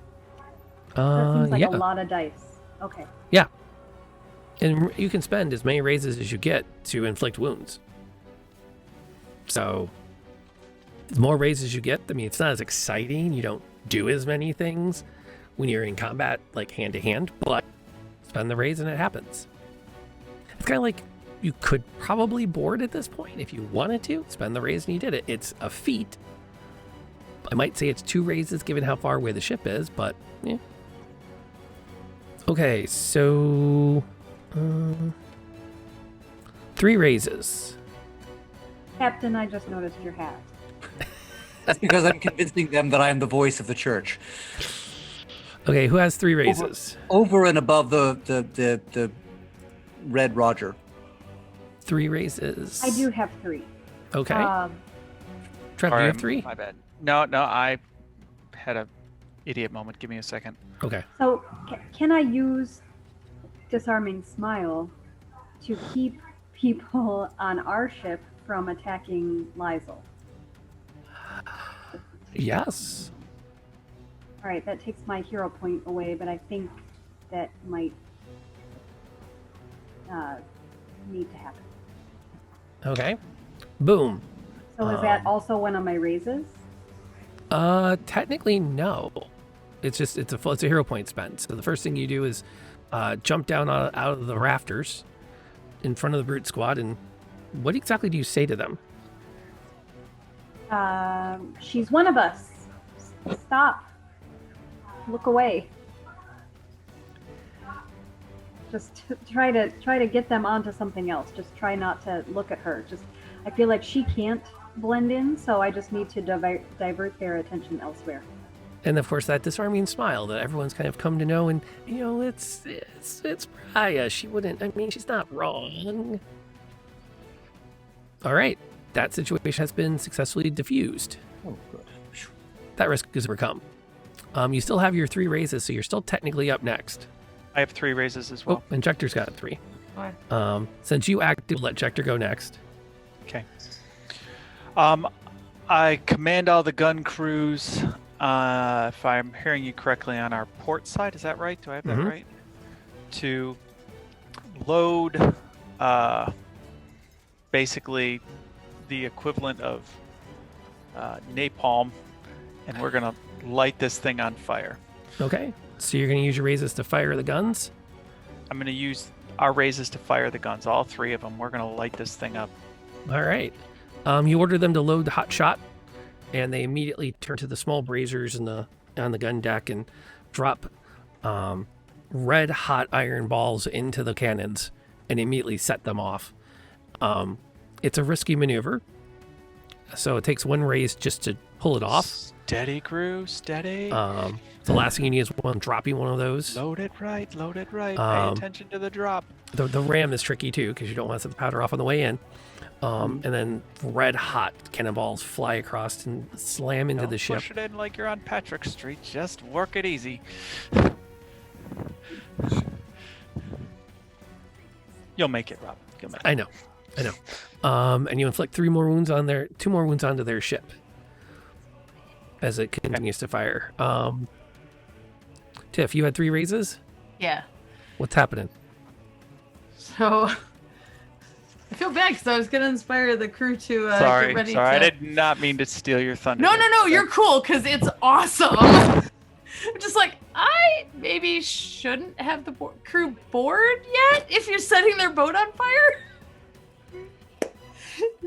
[SPEAKER 4] That seems like
[SPEAKER 2] Yeah.
[SPEAKER 4] a lot of dice. Okay.
[SPEAKER 2] And you can spend as many raises as you get to inflict wounds. So, the more raises you get, I mean, it's not as exciting. You don't do as many things when you're in combat, like hand to hand, but spend the raise and it happens. It's kind of like you could probably board at this point if you wanted to. Spend the raise and you did it. It's a feat. I might say it's 2 raises given how far away the ship is, but yeah. Okay, so 3 raises.
[SPEAKER 4] Captain, I just noticed your hat.
[SPEAKER 3] That's because I'm convincing them that I am the voice of the church.
[SPEAKER 2] Okay, who has 3 raises?
[SPEAKER 3] Over and above the Red Roger.
[SPEAKER 2] 3 raises.
[SPEAKER 4] I do have 3.
[SPEAKER 2] Okay.
[SPEAKER 4] Um,
[SPEAKER 2] Trev, do you have 3?
[SPEAKER 5] My bad. No, I had a idiot moment. Give me a second.
[SPEAKER 2] Okay.
[SPEAKER 4] so can I use disarming smile to keep people on our ship from attacking Lysel?
[SPEAKER 2] Yes.
[SPEAKER 4] All right, that takes my hero point away, but I think that might need to happen.
[SPEAKER 2] Okay. Boom.
[SPEAKER 4] So is that also one of my raises?
[SPEAKER 2] Technically no. It's a hero point spend. So the first thing you do is jump down out of the rafters in front of the brute squad, and what exactly do you say to them?
[SPEAKER 4] She's one of us. Stop. Look away. Just try to get them onto something else. Just try not to look at her. I feel like she can't blend in, so I just need to divert their attention elsewhere.
[SPEAKER 2] And of course, that disarming smile that everyone's kind of come to know, and it's Pariah. She wouldn't. I mean, she's not wrong. All right, that situation has been successfully diffused.
[SPEAKER 3] Oh, good.
[SPEAKER 2] That risk is overcome. You still have your 3 raises, so you're still technically up next.
[SPEAKER 5] I have 3 raises as well.
[SPEAKER 2] Oh, and Jector's got 3.
[SPEAKER 6] Okay.
[SPEAKER 2] Since you acted, let Jector go next.
[SPEAKER 5] Okay. I command all the gun crews, if I'm hearing you correctly, on our port side. Is that right? Do I have that right? To load basically the equivalent of napalm, and we're going to light this thing on fire.
[SPEAKER 2] Okay. So you're going to use your raises to fire the guns?
[SPEAKER 5] I'm going to use our raises to fire the guns, all 3 of them. We're going to light this thing up.
[SPEAKER 2] All right. You order them to load the hot shot, and they immediately turn to the small braziers on the gun deck and drop red hot iron balls into the cannons and immediately set them off. It's a risky maneuver, so it takes 1 raise just to pull it off.
[SPEAKER 5] Steady, crew, steady.
[SPEAKER 2] The last thing you need is dropping one of those.
[SPEAKER 5] Load it right. Pay attention to the drop.
[SPEAKER 2] The ram is tricky too, because you don't want to set the powder off on the way in. And then red hot cannonballs fly across and slam into the ship.
[SPEAKER 5] Push it in like you're on Patrick Street. Just work it easy. You'll make it, Rob. You'll make it.
[SPEAKER 2] I know. And you inflict 2 more wounds onto their ship as it continues to fire. Tiff, you had 3 raises?
[SPEAKER 6] Yeah.
[SPEAKER 2] What's happening?
[SPEAKER 6] So I feel bad because I was going to inspire the crew to
[SPEAKER 5] Sorry,
[SPEAKER 6] get ready to...
[SPEAKER 5] I did not mean to steal your thunder.
[SPEAKER 6] No, you're cool because it's awesome. I'm just like, I maybe shouldn't have the crew board yet if you're setting their boat on fire.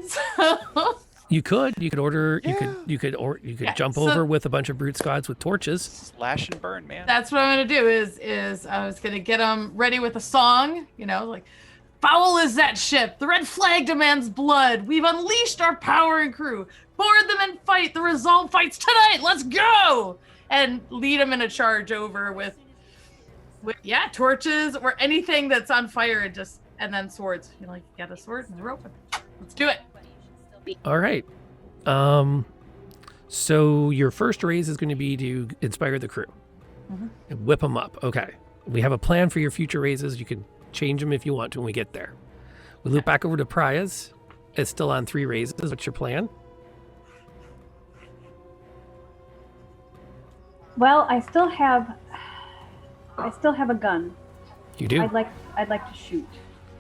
[SPEAKER 6] So
[SPEAKER 2] You could order. You could jump over with a bunch of brute squads with torches.
[SPEAKER 5] Slash and burn, man.
[SPEAKER 6] that's what I'm gonna do. Is I was gonna get them ready with a song. Like, foul is that ship. The red flag demands blood. We've unleashed our power and crew. Board them and fight. The resolve fights tonight. Let's go. And lead them in a charge over with torches or anything that's on fire, and then swords. You got a sword and a rope. Let's do it.
[SPEAKER 2] All right. So your first raise is going to be to inspire the crew and whip them up. Okay. We have a plan for your future raises. You can change them if you want to when we get there. We loop back over to Pariah's. It's still on 3 raises. What's your plan?
[SPEAKER 4] Well, I still have a gun.
[SPEAKER 2] You do?
[SPEAKER 4] I'd like to shoot.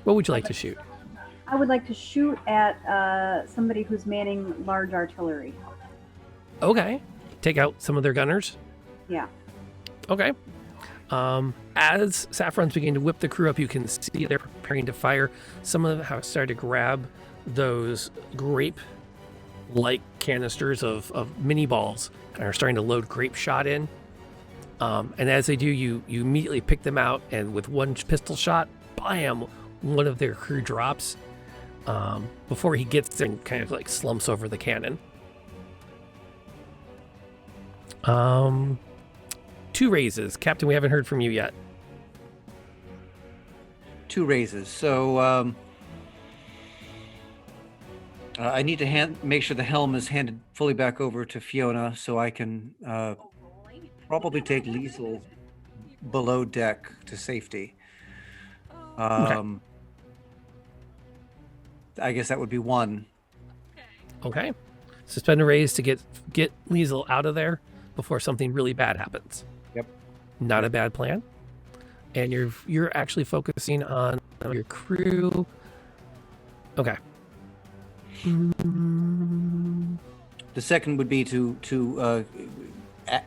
[SPEAKER 2] What would you like to shoot?
[SPEAKER 4] I would like to shoot at somebody who's manning large artillery.
[SPEAKER 2] Okay. Take out some of their gunners?
[SPEAKER 4] Yeah.
[SPEAKER 2] Okay. As Saffron's beginning to whip the crew up, you can see they're preparing to fire. Some of them have started to grab those grape-like canisters of mini balls and are starting to load grape shot in. And as they do, you immediately pick them out, and with 1 pistol shot, bam, one of their crew drops. Before he gets there and kind of slumps over the cannon. 2 raises. Captain, we haven't heard from you yet.
[SPEAKER 3] 2 raises. So I need to make sure the helm is handed fully back over to Fiona so I can probably take Liesl below deck to safety.
[SPEAKER 2] Okay.
[SPEAKER 3] I guess that would be 1.
[SPEAKER 2] Okay. Suspend a raise to get Liesl out of there before something really bad happens.
[SPEAKER 3] Yep.
[SPEAKER 2] Not a bad plan. And you're actually focusing on your crew. Okay.
[SPEAKER 3] The second would be to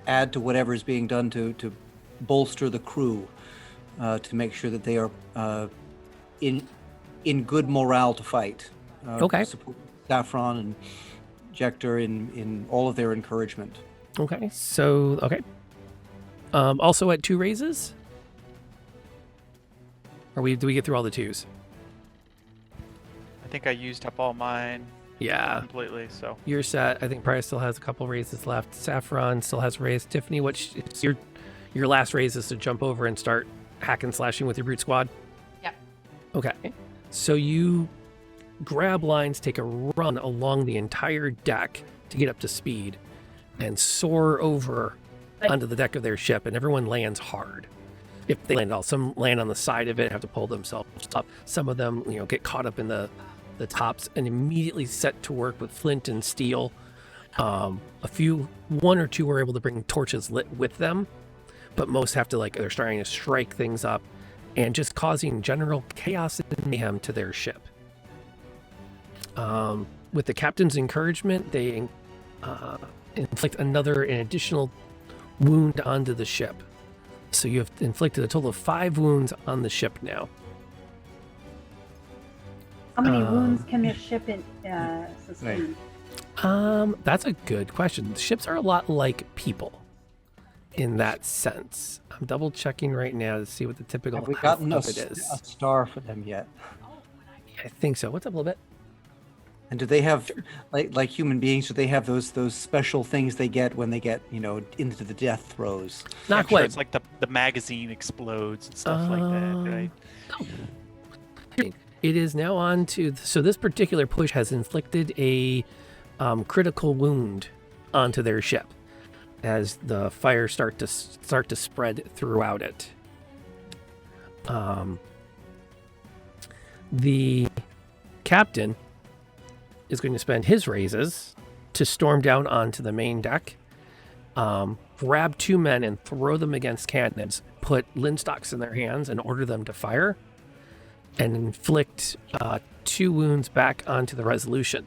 [SPEAKER 3] add to whatever is being done to bolster the crew, to make sure that they are in good morale to fight.
[SPEAKER 2] Okay.
[SPEAKER 3] Support Saffron and Jector in all of their encouragement.
[SPEAKER 2] Okay. So, okay. Also at 2 raises? Or do we get through all the 2s?
[SPEAKER 5] I think I used up all mine
[SPEAKER 2] Yeah.
[SPEAKER 5] completely. So
[SPEAKER 2] You're set. I think Price still has a couple raises left. Saffron still has a raise. Tiffany, it's your last raise is to jump over and start hack and slashing with your brute squad?
[SPEAKER 6] Yep.
[SPEAKER 2] Okay. So you grab lines, take a run along the entire deck to get up to speed, and soar over onto the deck of their ship, and everyone lands hard. If they land at all. Some land on the side of it, have to pull themselves up. Some of them, get caught up in the tops and immediately set to work with flint and steel. One or two were able to bring torches lit with them, but most have to they're starting to strike things up and just causing general chaos and mayhem to their ship. With the captain's encouragement, they inflict an additional wound onto the ship. So you have inflicted a total of 5 wounds on the ship now.
[SPEAKER 4] How many wounds can this ship sustain?
[SPEAKER 2] That's a good question. Ships are a lot like people in that sense. I'm double checking right now to see what the typical
[SPEAKER 3] Have we
[SPEAKER 2] health
[SPEAKER 3] gotten
[SPEAKER 2] of it is.
[SPEAKER 3] a star for them yet?
[SPEAKER 2] I think so. What's up a little bit?
[SPEAKER 3] And do they have, like human beings, do they have those special things they get when they get, into the death throes?
[SPEAKER 2] Not
[SPEAKER 5] I'm sure
[SPEAKER 2] quite.
[SPEAKER 5] it's like the magazine explodes and stuff like that, right?
[SPEAKER 2] It is now on to... So this particular push has inflicted a critical wound onto their ship as the fire start to spread throughout it. The captain is going to spend his raises to storm down onto the main deck, grab 2 men and throw them against cannons, put linstocks in their hands and order them to fire, and inflict 2 wounds back onto the Resolution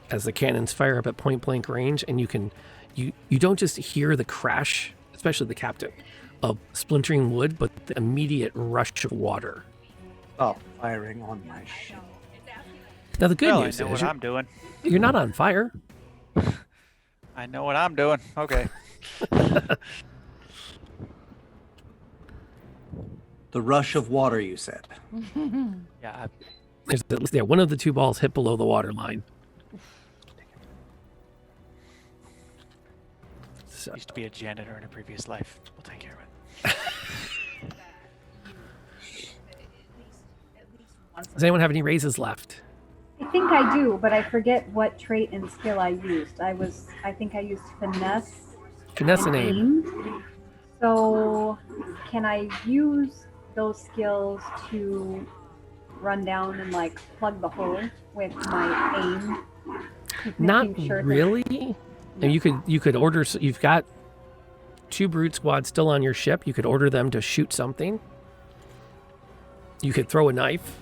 [SPEAKER 2] as the cannons fire up at point blank range. And you don't just hear the crash, especially the captain, of splintering wood, but the immediate rush of water.
[SPEAKER 3] Oh, firing on my ship.
[SPEAKER 2] Now the good
[SPEAKER 5] Well,
[SPEAKER 2] news
[SPEAKER 5] I know
[SPEAKER 2] is
[SPEAKER 5] what I'm doing.
[SPEAKER 2] you're not on fire.
[SPEAKER 5] I know what I'm doing. Okay.
[SPEAKER 3] The rush of water, you said.
[SPEAKER 5] Yeah.
[SPEAKER 2] There's at least one of the 2 balls hit below the water line. So,
[SPEAKER 5] Used to be a janitor in a previous life. We'll take care of it.
[SPEAKER 2] does anyone have any raises left?
[SPEAKER 4] I think I do, but I forget what trait and skill I used. I think I used finesse.
[SPEAKER 2] Finesse and aim.
[SPEAKER 4] So, can I use those skills to run down and plug the hole with my aim?
[SPEAKER 2] Not
[SPEAKER 4] Making sure that-
[SPEAKER 2] really. And you could order. You've got 2 brute squads still on your ship. You could order them to shoot something. You could throw a knife.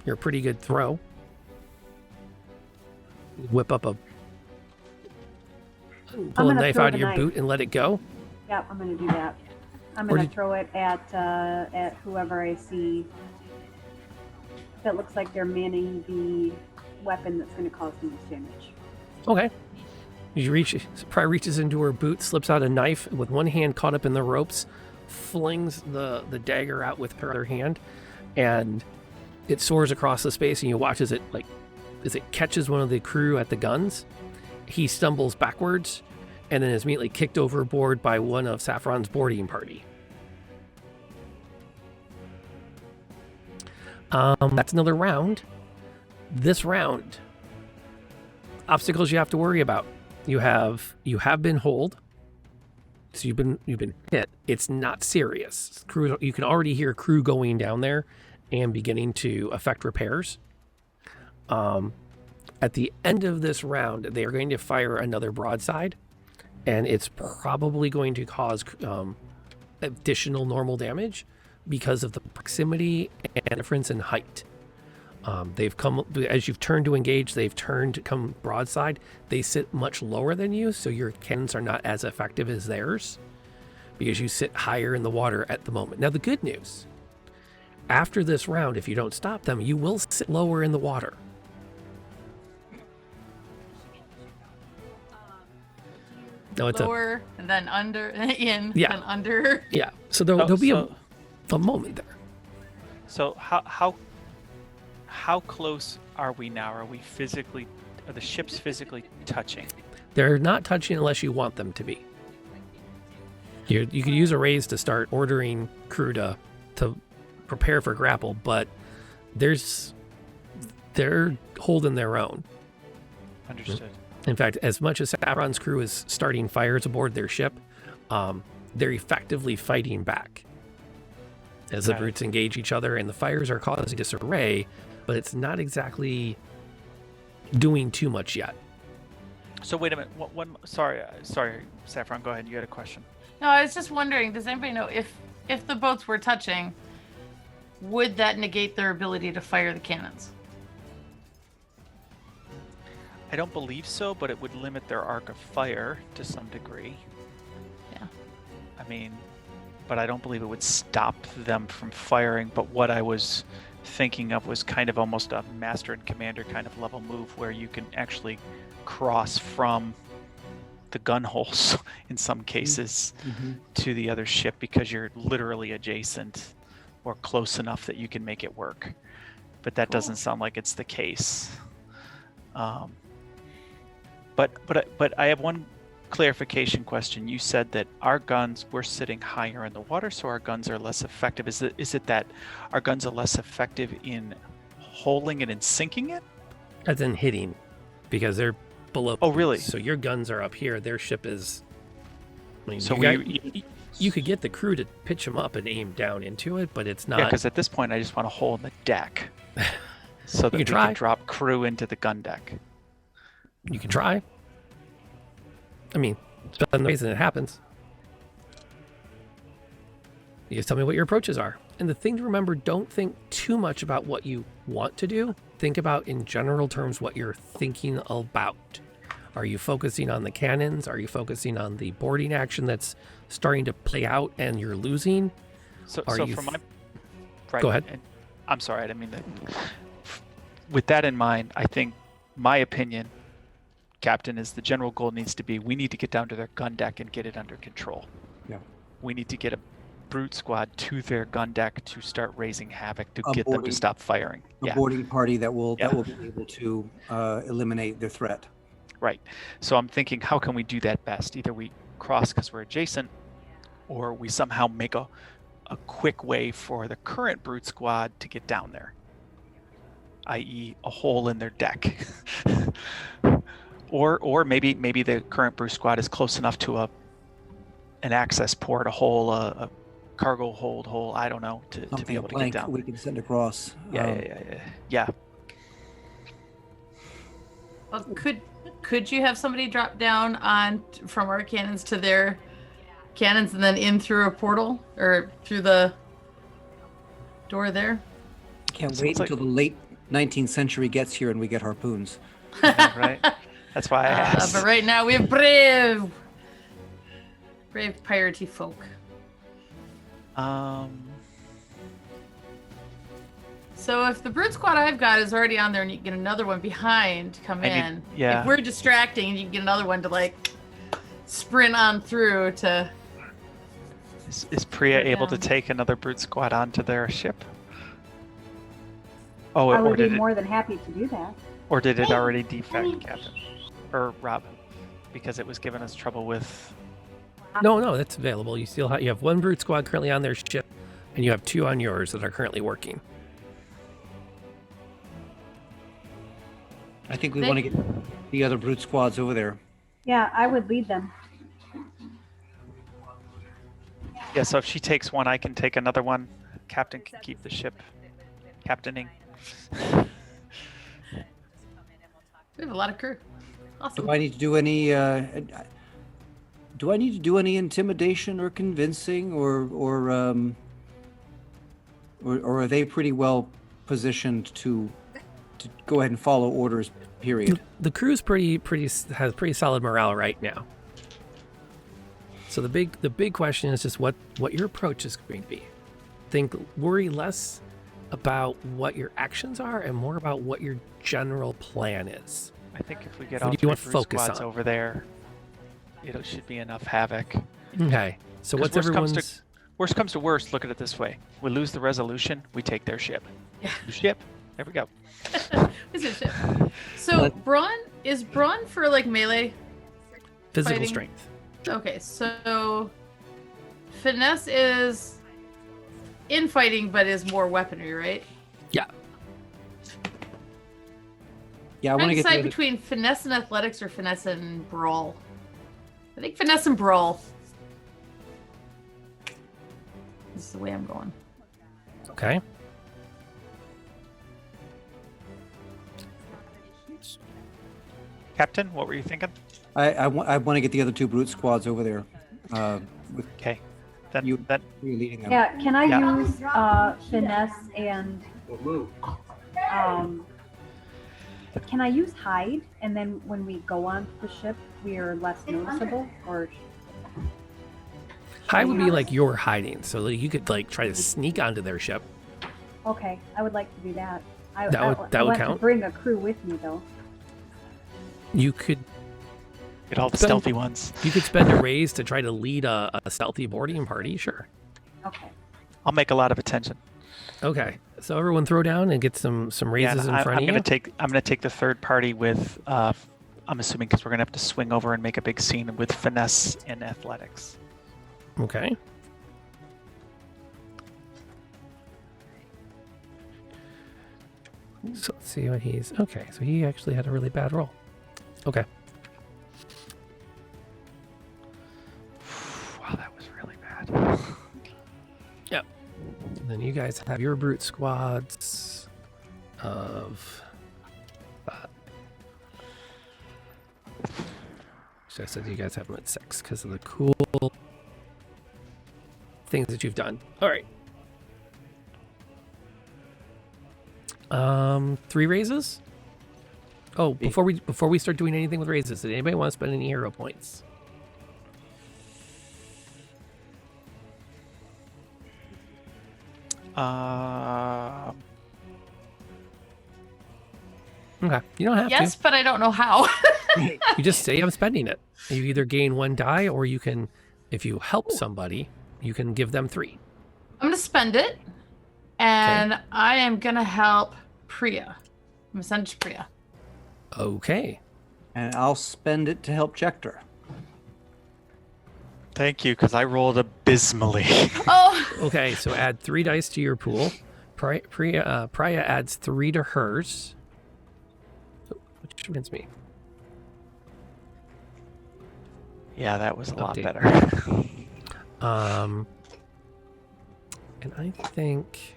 [SPEAKER 2] You're a pretty good throw. Whip up pull a
[SPEAKER 4] gonna
[SPEAKER 2] knife
[SPEAKER 4] throw
[SPEAKER 2] out
[SPEAKER 4] the
[SPEAKER 2] of your
[SPEAKER 4] knife.
[SPEAKER 2] boot and let it go.
[SPEAKER 4] Yeah, I'm gonna do that. I'm
[SPEAKER 2] Or
[SPEAKER 4] gonna
[SPEAKER 2] did-
[SPEAKER 4] throw it at whoever I see that looks like they're manning the weapon that's gonna cause the most damage.
[SPEAKER 2] Okay. Probably reaches into her boot, slips out a knife with one hand caught up in the ropes, flings the dagger out with her other hand, and it soars across the space. And you watch as it catches one of the crew at the guns. He stumbles backwards, and then is immediately kicked overboard by one of Saffron's boarding party. That's another round. This round, obstacles you have to worry about. You have been holed, so you've been hit. It's not serious. Crew, you can already hear crew going down there and beginning to effect repairs. At the end of this round, they are going to fire another broadside, and it's probably going to cause additional normal damage because of the proximity and difference in height. They've come, as you've turned to engage, they've turned to come broadside. They sit much lower than you, so your cannons are not as effective as theirs because you sit higher in the water at the moment. Now, the good news, after this round, if you don't stop them, you will sit lower in the water. No, it's
[SPEAKER 6] Lower and then under, in,
[SPEAKER 2] Yeah.
[SPEAKER 6] then under.
[SPEAKER 2] yeah. So there'll be a moment there.
[SPEAKER 5] So how close are we now? Are the ships physically touching?
[SPEAKER 2] They're not touching unless you want them to be. You could use a raise to start ordering crew to prepare for grapple, but they're holding their own.
[SPEAKER 5] Understood.
[SPEAKER 2] In fact, as much as Sauron's crew is starting fires aboard their ship, they're effectively fighting back as the
[SPEAKER 5] Got it.
[SPEAKER 2] brutes engage each other, and the fires are causing disarray, but it's not exactly doing too much yet.
[SPEAKER 5] So wait a minute. Sorry, Saffron. Go ahead. You had a question.
[SPEAKER 6] No, I was just wondering, does anybody know if the boats were touching, would that negate their ability to fire the cannons?
[SPEAKER 5] I don't believe so, but it would limit their arc of fire to some degree.
[SPEAKER 6] Yeah.
[SPEAKER 5] I mean, but I don't believe it would stop them from firing. But what I was thinking of was kind of almost a master and commander kind of level move where you can actually cross from the gun holes in some cases to the other ship because you're literally adjacent or close enough that you can make it work. But that doesn't sound like it's the case. But I have one clarification question. You said that our guns were sitting higher in the water, so our guns are less effective. Is it that our guns are less effective in holding it and sinking it?
[SPEAKER 2] As in hitting, because they're below.
[SPEAKER 5] Oh, really?
[SPEAKER 2] So your guns are up here. Their ship is. I mean,
[SPEAKER 5] So
[SPEAKER 2] you could get the crew to pitch them up and aim down into it, but it's not.
[SPEAKER 5] Yeah, because at this point I just want to hold the deck so that we can drop crew into the gun deck.
[SPEAKER 2] You can try. I mean, it's been the reason it happens. You just tell me what your approaches are. And the thing to remember, don't think too much about what you want to do. Think about, in general terms, what you're thinking about. Are you focusing on the cannons? Are you focusing on the boarding action that's starting to play out and you're losing?
[SPEAKER 5] So
[SPEAKER 2] Are you
[SPEAKER 5] from my
[SPEAKER 2] Go ahead.
[SPEAKER 5] And I'm sorry, I didn't mean that. With that in mind, I think my opinion, Captain, is the general goal needs to be we need to get down to their gun deck and get it under control.
[SPEAKER 3] Yeah.
[SPEAKER 5] We need to get a brute squad to their gun deck to start raising havoc to
[SPEAKER 3] A
[SPEAKER 5] get them to
[SPEAKER 3] boarding-
[SPEAKER 5] stop firing.
[SPEAKER 3] A boarding party that will
[SPEAKER 5] Yeah.
[SPEAKER 3] be able to eliminate their threat.
[SPEAKER 5] Right. So I'm thinking, how can we do that best? Either we cross because we're adjacent, or we somehow make a quick way for the current brute squad to get down there, i.e. a hole in their deck. or maybe the current brute squad is close enough to an access port, a hole, a cargo hold hole, I don't know, to be
[SPEAKER 3] Something
[SPEAKER 5] able to
[SPEAKER 3] blank
[SPEAKER 5] get down.
[SPEAKER 3] we can send across.
[SPEAKER 5] Yeah.
[SPEAKER 6] Well, could you have somebody drop down from our cannons to their cannons and then in through a portal or through the door there?
[SPEAKER 3] Can't
[SPEAKER 5] Sounds
[SPEAKER 3] wait
[SPEAKER 5] like-
[SPEAKER 3] until the late 19th century gets here and we get harpoons.
[SPEAKER 5] Right. That's why I asked.
[SPEAKER 6] But right now we have brave piratey folk. So if the brute squad I've got is already on there and you can get another one behind to come in,
[SPEAKER 5] yeah.
[SPEAKER 6] if we're distracting, you can get another one to like sprint on through to.
[SPEAKER 5] Is Priya
[SPEAKER 6] Go
[SPEAKER 5] able to
[SPEAKER 6] down.
[SPEAKER 5] take another brute squad onto their ship? Oh,
[SPEAKER 4] I
[SPEAKER 5] or
[SPEAKER 4] would be
[SPEAKER 5] did it,
[SPEAKER 4] more than happy to do that.
[SPEAKER 5] or did it already defect, Captain? Or Rob? Because it was giving us trouble with.
[SPEAKER 2] No, that's available. You still you have one brute squad currently on their ship, and you have two on yours that are currently working.
[SPEAKER 3] I think we want to get the other brute squads over there.
[SPEAKER 4] Yeah, I would lead them.
[SPEAKER 5] Yeah, so if she takes one, I can take another one. Captain can keep the ship captaining.
[SPEAKER 6] We have a lot of crew. Awesome.
[SPEAKER 3] Do I need to do any? Do I need to do any intimidation or convincing, or are they pretty well positioned to to go ahead and follow orders. Period.
[SPEAKER 2] The crew's has pretty solid morale right now. So the big question is just what your approach is going to be. Worry less about what your actions are and more about what your general plan is.
[SPEAKER 5] I think if we get
[SPEAKER 2] What
[SPEAKER 5] all
[SPEAKER 2] do you
[SPEAKER 5] three
[SPEAKER 2] want
[SPEAKER 5] Brute
[SPEAKER 2] focus
[SPEAKER 5] squads
[SPEAKER 2] on?
[SPEAKER 5] over there, it should be enough havoc.
[SPEAKER 2] Okay. So
[SPEAKER 5] 'Cause
[SPEAKER 2] what's
[SPEAKER 5] worst comes to-
[SPEAKER 2] everyone's?
[SPEAKER 5] Worst comes to worst, look at it this way. We lose the resolution, we take their ship.
[SPEAKER 6] Yeah.
[SPEAKER 5] New ship, there we go.
[SPEAKER 6] Wizard ship. So brawn is brawn for like melee.
[SPEAKER 2] Physical
[SPEAKER 6] fighting?
[SPEAKER 2] strength.
[SPEAKER 6] Okay, so finesse is infighting, but is more weaponry, right?
[SPEAKER 2] Yeah.
[SPEAKER 3] Yeah, I
[SPEAKER 6] I'm
[SPEAKER 3] want to
[SPEAKER 6] trying to
[SPEAKER 3] get the
[SPEAKER 6] decide
[SPEAKER 3] other,
[SPEAKER 6] between finesse and athletics or finesse and brawl. I think finesse and brawl. This is the way I'm going.
[SPEAKER 2] Okay.
[SPEAKER 5] Captain, what were you thinking?
[SPEAKER 3] I want to get the other 2 brute squads over there. With
[SPEAKER 5] Okay. Then
[SPEAKER 3] You-
[SPEAKER 5] that
[SPEAKER 3] you leading them.
[SPEAKER 4] Yeah, can I
[SPEAKER 5] Yeah.
[SPEAKER 4] use finesse and can I use hide, and then when we go on the ship, we are less noticeable? Or
[SPEAKER 2] Hide would be like your hiding, so you could like try to sneak onto their ship.
[SPEAKER 4] okay, I would like to do that.
[SPEAKER 2] That would
[SPEAKER 4] I want
[SPEAKER 2] count?
[SPEAKER 4] to bring a crew with me, though.
[SPEAKER 2] You could
[SPEAKER 5] get all the
[SPEAKER 2] Spend-
[SPEAKER 5] stealthy ones.
[SPEAKER 2] spend a raise to try to lead a stealthy boarding party. Sure.
[SPEAKER 4] Okay.
[SPEAKER 5] I'll make a lot of attention.
[SPEAKER 2] Okay. So everyone throw down and get some raises in front
[SPEAKER 5] I'm
[SPEAKER 2] of you.
[SPEAKER 5] gonna take the third party with I'm assuming because we're gonna have to swing over and make a big scene with finesse and athletics.
[SPEAKER 2] Okay. So let's see what he's. Okay, so he actually had a really bad roll. Okay.
[SPEAKER 5] Wow, that was really bad.
[SPEAKER 2] Yep. And then you guys have your brute squads of. So I said you guys have them at 6 because of the cool things that you've done. All right. 3 raises. Oh, before we start doing anything with raises, did anybody want to spend any hero points? Okay, you don't have
[SPEAKER 6] Yes, but I don't know how.
[SPEAKER 2] to. You just say I'm spending it. You either gain 1 die, or you can, if you help somebody, you can give them 3.
[SPEAKER 6] I'm gonna spend it, and I am gonna help Priya. I'm gonna send it to Priya.
[SPEAKER 2] Okay.
[SPEAKER 3] And I'll spend it to help Jector.
[SPEAKER 5] Thank you, because I rolled abysmally.
[SPEAKER 6] Oh,
[SPEAKER 2] Okay, so add 3 dice to your pool. Priya adds 3 to hers. Which reminds me.
[SPEAKER 5] Yeah, that was a lot
[SPEAKER 2] Update.
[SPEAKER 5] better.
[SPEAKER 2] And I think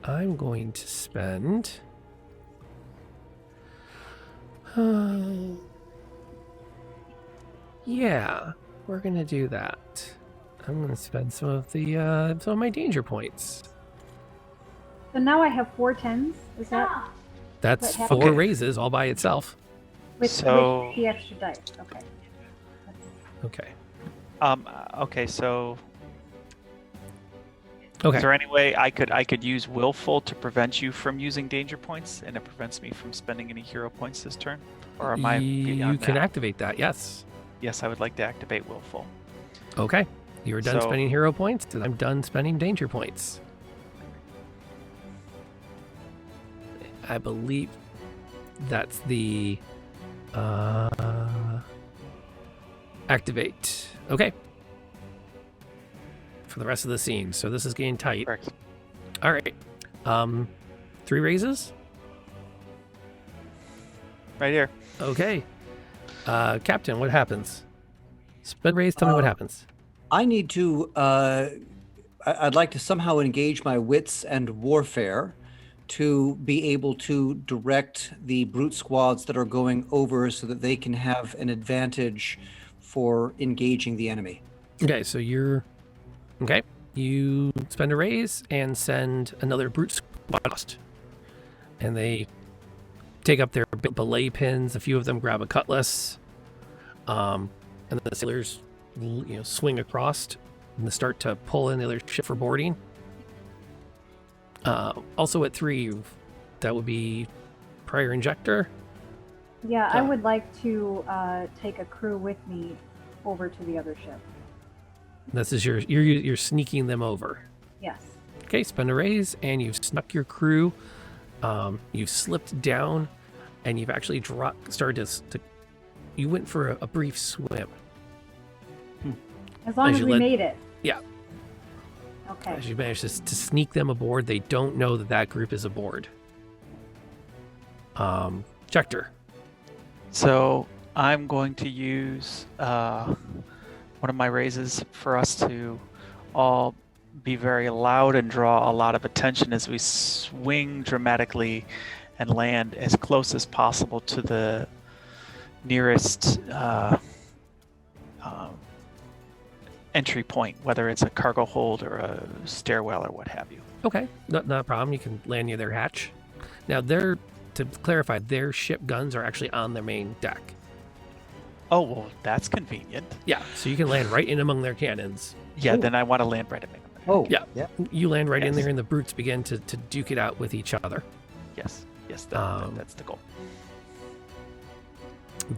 [SPEAKER 2] I'm going to spend. Yeah, we're gonna do that. I'm gonna spend some of my danger points.
[SPEAKER 4] So now I have 4 10s. Is that
[SPEAKER 2] That's
[SPEAKER 4] What
[SPEAKER 2] 4
[SPEAKER 5] happened?
[SPEAKER 2] raises all by itself.
[SPEAKER 4] with
[SPEAKER 5] So-
[SPEAKER 4] the extra dice? Okay.
[SPEAKER 2] Okay.
[SPEAKER 5] Okay, so
[SPEAKER 2] Okay.
[SPEAKER 5] is there any way I could use willful to prevent you from using danger points, and it prevents me from spending any hero points this turn? Or am I
[SPEAKER 2] You
[SPEAKER 5] beyond
[SPEAKER 2] can
[SPEAKER 5] that?
[SPEAKER 2] activate that. Yes.
[SPEAKER 5] Yes, I would like to activate willful.
[SPEAKER 2] Okay. You're done
[SPEAKER 5] So-
[SPEAKER 2] spending hero points, and I'm done spending danger points. I believe that's the activate. Okay. For the rest of the scene. So this is getting tight.
[SPEAKER 5] Correct.
[SPEAKER 2] All right. 3 raises.
[SPEAKER 5] Right here.
[SPEAKER 2] Okay. Captain, what happens? Spend raise. Tell me what happens.
[SPEAKER 3] I need to. I'd like to somehow engage my wits and warfare to be able to direct the brute squads that are going over so that they can have an advantage for engaging the enemy.
[SPEAKER 2] Okay, so you're okay. You spend a raise and send another brute squad. and they take up their belay pins. A few of them grab a cutlass, and then the sailors, swing across and start to pull in the other ship for boarding. Also at 3, that would be Prior Injector.
[SPEAKER 4] Yeah, I would like to take a crew with me over to the other ship.
[SPEAKER 2] This is you're sneaking them over.
[SPEAKER 4] Yes.
[SPEAKER 2] Okay, spend a raise, and you've snuck your crew. You've slipped down, and you've actually started to. You went for a brief swim.
[SPEAKER 4] As long as we made it.
[SPEAKER 2] Yeah.
[SPEAKER 4] Okay.
[SPEAKER 2] As you managed to sneak them aboard, they don't know that group is aboard. Schecter.
[SPEAKER 5] So I'm going to use one of my raises for us to all be very loud and draw a lot of attention as we swing dramatically and land as close as possible to the nearest entry point, whether it's a cargo hold or a stairwell or what have you.
[SPEAKER 2] Okay, not a problem. You can land near their hatch. Now, to clarify, their ship guns are actually on their main deck.
[SPEAKER 5] Oh, well, that's convenient.
[SPEAKER 2] Yeah, so you can land right in among their cannons.
[SPEAKER 5] Yeah, then I want to land right at them.
[SPEAKER 3] Oh,
[SPEAKER 2] Yeah.
[SPEAKER 3] yeah.
[SPEAKER 2] You land right in
[SPEAKER 5] Yes.
[SPEAKER 2] there, and the brutes begin to duke it out with each other.
[SPEAKER 5] Yes, that's the goal.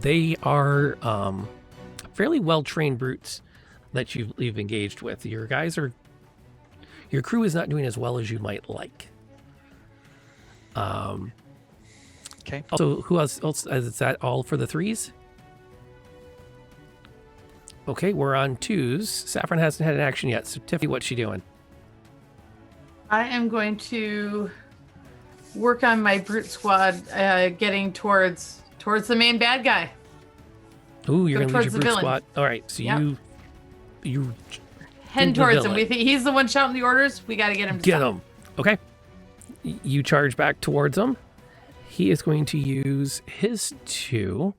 [SPEAKER 2] They are fairly well-trained brutes that you've engaged with. Your crew is not doing as well as you might like.
[SPEAKER 5] Okay.
[SPEAKER 2] Also, who else? Is that all for the 3s? Okay, we're on 2s. Saffron hasn't had an action yet. So Tiffany, what's she doing?
[SPEAKER 6] I am going to work on my brute squad, getting towards the main bad guy.
[SPEAKER 2] Ooh, you're
[SPEAKER 6] Go
[SPEAKER 2] gonna lead your
[SPEAKER 6] towards the
[SPEAKER 2] brute
[SPEAKER 6] villain.
[SPEAKER 2] squad. All right, so
[SPEAKER 6] Yep.
[SPEAKER 2] you
[SPEAKER 6] Head
[SPEAKER 2] the
[SPEAKER 6] towards him.
[SPEAKER 2] villain.
[SPEAKER 6] We think he's the one shouting the orders. We got to get him. To
[SPEAKER 2] get
[SPEAKER 6] stop.
[SPEAKER 2] him. Okay. You charge back towards him. He is going to use his 2.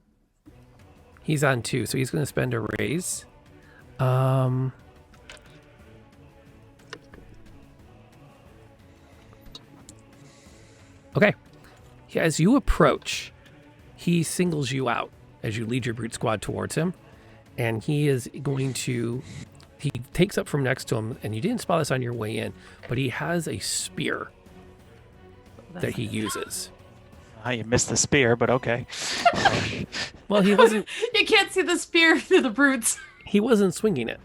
[SPEAKER 2] He's on 2, so he's going to spend a raise. Okay. As you approach, he singles you out as you lead your brute squad towards him, and he is going to. He takes up from next to him, and you didn't spot this on your way in, but he has a spear that he uses.
[SPEAKER 5] You missed the spear, but okay.
[SPEAKER 2] Well, he wasn't.
[SPEAKER 6] You can't see the spear through the brutes.
[SPEAKER 2] He wasn't swinging it.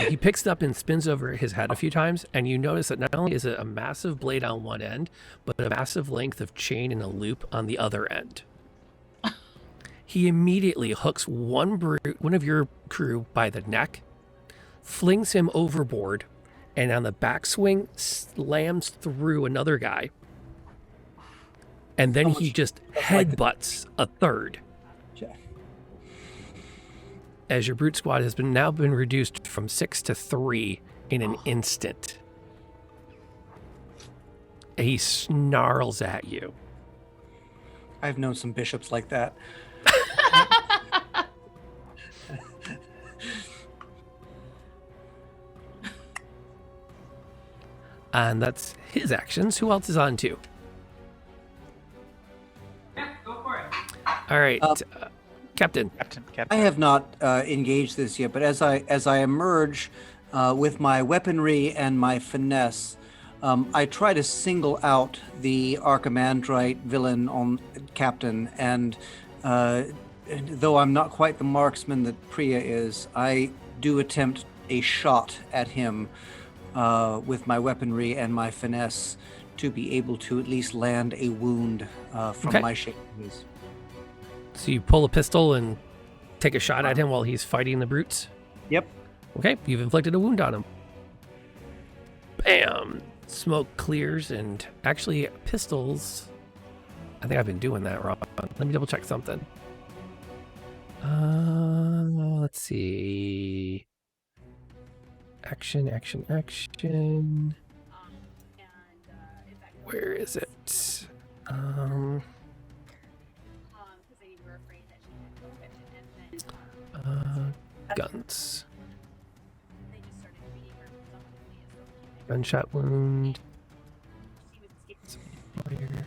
[SPEAKER 2] He picks it up and spins over his head a few times, and you notice that not only is it a massive blade on one end, but a massive length of chain and a loop on the other end. He immediately hooks one of your crew by the neck, flings him overboard, and on the backswing slams through another guy. And then he just headbutts a third. As your brute squad has now been reduced from 6 to 3 in an instant. He snarls at you.
[SPEAKER 3] I've known some bishops like that.
[SPEAKER 2] And that's his actions. Who else is on 2?
[SPEAKER 6] Yeah, go for it.
[SPEAKER 2] All right, Captain.
[SPEAKER 5] Captain.
[SPEAKER 3] I have not engaged this yet, but as I emerge with my weaponry and my finesse, I try to single out the Archimandrite villain on Captain, and though I'm not quite the marksman that Priya is, I do attempt a shot at him with my weaponry and my finesse to be able to at least land a wound from my shaking knees.
[SPEAKER 2] So you pull a pistol and take a shot at him while he's fighting the brutes?
[SPEAKER 3] Yep.
[SPEAKER 2] Okay, you've inflicted a wound on him. Bam! Smoke clears, and actually pistols... I think I've been doing that wrong. Let me double check something. Let's see. Action. Where is it? Guns. Gunshot wound. Fire.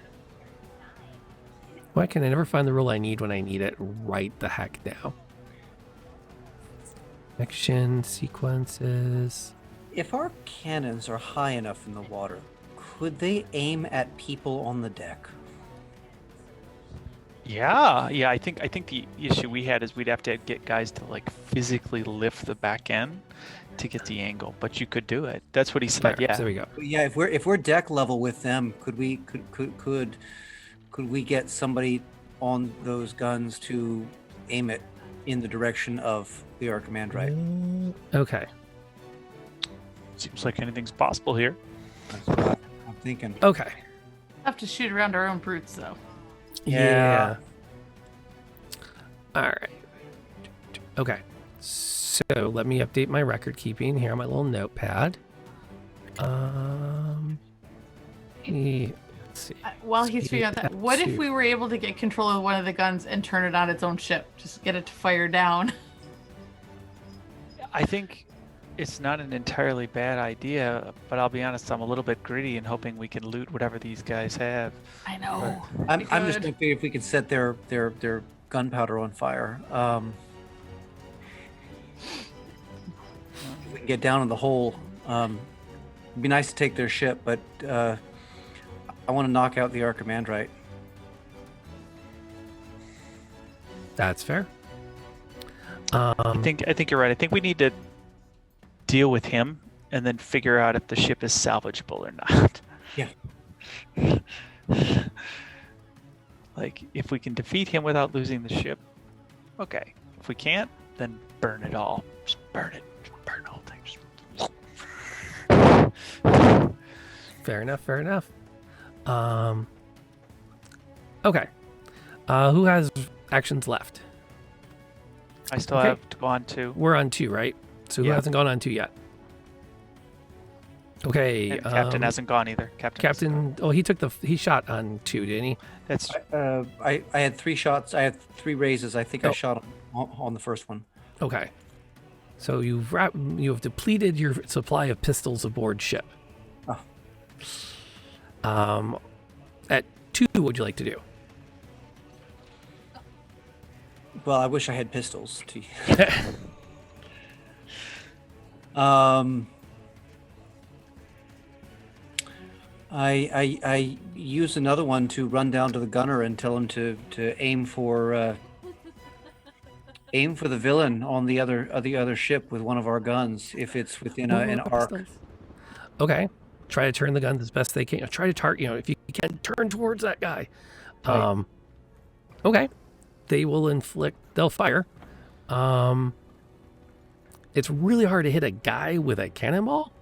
[SPEAKER 2] Why can I never find the rule I need when I need it right the heck now? Action sequences.
[SPEAKER 3] If our cannons are high enough in the water, could they aim at people on the deck?
[SPEAKER 5] Yeah. I think the issue we had is we'd have to get guys to like physically lift the back end to get the angle, but you could do it. That's what he said.
[SPEAKER 2] There,
[SPEAKER 5] Yeah.
[SPEAKER 2] so there we go.
[SPEAKER 3] Yeah, if we're deck level with them, could we get somebody on those guns to aim it in the direction of the Archimandrite?
[SPEAKER 2] Okay.
[SPEAKER 5] Seems like anything's possible here.
[SPEAKER 3] That's what I'm thinking.
[SPEAKER 2] Okay.
[SPEAKER 6] Have to shoot around our own brutes, though.
[SPEAKER 2] Yeah. All right. Okay. So let me update my record keeping here on my little notepad. Let's see.
[SPEAKER 6] While he's figuring out that, what if
[SPEAKER 2] Two.
[SPEAKER 6] we were able to get control of one of the guns and turn it on its own ship? Just get it to fire down.
[SPEAKER 5] I think it's not an entirely bad idea, but I'll be honest, I'm a little bit greedy and hoping we can loot whatever these guys have.
[SPEAKER 6] I know.
[SPEAKER 3] I'm
[SPEAKER 6] We
[SPEAKER 3] just
[SPEAKER 6] could.
[SPEAKER 3] thinking if we could set their gunpowder on fire. If we can get down in the hole, it'd be nice to take their ship, but I want to knock out the Archimandrite.
[SPEAKER 2] That's fair.
[SPEAKER 5] I think you're right. I think we need to deal with him and then figure out if the ship is salvageable or not.
[SPEAKER 3] Yeah.
[SPEAKER 5] Like if we can defeat him without losing the ship, okay. If we can't, then burn it all. Just burn it. Just burn the whole thing. Just...
[SPEAKER 2] Fair enough. Fair enough. Okay. Who has actions left?
[SPEAKER 5] I still
[SPEAKER 2] Okay.
[SPEAKER 5] have to go on to.
[SPEAKER 2] We're on 2, right? So who
[SPEAKER 5] Yeah.
[SPEAKER 2] hasn't gone on 2 yet? Okay.
[SPEAKER 5] And Captain hasn't gone either.
[SPEAKER 2] Captain. Oh, he shot on 2, didn't he?
[SPEAKER 5] That's
[SPEAKER 3] I had 3 shots. I had 3 raises. I think I
[SPEAKER 2] Oh.
[SPEAKER 3] shot on the first one.
[SPEAKER 2] Okay. So you have depleted your supply of pistols aboard ship.
[SPEAKER 3] Oh.
[SPEAKER 2] At 2, what would you like to do?
[SPEAKER 3] Well, I wish I had pistols. I use another one to run down to the gunner and tell him to aim for the villain on the other ship with one of our guns if it's within an arc.
[SPEAKER 2] Okay. Try to turn the guns as best they can. Try to target, if you can, turn towards that guy.
[SPEAKER 3] Right.
[SPEAKER 2] Okay. They'll fire. It's really hard to hit a guy with a cannonball,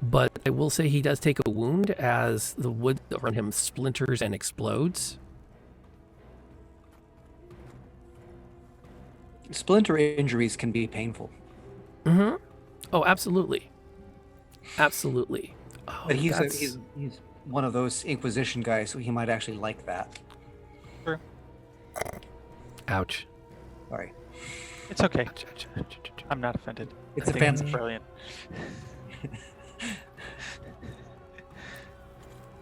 [SPEAKER 2] but I will say he does take a wound as the wood around him splinters and explodes.
[SPEAKER 3] Splinter injuries can be painful,
[SPEAKER 2] Mm-hmm. Oh, absolutely. Absolutely. Oh,
[SPEAKER 3] but he's
[SPEAKER 2] that's-
[SPEAKER 3] he's one of those Inquisition guys, so he might actually like that.
[SPEAKER 2] Ouch.
[SPEAKER 3] Sorry,
[SPEAKER 5] it's okay.
[SPEAKER 2] Ouch, ouch, ouch, ouch, ouch.
[SPEAKER 5] I'm not offended.
[SPEAKER 3] It's
[SPEAKER 5] I
[SPEAKER 3] a
[SPEAKER 5] think
[SPEAKER 3] fancy-
[SPEAKER 5] brilliant.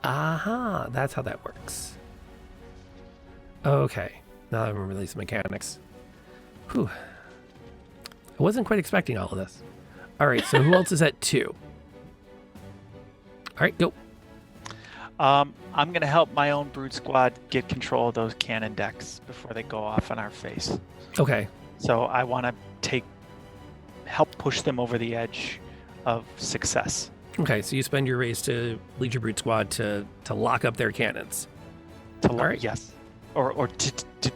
[SPEAKER 2] Aha, that's how that works. Okay, now I remember these mechanics. Whew. I wasn't quite expecting all of this. All right, so who else is at 2? All right, go.
[SPEAKER 5] I'm gonna help my own brood squad get control of those cannon decks before they go off on our face.
[SPEAKER 2] Okay,
[SPEAKER 5] So I want to help push them over the edge of success.
[SPEAKER 2] okay, so you spend your raise to lead your brute squad to lock up their cannons.
[SPEAKER 5] To
[SPEAKER 2] right.
[SPEAKER 5] Yes, or to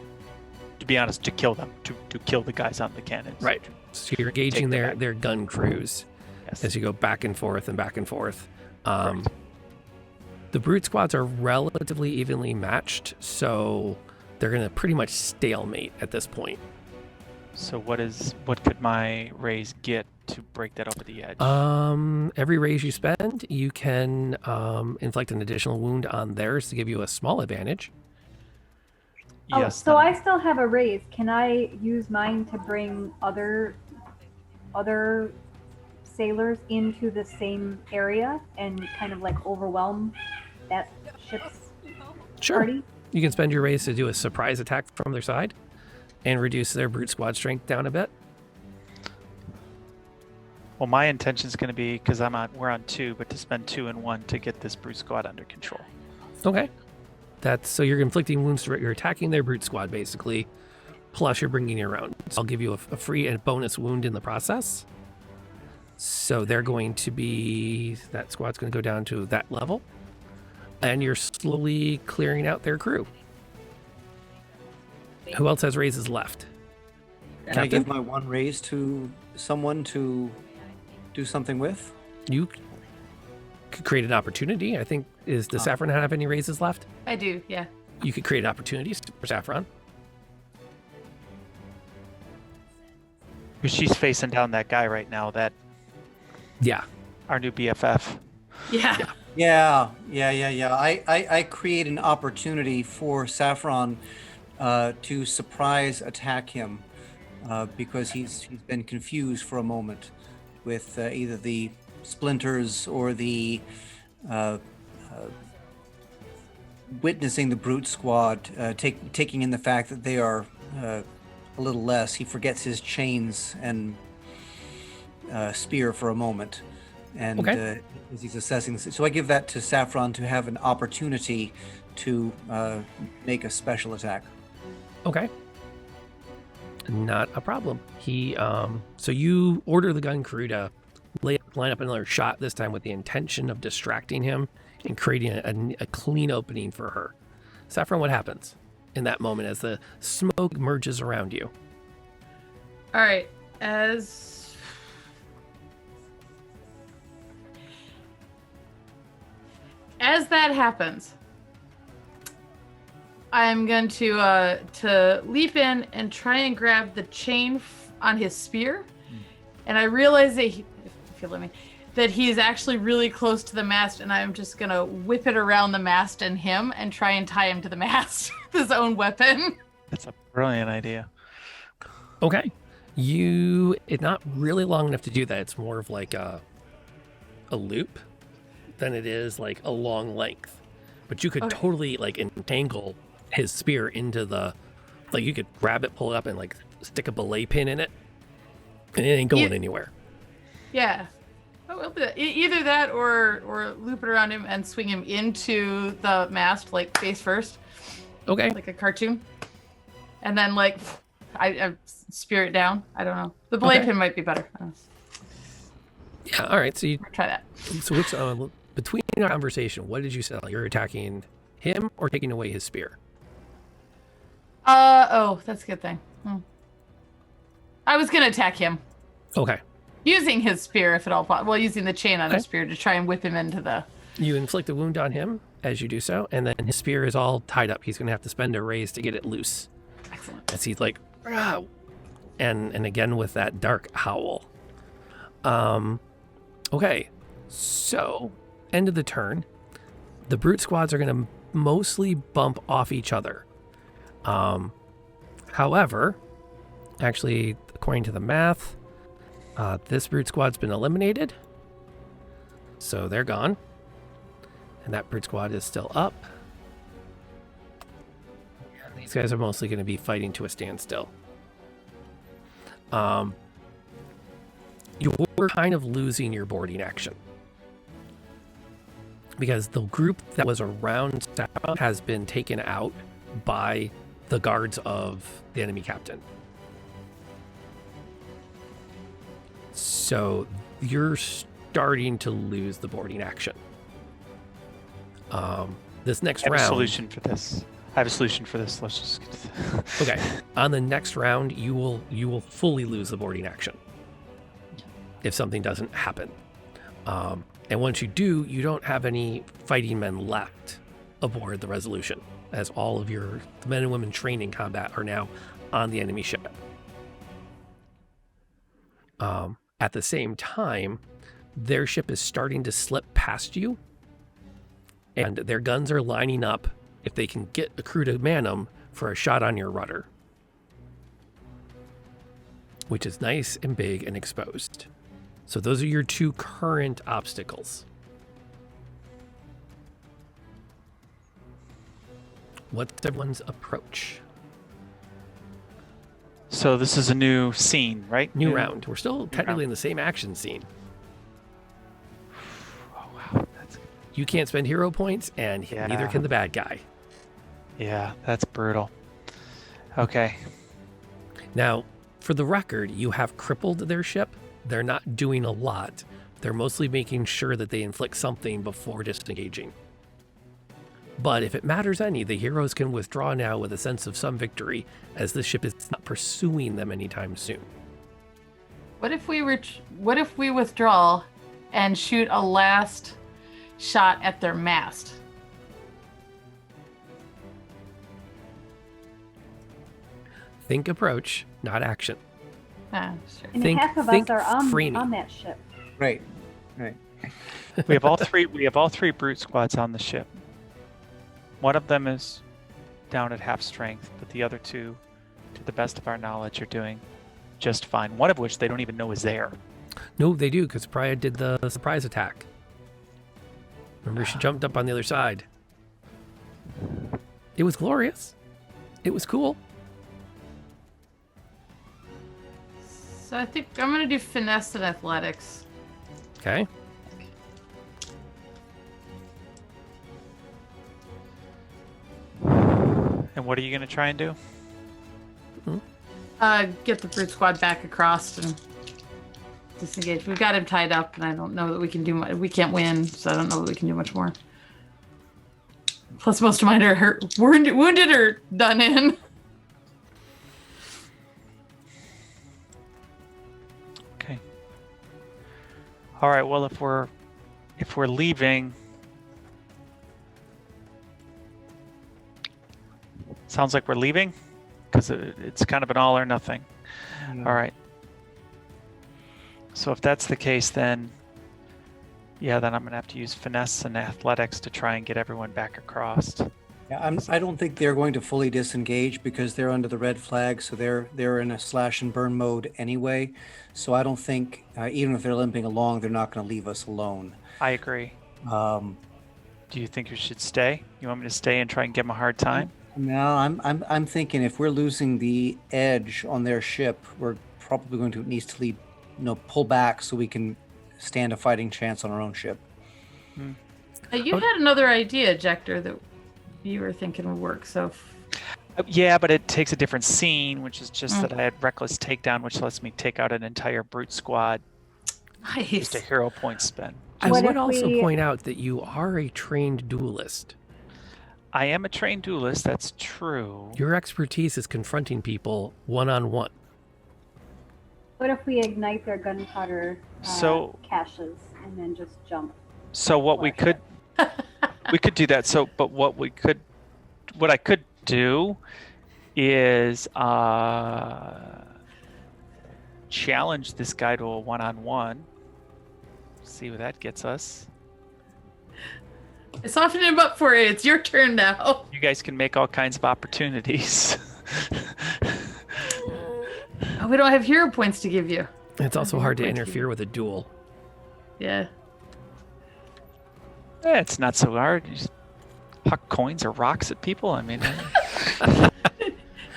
[SPEAKER 5] be honest, to kill them, to kill the guys on the cannons.
[SPEAKER 2] Right. So you're engaging
[SPEAKER 5] them out.
[SPEAKER 2] their gun crews
[SPEAKER 5] Yes.
[SPEAKER 2] as you go back and forth and back and forth.
[SPEAKER 5] Correct.
[SPEAKER 2] The brute squads are relatively evenly matched, so they're going to pretty much stalemate at this point.
[SPEAKER 5] So what could my raise get to break that over the edge?
[SPEAKER 2] Every raise you spend, you can inflict an additional wound on theirs to give you a small advantage.
[SPEAKER 4] Oh,
[SPEAKER 5] yes.
[SPEAKER 4] so I still have a raise. Can I use mine to bring other sailors into the same area and kind of like overwhelm that ship's
[SPEAKER 2] Sure.
[SPEAKER 4] party?
[SPEAKER 2] You can spend your raise to do a surprise attack from their side and reduce their brute squad strength down a bit.
[SPEAKER 5] Well, my intention is going to be, because we're on 2, but to spend 2 and 1 to get this brute squad under control.
[SPEAKER 2] Okay. So you're inflicting wounds, you're attacking their brute squad basically, plus you're bringing your own. So I'll give you a free and bonus wound in the process. So they're going to be, that squad's going to go down to that level. And you're slowly clearing out their crew. Who else has raises left?
[SPEAKER 3] Can I give my 1 raise to someone to do something with?
[SPEAKER 2] You could create an opportunity. I think, does Saffron have any raises left?
[SPEAKER 6] I do, yeah.
[SPEAKER 2] You could create opportunities for Saffron.
[SPEAKER 5] Because she's facing down that guy right now,
[SPEAKER 2] Yeah.
[SPEAKER 5] our new BFF.
[SPEAKER 6] Yeah.
[SPEAKER 3] Yeah. I create an opportunity for Saffron to surprise attack him because he's been confused for a moment with either the splinters or the witnessing the brute squad, taking in the fact that they are a little less. He forgets his chains and spear for a moment, and as he's assessing this, so I give that to Saffron to have an opportunity to make a special attack.
[SPEAKER 2] Okay. Not a problem. So you order the gun crew to line up another shot, this time with the intention of distracting him and creating a clean opening for her. Saffron, what happens in that moment as the smoke merges around you?
[SPEAKER 6] All right. As that happens, I'm going to leap in and try and grab the chain on his spear, and I realize that if you let me, that he's actually really close to the mast, and I'm just gonna whip it around the mast and him, and try and tie him to the mast with his own weapon.
[SPEAKER 5] That's a brilliant idea.
[SPEAKER 2] Okay. It's not really long enough to do that. It's more of like a loop than it is like a long length. But you could totally like entangle his spear into you could grab it, pull it up, and like stick a belay pin in it, and it ain't going anywhere.
[SPEAKER 6] Yeah. Oh, we'll do that. Either that or loop it around him and swing him into the mast, like face first.
[SPEAKER 2] Okay.
[SPEAKER 6] Like a cartoon. And then like I spear it down. I don't know. The belay pin might be better. I don't know.
[SPEAKER 2] Yeah. All right. So you
[SPEAKER 6] Try that.
[SPEAKER 2] So which between our conversation, what did you say? You're attacking him or taking away his spear?
[SPEAKER 6] That's a good thing. I was gonna attack him.
[SPEAKER 2] Okay.
[SPEAKER 6] Using his spear, if at all possible. Well, using the chain on his spear to try and whip him into the...
[SPEAKER 2] You inflict a wound on him as you do so, and then his spear is all tied up. He's going to have to spend a raise to get it loose.
[SPEAKER 6] Excellent.
[SPEAKER 2] As he's like, "Rah!" and again with that dark howl. Okay, so end of the turn. The brute squads are going to mostly bump off each other. However, actually, according to the math, this brute squad's been eliminated, so they're gone. And that brute squad is still up. Yeah, these guys are mostly going to be fighting to a standstill. You're kind of losing your boarding action. Because the group that was around Saffron has been taken out by the guards of the enemy captain. So you're starting to lose the boarding action. This next round.
[SPEAKER 5] I have a solution for this. Let's just get to
[SPEAKER 2] Okay. On the next round, you will fully lose the boarding action if something doesn't happen. And once you do, you don't have any fighting men left aboard the Resolution, as all of your men and women trained in combat are now on the enemy ship. At the same time, their ship is starting to slip past you, and their guns are lining up, if they can get a crew to man them, for a shot on your rudder, which is nice and big and exposed. So those are your two current obstacles. What's everyone's approach?
[SPEAKER 5] So this is a new scene, right?
[SPEAKER 2] New round. We're still
[SPEAKER 5] round.
[SPEAKER 2] technically in the same action scene.
[SPEAKER 5] Oh wow, that's
[SPEAKER 2] You can't spend hero points, and
[SPEAKER 5] Yeah.
[SPEAKER 2] neither can the bad guy.
[SPEAKER 5] yeah, that's brutal. Okay.
[SPEAKER 2] Now, for the record, you have crippled their ship. They're not doing a lot. They're mostly making sure that they inflict something before disengaging. But if it matters any, the heroes can withdraw now with a sense of some victory, as the ship is not pursuing them anytime soon.
[SPEAKER 6] What if we withdraw and shoot a last shot at their mast?
[SPEAKER 2] Think approach, not action.
[SPEAKER 6] Ah, sure.
[SPEAKER 4] And
[SPEAKER 2] Think-
[SPEAKER 4] half of us
[SPEAKER 2] think
[SPEAKER 4] are
[SPEAKER 2] framing.
[SPEAKER 4] on that ship.
[SPEAKER 3] Right.
[SPEAKER 5] We have all three. We have all three brute squads on the ship. One of them is down at half strength, but the other two, to the best of our knowledge, are doing just fine. One of which they don't even know is there.
[SPEAKER 2] No, they do, because Priya did the surprise attack. Remember, she jumped up on the other side. It was glorious. It was cool.
[SPEAKER 6] So I think I'm gonna do finesse and athletics.
[SPEAKER 2] Okay.
[SPEAKER 5] And what are you going to try and do?
[SPEAKER 6] Get the brute squad back across and disengage. We've got him tied up, and I don't know that we can do much. We can't win, so I don't know that we can do much more. Plus, most of mine are hurt, wounded or done in.
[SPEAKER 5] Okay. All right. Well, if we're leaving, sounds like we're leaving, because it's kind of an all or nothing. All right. So if that's the case, then yeah, then I'm gonna have to use finesse and athletics to try and get everyone back across.
[SPEAKER 3] Yeah, I don't think they're going to fully disengage because they're under the red flag, so they're in a slash and burn mode anyway. So I don't think even if they're limping along, they're not going to leave us alone.
[SPEAKER 5] I agree.
[SPEAKER 3] Um,
[SPEAKER 5] Do you think you should stay? You want me to stay and try and give them a hard time?
[SPEAKER 3] No, I'm thinking if we're losing the edge on their ship, we're probably going to need to lead, pull back so we can stand a fighting chance on our own ship.
[SPEAKER 6] You had another idea, Jector, that you were thinking would work. So
[SPEAKER 5] Yeah, but it takes a different scene, which is just that I had reckless takedown, which lets me take out an entire brute squad.
[SPEAKER 6] nice.
[SPEAKER 5] Just a hero point spend.
[SPEAKER 2] I
[SPEAKER 4] What
[SPEAKER 2] would
[SPEAKER 4] if
[SPEAKER 2] also
[SPEAKER 4] we-
[SPEAKER 2] point out that you are a trained duelist.
[SPEAKER 5] I am a trained duelist, that's true.
[SPEAKER 2] Your expertise is confronting people one-on-one.
[SPEAKER 4] What if we ignite their gunpowder
[SPEAKER 5] So-
[SPEAKER 4] caches and then just jump?
[SPEAKER 5] So what we could do that. So but what I could do is challenge this guy to a one-on-one. See what that gets us.
[SPEAKER 6] I softened him up for you. It's your turn now.
[SPEAKER 5] You guys can make all kinds of opportunities.
[SPEAKER 6] Oh, we don't have hero points to give you.
[SPEAKER 2] It's also
[SPEAKER 6] Okay,
[SPEAKER 2] hard to
[SPEAKER 6] thank you.
[SPEAKER 2] interfere with a duel.
[SPEAKER 6] Yeah.
[SPEAKER 5] It's not so hard. You just huck coins or rocks at people. I mean,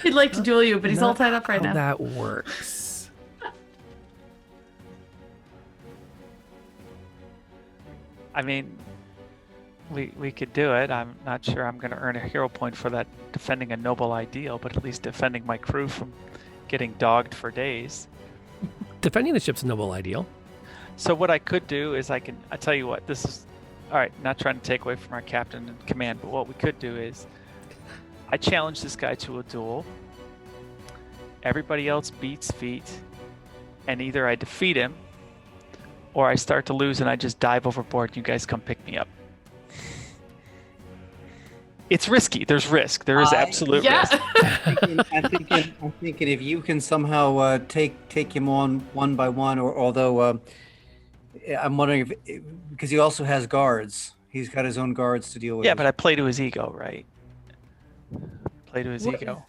[SPEAKER 6] He'd like to duel you, but he's all
[SPEAKER 2] Not
[SPEAKER 6] tied up right
[SPEAKER 2] how
[SPEAKER 6] now.
[SPEAKER 2] that works.
[SPEAKER 5] I mean, we could do it. I'm not sure I'm going to earn a hero point for that defending a noble ideal, but at least defending my crew from getting dogged for days.
[SPEAKER 2] Defending the ship's a noble ideal.
[SPEAKER 5] So what I could do is I tell you what, this is, all right, not trying to take away from our captain and command, but what we could do is I challenge this guy to a duel. Everybody else beats feet, and either I defeat him or I start to lose and I just dive overboard and you guys come pick me up. It's risky. There's risk. There is absolute risk.
[SPEAKER 6] Yeah.
[SPEAKER 3] I'm thinking if you can somehow take him on one by one, or although I'm wondering if because he also has guards, he's got his own guards to deal with.
[SPEAKER 5] Yeah, but I play to his ego, right? Play to his
[SPEAKER 6] What-
[SPEAKER 5] ego.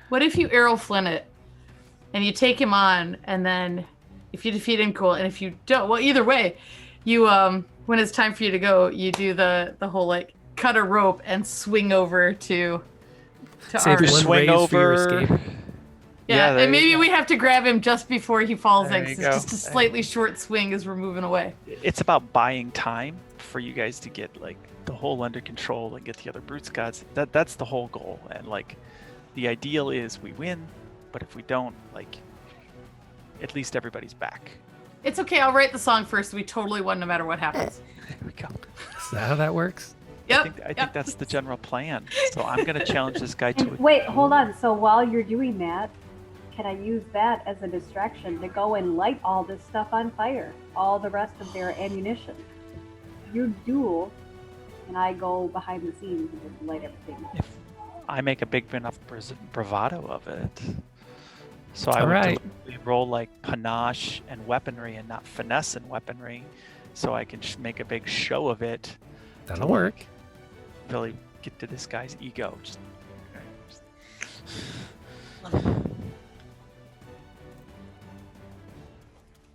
[SPEAKER 6] What if you arrow Flint it and you take him on, and then if you defeat him, cool. And if you don't, well, either way, you when it's time for you to go, you do the whole like cut a rope and swing over to to
[SPEAKER 2] Save
[SPEAKER 6] ours.
[SPEAKER 2] one
[SPEAKER 5] swing
[SPEAKER 2] raise for your
[SPEAKER 5] over.
[SPEAKER 2] escape.
[SPEAKER 6] Yeah,
[SPEAKER 5] there
[SPEAKER 6] and
[SPEAKER 5] you
[SPEAKER 6] maybe
[SPEAKER 5] go.
[SPEAKER 6] we have to grab him just before he falls
[SPEAKER 5] There
[SPEAKER 6] in.
[SPEAKER 5] you
[SPEAKER 6] 'Cause it's
[SPEAKER 5] go.
[SPEAKER 6] just a slightly short swing as we're moving away.
[SPEAKER 5] It's about buying time for you guys to get like the hole under control and get the other brute gods. That's the whole goal. And like the ideal is we win, but if we don't, like at least everybody's back.
[SPEAKER 6] It's okay. I'll write the song first. We totally won no matter what happens.
[SPEAKER 5] There we go.
[SPEAKER 2] Is that how that works?
[SPEAKER 6] Yep.
[SPEAKER 5] I think that's the general plan. So I'm gonna challenge this guy to
[SPEAKER 4] And wait, hold on. So while you're doing that, can I use that as a distraction to go and light all this stuff on fire? All the rest of their ammunition. You duel, and I go behind the scenes and just light everything.
[SPEAKER 5] if I make a big enough bravado of it. So I
[SPEAKER 2] All
[SPEAKER 5] would
[SPEAKER 2] right.
[SPEAKER 5] deliberately roll like panache and weaponry and not finesse and weaponry, so I can make a big show of it.
[SPEAKER 2] That'll work.
[SPEAKER 5] Really get to this guy's ego. Just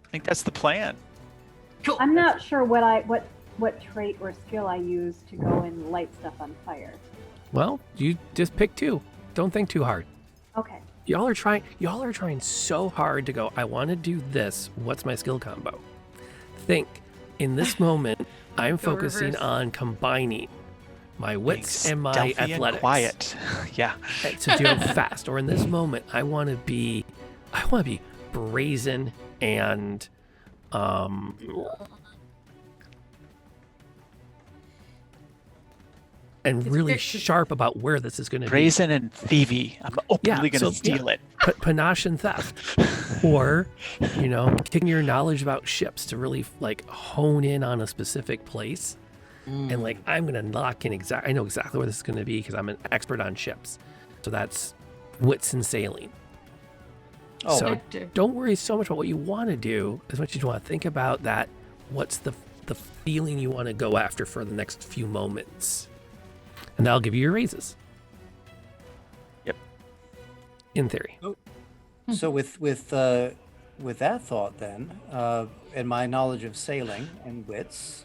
[SPEAKER 5] I think that's the plan.
[SPEAKER 6] Cool.
[SPEAKER 4] I'm not sure what trait or skill I use to go and light stuff on fire.
[SPEAKER 2] Well, you just pick two. Don't think too hard.
[SPEAKER 4] Okay.
[SPEAKER 2] Y'all are trying so hard to go, I want to do this. What's my skill combo? Think, in this moment, I'm
[SPEAKER 6] Go
[SPEAKER 2] focusing
[SPEAKER 6] reverse.
[SPEAKER 2] on combining my wits and my
[SPEAKER 5] Stealthy and
[SPEAKER 2] athletics.
[SPEAKER 5] quiet. Yeah.
[SPEAKER 2] To do it fast. Or in this moment, I want to be brazen and
[SPEAKER 6] It's
[SPEAKER 2] really
[SPEAKER 6] good.
[SPEAKER 2] sharp about where this is going to be.
[SPEAKER 5] Brazen and thievy. I'm openly
[SPEAKER 2] Yeah,
[SPEAKER 5] gonna
[SPEAKER 2] so, yeah.
[SPEAKER 5] steal it.
[SPEAKER 2] Panache and theft, or taking your knowledge about ships to really like hone in on a specific place, and like I'm gonna lock in I know exactly where this is gonna be because I'm an expert on ships, so that's wits and sailing.
[SPEAKER 3] Oh,
[SPEAKER 2] So
[SPEAKER 6] Victor.
[SPEAKER 2] don't worry so much about what you want to do as much as you want to think about that. What's the feeling you want to go after for the next few moments, and that'll give you your raises.
[SPEAKER 5] Yep.
[SPEAKER 2] In theory.
[SPEAKER 3] So with that thought, then, and my knowledge of sailing and wits,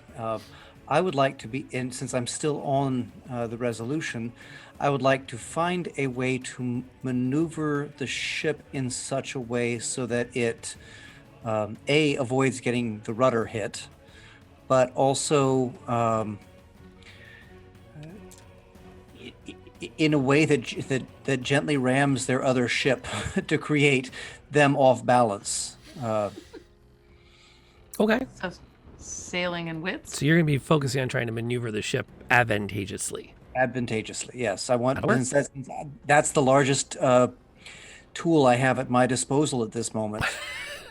[SPEAKER 3] I would like to be in. Since I'm still on the Resolution, I would like to find a way to maneuver the ship in such a way so that it avoids getting the rudder hit, but also in a way that gently rams their other ship to create them off balance.
[SPEAKER 2] Okay.
[SPEAKER 6] So, sailing and wits.
[SPEAKER 2] So you're going to be focusing on trying to maneuver the ship advantageously.
[SPEAKER 3] Advantageously, yes. I want
[SPEAKER 2] That'll work.
[SPEAKER 3] since that's the largest tool I have at my disposal at this moment.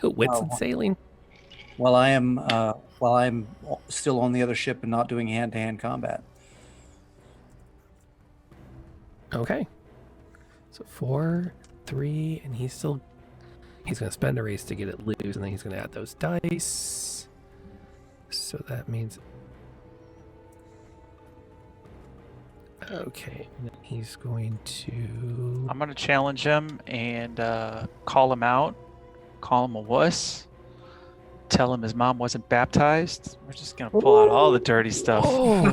[SPEAKER 2] Wits and sailing.
[SPEAKER 3] While I'm still on the other ship and not doing hand-to-hand combat.
[SPEAKER 2] Okay. So 4, 3, and he's going to spend a race to get it loose, and then he's going to add those dice. So that means. Okay. And then he's going to.
[SPEAKER 5] I'm gonna challenge him and call him out, call him a wuss, tell him his mom wasn't baptized. We're just gonna pull out all the dirty stuff.
[SPEAKER 2] Oh,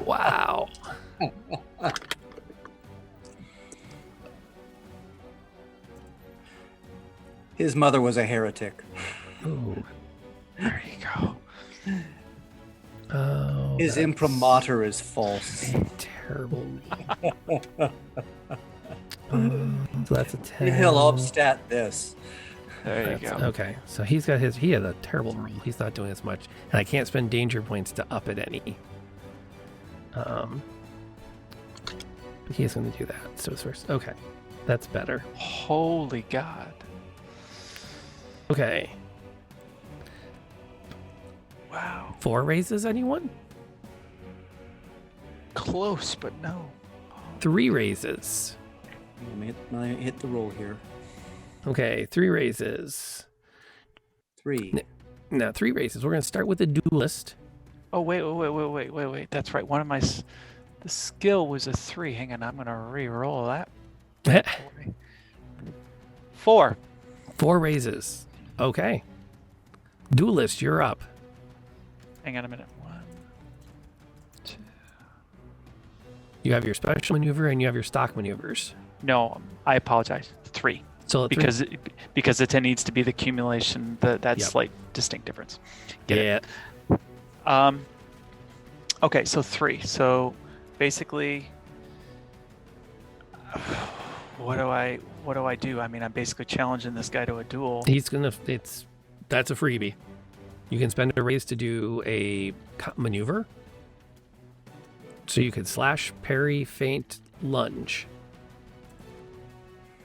[SPEAKER 2] wow.
[SPEAKER 3] His mother was a heretic.
[SPEAKER 2] Oh.
[SPEAKER 5] There you go.
[SPEAKER 2] Oh,
[SPEAKER 3] His
[SPEAKER 2] that's
[SPEAKER 3] imprimatur is false.
[SPEAKER 2] a terrible. So that's a 10.
[SPEAKER 3] He'll obstat this.
[SPEAKER 5] There you
[SPEAKER 2] That's-
[SPEAKER 5] go.
[SPEAKER 2] Okay, so he had a terrible roll. He's not doing as much, and I can't spend danger points to up it any. But he is going to do that. So it's first. Okay, that's better.
[SPEAKER 5] Holy God.
[SPEAKER 2] Okay,
[SPEAKER 5] Wow.
[SPEAKER 2] 4 raises. Anyone?
[SPEAKER 5] Close, but no.
[SPEAKER 2] 3 raises.
[SPEAKER 3] Let me hit the roll here.
[SPEAKER 2] Okay, 3 raises.
[SPEAKER 3] 3.
[SPEAKER 2] Now 3 raises. We're going to start with the duelist.
[SPEAKER 5] Oh wait. That's right. One of my the skill was a 3. Hang on, I'm gonna re-roll that. 4.
[SPEAKER 2] 4 raises. Okay. Duelist, you're up.
[SPEAKER 5] Hang on a minute. 1, 2.
[SPEAKER 2] You have your special maneuver and you have your stock maneuvers.
[SPEAKER 5] No, I apologize. 3.
[SPEAKER 2] So
[SPEAKER 5] Because it needs to be the accumulation, that
[SPEAKER 2] Yep.
[SPEAKER 5] slight distinct difference. Get
[SPEAKER 2] yeah.
[SPEAKER 5] it. Okay, so 3. So basically, what do I do? I mean, I'm basically challenging this guy to a duel.
[SPEAKER 2] That's a freebie. You can spend a raise to do a maneuver. So you could slash, parry, feint, lunge.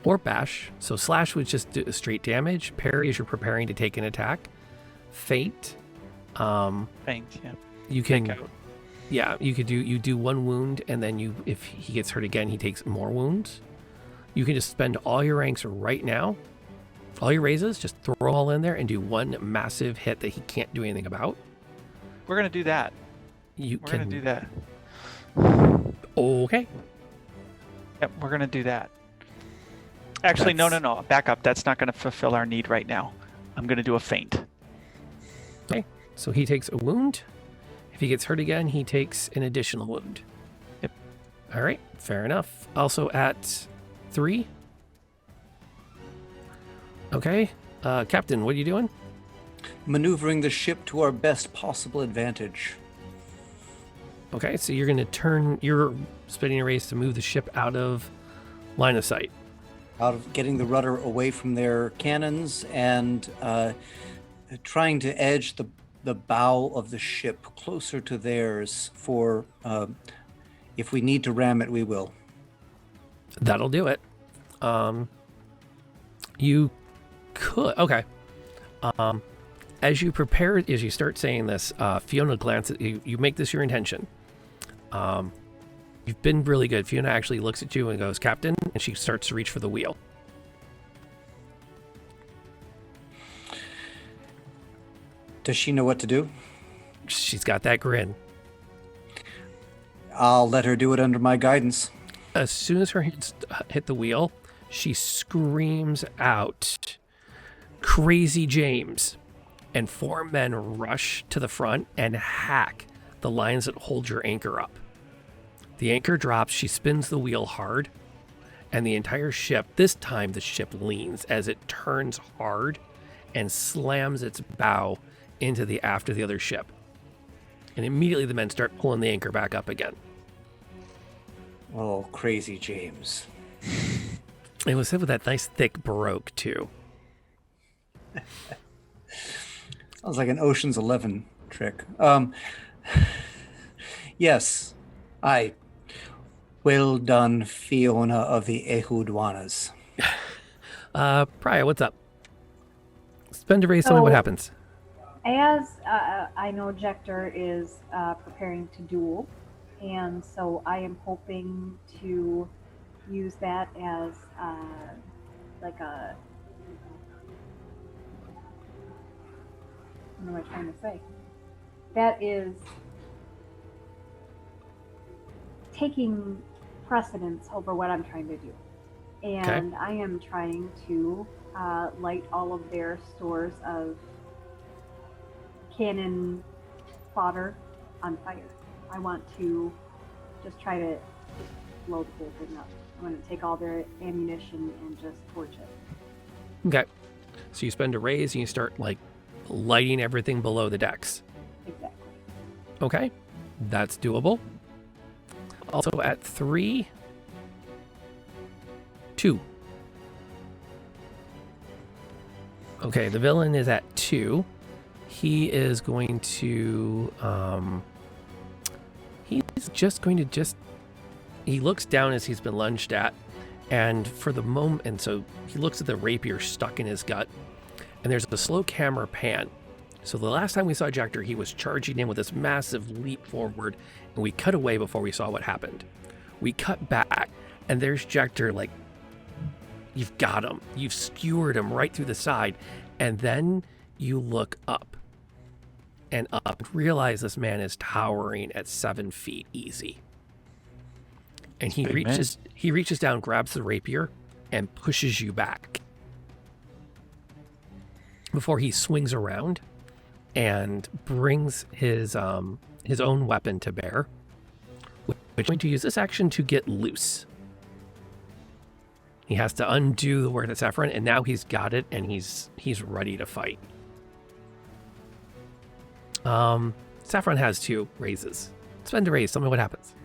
[SPEAKER 2] Or bash. So slash would just do straight damage. Parry is you're preparing to take an attack. Feint.
[SPEAKER 5] Feint, yeah.
[SPEAKER 2] You can
[SPEAKER 5] Fake out.
[SPEAKER 2] Yeah, you do 1 wound, and then if he gets hurt again, he takes more wounds. You can just spend all your ranks right now, all your raises, just throw all in there and do 1 massive hit that he can't do anything about.
[SPEAKER 5] We're gonna do that.
[SPEAKER 2] We're
[SPEAKER 5] Gonna do that.
[SPEAKER 2] Okay.
[SPEAKER 5] Yep, we're gonna do that. Actually, no. Back up. That's not gonna fulfill our need right now. I'm gonna do a feint.
[SPEAKER 2] Okay. So he takes a wound. If he gets hurt again, he takes an additional wound.
[SPEAKER 5] Yep.
[SPEAKER 2] All right. Fair enough. Also at 3. Okay. Captain, what are you doing?
[SPEAKER 3] Maneuvering the ship to our best possible advantage.
[SPEAKER 2] Okay, so you're spending a race to move the ship out of line of sight.
[SPEAKER 3] Out of getting the rudder away from their cannons and trying to edge the bow of the ship closer to theirs for if we need to ram it, we will.
[SPEAKER 2] That'll do it. You could, okay. As you start saying this, Fiona glances at you. You make this your intention. You've been really good. Fiona actually looks at you and goes, Captain, and she starts to reach for the wheel.
[SPEAKER 3] Does she know what to do?
[SPEAKER 2] She's got that grin.
[SPEAKER 3] I'll let her do it under my guidance.
[SPEAKER 2] As soon as her hands hit the wheel, she screams out, Crazy James. And 4 men rush to the front and hack the lines that hold your anchor up. The anchor drops, she spins the wheel hard, and the entire ship, this time the ship leans as it turns hard and slams its bow into the aft of the other ship. And immediately the men start pulling the anchor back up again.
[SPEAKER 3] Oh, Crazy James.
[SPEAKER 2] It was hit with that nice thick baroque too.
[SPEAKER 3] Sounds like an Ocean's 11 trick. Yes, well done, Fiona of the Ehudwanas.
[SPEAKER 2] Priya, what's up? Spend a raise, tell me what happens.
[SPEAKER 4] As I know Jector is preparing to duel, and so I am hoping to use that as like a... What am I trying to say? That is taking precedence over what I'm trying to do. And I am trying to light all of their stores of cannon fodder on fire. I want to just try to blow the whole thing up. I'm going to take all their ammunition and just torch it.
[SPEAKER 2] Okay. So you spend a raise and you start lighting everything below the decks.
[SPEAKER 4] Exactly.
[SPEAKER 2] Okay. That's doable. Also at 3, 2. Okay, the villain is at 2. He is going to he looks down as he's been lunged at, and for the moment, and so he looks at the rapier stuck in his gut, and there's a slow camera pan. So the last time we saw Jector, he was charging in with this massive leap forward, and we cut away before we saw what happened. We cut back, and there's Jector, you've got him. You've skewered him right through the side, and then you look up and realize this man is towering at 7 feet easy. And he reaches down, grabs the rapier, and pushes you back before he swings around and brings his own weapon to bear, which He's going to use this action to get loose. He has to undo the word at Saffron, and now he's got it, and he's ready to fight. Saffron has 2 raises. Spend a raise. Tell me what happens.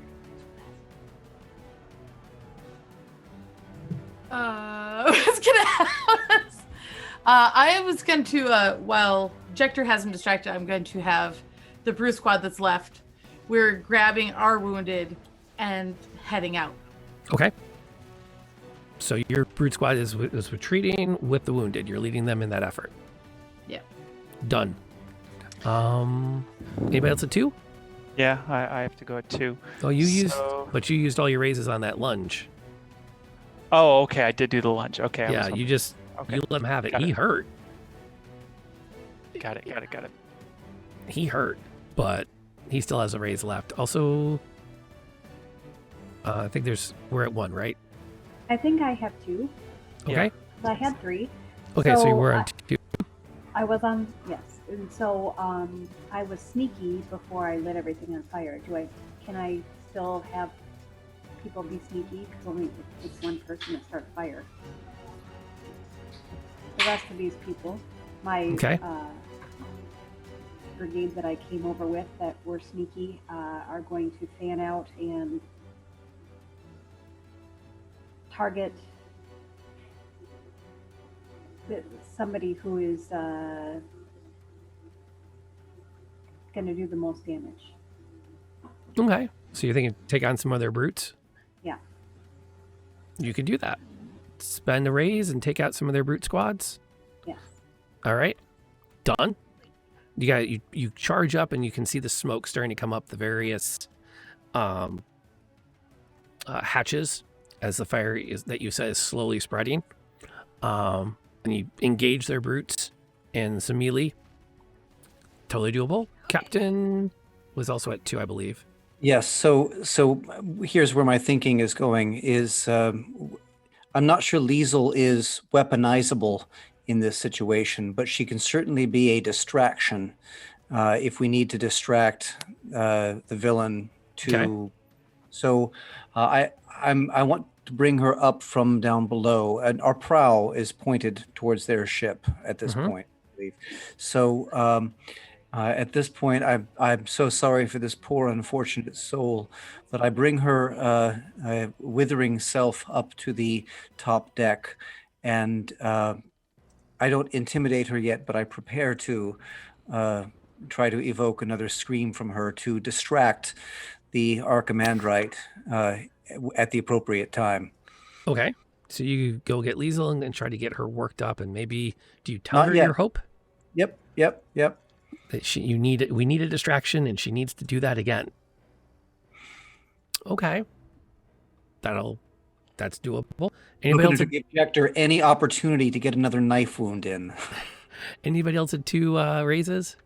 [SPEAKER 6] What's gonna happen? I was going to, while Jector has him distracted, I'm going to have the Brew Squad that's left. We're grabbing our wounded and heading out.
[SPEAKER 2] Okay. So your Brute Squad is retreating with the wounded. You're leading them in that effort.
[SPEAKER 6] Yeah.
[SPEAKER 2] Done. Anybody else at 2?
[SPEAKER 5] Yeah, I have to go at 2.
[SPEAKER 2] Oh, you used all your raises on that lunge.
[SPEAKER 5] Oh, okay. I did do the lunge. Okay.
[SPEAKER 2] Yeah, you let him have it.
[SPEAKER 5] Got
[SPEAKER 2] He
[SPEAKER 5] it.
[SPEAKER 2] hurt.
[SPEAKER 5] Got it.
[SPEAKER 2] He hurt, but he still has a raise left. Also, I think we're at 1, right?
[SPEAKER 4] I think I have 2.
[SPEAKER 2] Okay.
[SPEAKER 4] I had 3.
[SPEAKER 2] Okay, so you were
[SPEAKER 4] I-
[SPEAKER 2] on 2.
[SPEAKER 4] I was on, yes. And so I was sneaky before I lit everything on fire. Can I still have people be sneaky? Because only it's one person that starts fire. The rest of these people, my brigade that I came over with that were sneaky, are going to fan out and target somebody who is going to do the most damage.
[SPEAKER 2] Okay. So you're thinking take on some other brutes?
[SPEAKER 4] Yeah.
[SPEAKER 2] You can do that. Spend a raise and take out some of their brute squads.
[SPEAKER 4] Yes.
[SPEAKER 2] All right. Done. You charge up and you can see the smoke starting to come up the various hatches as the fire that you said is slowly spreading. And you engage their brutes and some melee. Totally doable. Captain was also at 2, I believe.
[SPEAKER 3] Yes. So here's where my thinking is going. I'm not sure Liesel is weaponizable in this situation, but she can certainly be a distraction if we need to distract the villain.
[SPEAKER 2] Okay.
[SPEAKER 3] So I want to bring her up from down below, and our prow is pointed towards their ship at this point, I believe. So at this point, I'm so sorry for this poor unfortunate soul, but I bring her withering self up to the top deck, and I don't intimidate her yet, but I prepare to try to evoke another scream from her to distract the Archimandrite at the appropriate time.
[SPEAKER 2] Okay. So you go get Liesel and try to get her worked up, and maybe do you tell
[SPEAKER 3] Not
[SPEAKER 2] her
[SPEAKER 3] yet.
[SPEAKER 2] your hope?
[SPEAKER 3] Yep.
[SPEAKER 2] That we need a distraction, and she needs to do that again. Okay. That's doable. Anybody else?
[SPEAKER 3] To give Jector any opportunity to get another knife wound in.
[SPEAKER 2] Anybody else at 2 raises?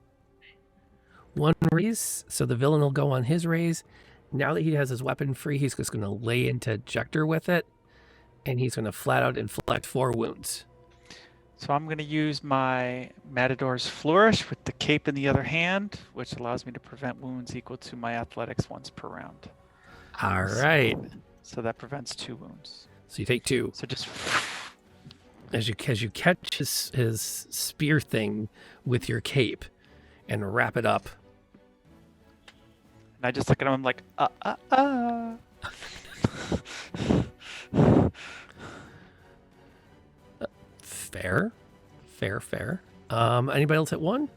[SPEAKER 2] 1 raise. So the villain will go on his raise. Now that he has his weapon free, he's just going to lay into Jector with it, and he's going to flat out inflict 4 wounds.
[SPEAKER 5] So I'm going to use my Matador's Flourish with the cape in the other hand, which allows me to prevent wounds equal to my athletics once per round.
[SPEAKER 2] All right.
[SPEAKER 5] So that prevents 2 wounds.
[SPEAKER 2] So you take 2.
[SPEAKER 5] So just
[SPEAKER 2] As you catch his spear thing with your cape and wrap it up.
[SPEAKER 5] and I just look at him like,
[SPEAKER 2] Fair. Anybody else at 1?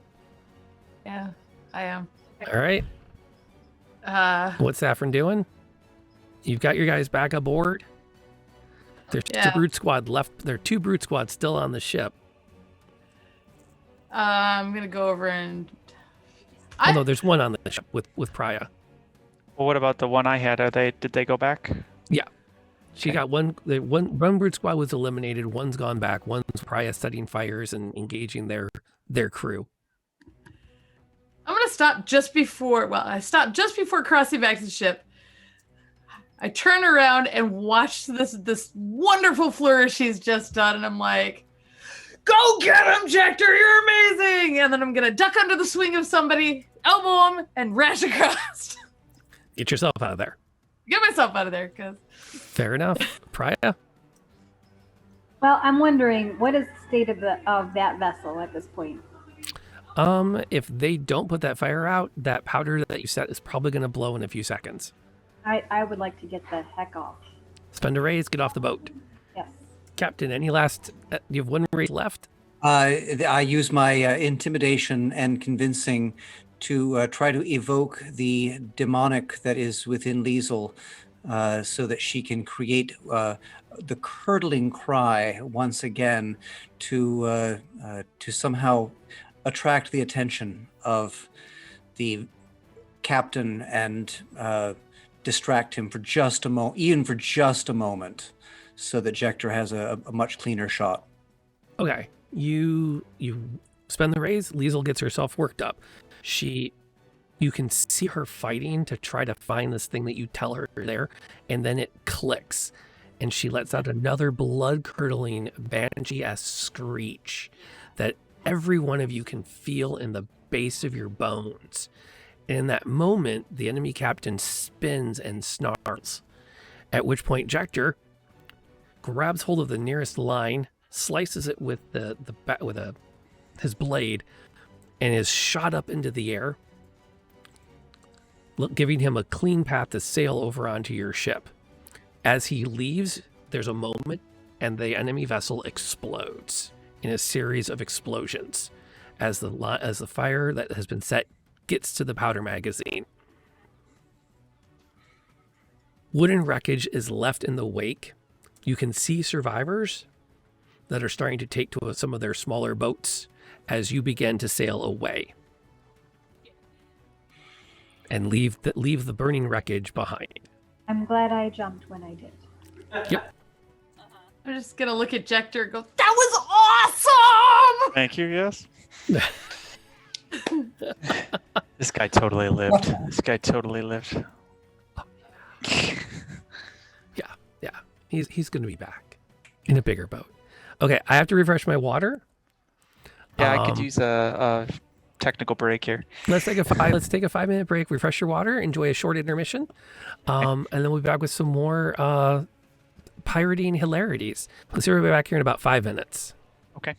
[SPEAKER 6] Yeah, I am.
[SPEAKER 2] All right. What's Saffron doing? You've got your guys back aboard. There's just a brute squad left. There are 2 brute squads still on the ship.
[SPEAKER 6] I'm gonna go over and.
[SPEAKER 2] No, there's 1 on the ship with Priya.
[SPEAKER 5] well, what about the one I had? Did they go back?
[SPEAKER 2] Yeah. She got one brute squad was eliminated. 1's gone back. 1's Priya setting fires and engaging their crew.
[SPEAKER 6] I'm gonna stop just before. Well, I stopped just before crossing back to the ship. I turn around and watch this wonderful flourish he's just done, and I'm like, "Go get him, Jector! You're amazing!" And then I'm gonna duck under the swing of somebody, elbow him, and rash across.
[SPEAKER 2] Get yourself out of there.
[SPEAKER 6] get myself out of there because
[SPEAKER 2] Fair enough. Priya?
[SPEAKER 4] Well, I'm wondering, what is the state of that vessel at this point?
[SPEAKER 2] If they don't put that fire out, that powder that you set is probably going to blow in a few seconds.
[SPEAKER 4] I would like to get the heck off.
[SPEAKER 2] Spend a raise, get off the boat.
[SPEAKER 4] Yes.
[SPEAKER 2] Captain, any last... you have one raise left?
[SPEAKER 3] I use my intimidation and convincing to try to evoke the demonic that is within Liesel, so that she can create the curdling cry once again to somehow attract the attention of the captain and distract him for just a moment, even for just a moment, so that Jector has a much cleaner shot.
[SPEAKER 2] Okay. You spend the raise. Liesel gets herself worked up. You can see her fighting to try to find this thing that you tell her there, and then it clicks, and she lets out another blood-curdling banshee-esque screech that every one of you can feel in the base of your bones. And in that moment, the enemy captain spins and snarls, at which point Jector grabs hold of the nearest line, slices it with his blade, and is shot up into the air, giving him a clean path to sail over onto your ship. As he leaves, there's a moment, and the enemy vessel explodes in a series of explosions as the fire that has been set gets to the powder magazine. Wooden wreckage is left in the wake. You can see survivors that are starting to take to some of their smaller boats as you begin to sail away and leave the burning wreckage behind.
[SPEAKER 4] I'm glad I jumped when I did.
[SPEAKER 2] Yep.
[SPEAKER 6] I'm just gonna look at Jector and go, "That was awesome!"
[SPEAKER 5] Thank you. Yes. This guy totally lived.
[SPEAKER 2] Yeah. He's going to be back in a bigger boat. Okay, I have to refresh my water.
[SPEAKER 5] Yeah, I could use a technical break here.
[SPEAKER 2] Let's take a 5-minute break. Refresh your water. Enjoy a short intermission, and then we'll be back with some more pirating hilarities. Let's see everybody back here in about 5 minutes.
[SPEAKER 5] Okay.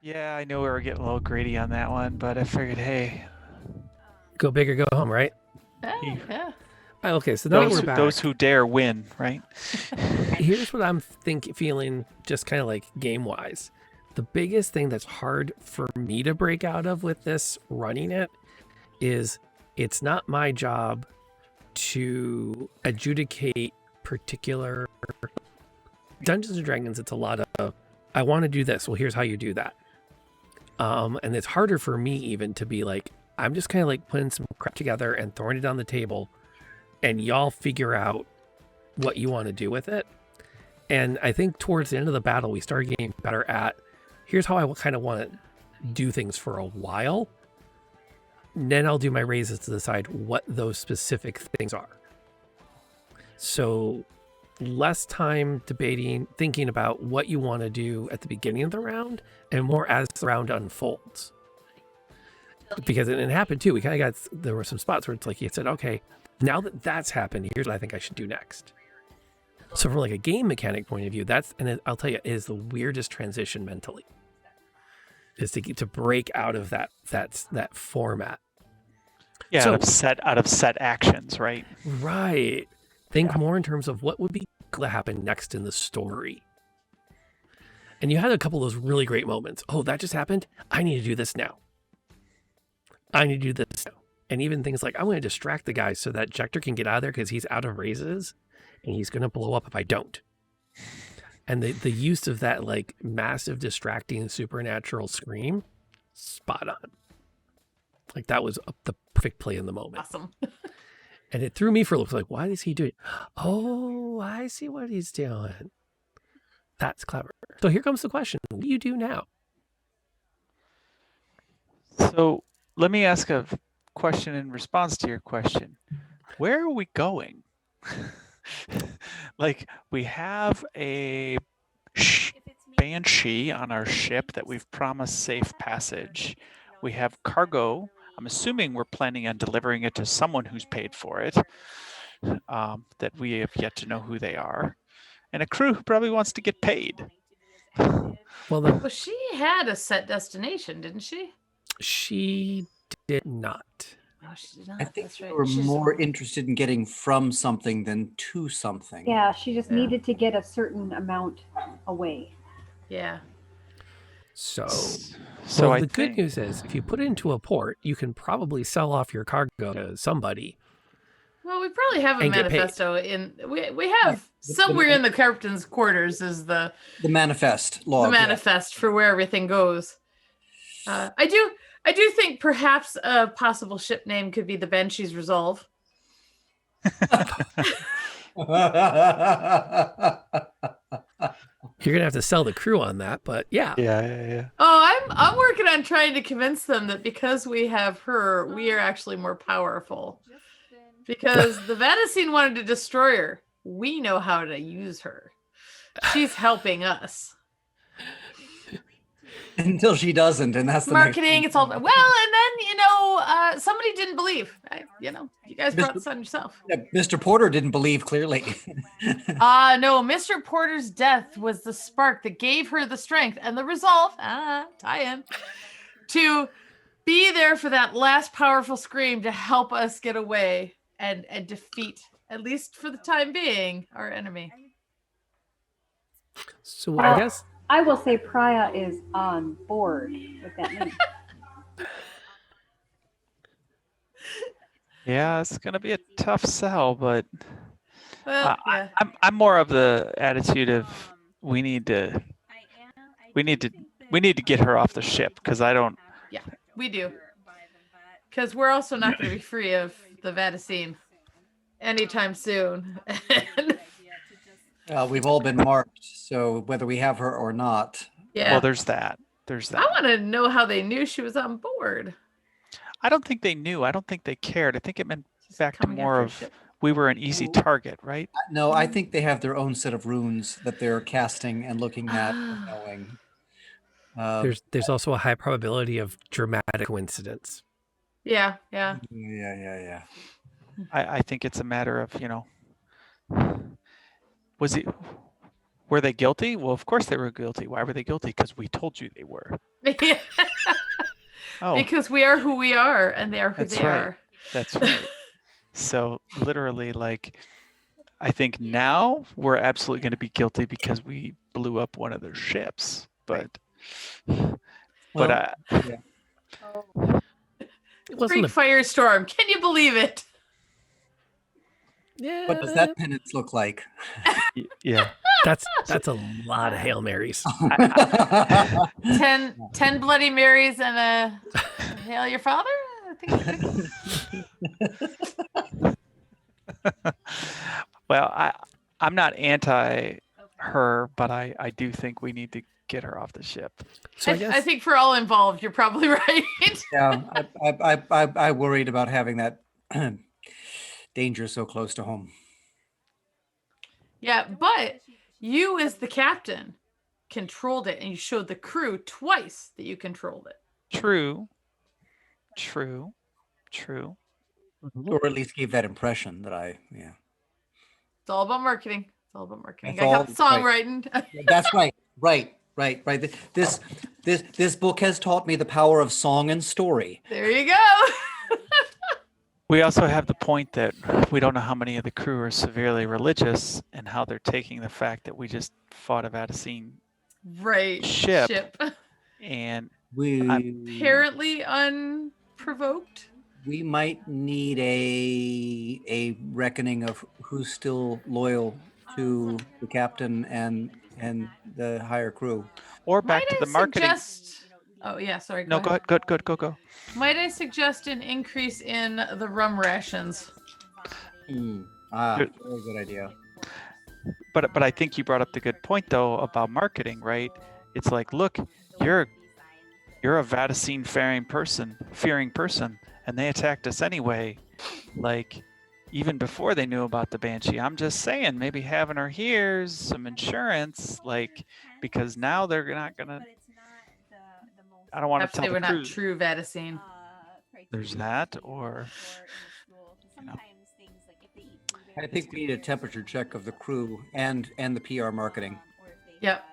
[SPEAKER 5] Yeah, I know we were getting a little greedy on that one, but I figured, hey,
[SPEAKER 2] Go big or go home, right?
[SPEAKER 6] Yeah.
[SPEAKER 2] Okay, so now
[SPEAKER 5] those,
[SPEAKER 2] we're back.
[SPEAKER 5] those who dare win, right?
[SPEAKER 2] Here's what I'm feeling, just kind of like game wise. The biggest thing that's hard for me to break out of with this running it is it's not my job to adjudicate particular Dungeons and Dragons. It's a lot of I want to do this. Well, here's how you do that. And it's harder for me even to be like, I'm just kind of like putting some crap together and throwing it on the table, and y'all figure out what you want to do with it. And I think towards the end of the battle, we started getting better at, here's how I kind of want to do things for a while. Then I'll do my raises to decide what those specific things are. So less time debating, thinking about what you want to do at the beginning of the round, and more as the round unfolds. Because it happened too. We kind of got, there were some spots where it's like you said, okay, now that that's happened, here's what I think I should do next. So from like a game mechanic point of view, I'll tell you, it is the weirdest transition mentally. Is to break out of that format.
[SPEAKER 5] Yeah,
[SPEAKER 2] So-
[SPEAKER 5] out of set actions, right?
[SPEAKER 2] Right. Think more in terms of what would be to happen next in the story. And you had a couple of those really great moments. Oh, that just happened. I need to do this now. I need to do this now. And even things like, I'm going to distract the guy so that Jector can get out of there because he's out of raises and he's going to blow up if I don't. And the use of that like massive distracting supernatural scream, spot on. Like that was the perfect play in the moment.
[SPEAKER 6] Awesome.
[SPEAKER 2] And it threw me for a loop. Like, why is he doing? Oh, I see what he's doing. That's clever. So here comes the question. What do you do now?
[SPEAKER 5] So let me ask a question in response to your question. Where are we going? Like, we have a banshee on our ship that we've promised safe passage. We have cargo. I'm assuming we're planning on delivering it to someone who's paid for it, that we have yet to know who they are, and a crew who probably wants to get paid.
[SPEAKER 2] Well,
[SPEAKER 6] Well, she had a set destination, didn't she?
[SPEAKER 2] she did not.
[SPEAKER 6] No, she did not.
[SPEAKER 3] I think
[SPEAKER 6] That's
[SPEAKER 3] they
[SPEAKER 6] right.
[SPEAKER 3] were
[SPEAKER 6] She's-
[SPEAKER 3] more interested in getting from something than to something.
[SPEAKER 4] Yeah, she just
[SPEAKER 6] Yeah.
[SPEAKER 4] needed to get a certain amount away.
[SPEAKER 6] Yeah.
[SPEAKER 2] So,
[SPEAKER 5] So
[SPEAKER 2] well,
[SPEAKER 5] I
[SPEAKER 2] the
[SPEAKER 5] think,
[SPEAKER 2] good news is if you put it into a port, you can probably sell off your cargo to somebody.
[SPEAKER 6] Well, we probably have a
[SPEAKER 2] And get paid.
[SPEAKER 6] manifesto we have somewhere in the captain's quarters is the
[SPEAKER 3] The manifest log. yeah.
[SPEAKER 6] manifest for where everything goes. I do think perhaps a possible ship name could be the Banshee's Resolve.
[SPEAKER 2] You're gonna have to sell the crew on that, but yeah.
[SPEAKER 5] yeah.
[SPEAKER 6] Oh, I'm working on trying to convince them that because we have her, we are actually more powerful. Because the Vanessene wanted to destroy her. We know how to use her. She's helping us.
[SPEAKER 3] Until she doesn't, and that's the next
[SPEAKER 6] Marketing,
[SPEAKER 3] thing.
[SPEAKER 6] it's all well, and then somebody didn't believe. You guys brought this on yourself.
[SPEAKER 3] Yeah, Mr. Porter didn't believe clearly.
[SPEAKER 6] No, Mr. Porter's death was the spark that gave her the strength and the resolve, tie in, to be there for that last powerful scream to help us get away and defeat, at least for the time being, our enemy.
[SPEAKER 2] So I guess
[SPEAKER 4] I will say Priya is on board with that name.
[SPEAKER 5] Yeah, it's gonna be a tough sell, but
[SPEAKER 6] Well, yeah.
[SPEAKER 5] I'm more of the attitude of we need to get her off the ship because I don't.
[SPEAKER 6] We do. Because we're also not going to be free of the Vanessene anytime soon.
[SPEAKER 3] We've all been marked, so whether we have her or not.
[SPEAKER 6] Yeah.
[SPEAKER 5] Well, there's that.
[SPEAKER 6] I want to know how they knew she was on board.
[SPEAKER 5] I don't think they knew. I don't think they cared. I think it meant
[SPEAKER 6] She's
[SPEAKER 5] back to
[SPEAKER 6] coming
[SPEAKER 5] more
[SPEAKER 6] after a
[SPEAKER 5] of
[SPEAKER 6] ship.
[SPEAKER 5] we were an easy target, right?
[SPEAKER 3] No, I think they have their own set of runes that they're casting and looking at and knowing.
[SPEAKER 2] there's also a high probability of dramatic coincidence.
[SPEAKER 6] Yeah.
[SPEAKER 3] Yeah.
[SPEAKER 5] I think it's a matter of were they guilty? Well, of course they were guilty. Why were they guilty? Because we told you they were. Oh,
[SPEAKER 6] Because we are who we are, and they are who
[SPEAKER 5] That's
[SPEAKER 6] they
[SPEAKER 5] right.
[SPEAKER 6] are.
[SPEAKER 5] that's right. So literally, like, I think now we're absolutely going to be guilty because we blew up one of their ships. But,
[SPEAKER 3] Well,
[SPEAKER 5] but
[SPEAKER 3] yeah.
[SPEAKER 2] It wasn't
[SPEAKER 6] Freak firestorm. Can you believe it?
[SPEAKER 2] yeah.
[SPEAKER 3] What does that penance look like?
[SPEAKER 5] yeah,
[SPEAKER 2] That's a lot of Hail Marys.
[SPEAKER 6] 10 Bloody Marys and a Hail Your Father? I think
[SPEAKER 5] well, I'm not anti her, but I do think we need to get her off the ship.
[SPEAKER 2] So I
[SPEAKER 6] I
[SPEAKER 2] guess
[SPEAKER 6] think for all involved, you're probably right.
[SPEAKER 3] Yeah, I worried about having that danger so close to home.
[SPEAKER 6] Yeah, but you as the captain controlled it, and you showed the crew twice that you controlled it.
[SPEAKER 5] True.
[SPEAKER 3] Or at least gave that impression that yeah.
[SPEAKER 6] It's all about marketing. It's all about marketing.
[SPEAKER 3] That's
[SPEAKER 6] I got the
[SPEAKER 3] all-
[SPEAKER 6] songwriting.
[SPEAKER 3] That's right. Right. This book has taught me the power of song and story.
[SPEAKER 6] There you go.
[SPEAKER 5] We also have the point that we don't know how many of the crew are severely religious and how they're taking the fact that we just fought a Vatacine
[SPEAKER 6] Right.
[SPEAKER 5] Ship. and
[SPEAKER 3] We
[SPEAKER 6] Apparently unprovoked.
[SPEAKER 3] we might need a reckoning of who's still loyal to the captain and the higher crew.
[SPEAKER 5] or back
[SPEAKER 6] Might
[SPEAKER 5] to
[SPEAKER 6] I
[SPEAKER 5] the marketing.
[SPEAKER 6] Oh yeah, sorry.
[SPEAKER 5] No, go ahead. Go.
[SPEAKER 6] Might I suggest an increase in the rum rations?
[SPEAKER 5] Good.
[SPEAKER 3] Very good idea.
[SPEAKER 5] But I think you brought up the good point though about marketing, right? It's like, look, you're a Vatacine fearing person, and they attacked us anyway. Like, even before they knew about the Banshee. I'm just saying, maybe having her here's some insurance, like, because now they're not gonna. I don't want to
[SPEAKER 6] Perhaps
[SPEAKER 5] tell
[SPEAKER 6] they
[SPEAKER 5] the
[SPEAKER 6] were
[SPEAKER 5] crew.
[SPEAKER 6] not true Vatacine.
[SPEAKER 5] There's that, or know.
[SPEAKER 3] I think we need a temperature check of the crew and the PR marketing.
[SPEAKER 6] Yep.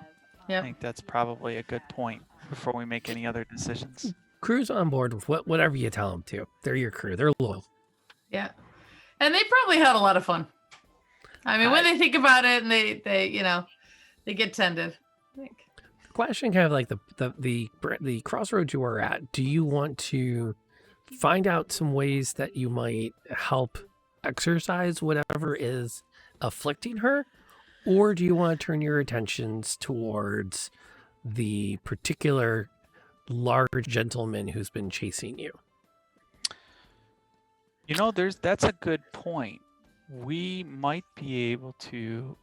[SPEAKER 5] I think that's probably a good point before we make any other decisions.
[SPEAKER 2] crew's on board with whatever you tell them to. They're your crew. They're loyal.
[SPEAKER 6] Yeah. And they probably had a lot of fun. I mean, when they think about it and they they get tended. I think.
[SPEAKER 2] Question kind of like the crossroads you are at. Do you want to find out some ways that you might help exercise whatever is afflicting her? Or do you want to turn your attentions towards the particular large gentleman who's been chasing you?
[SPEAKER 5] You know, that's a good point. We might be able to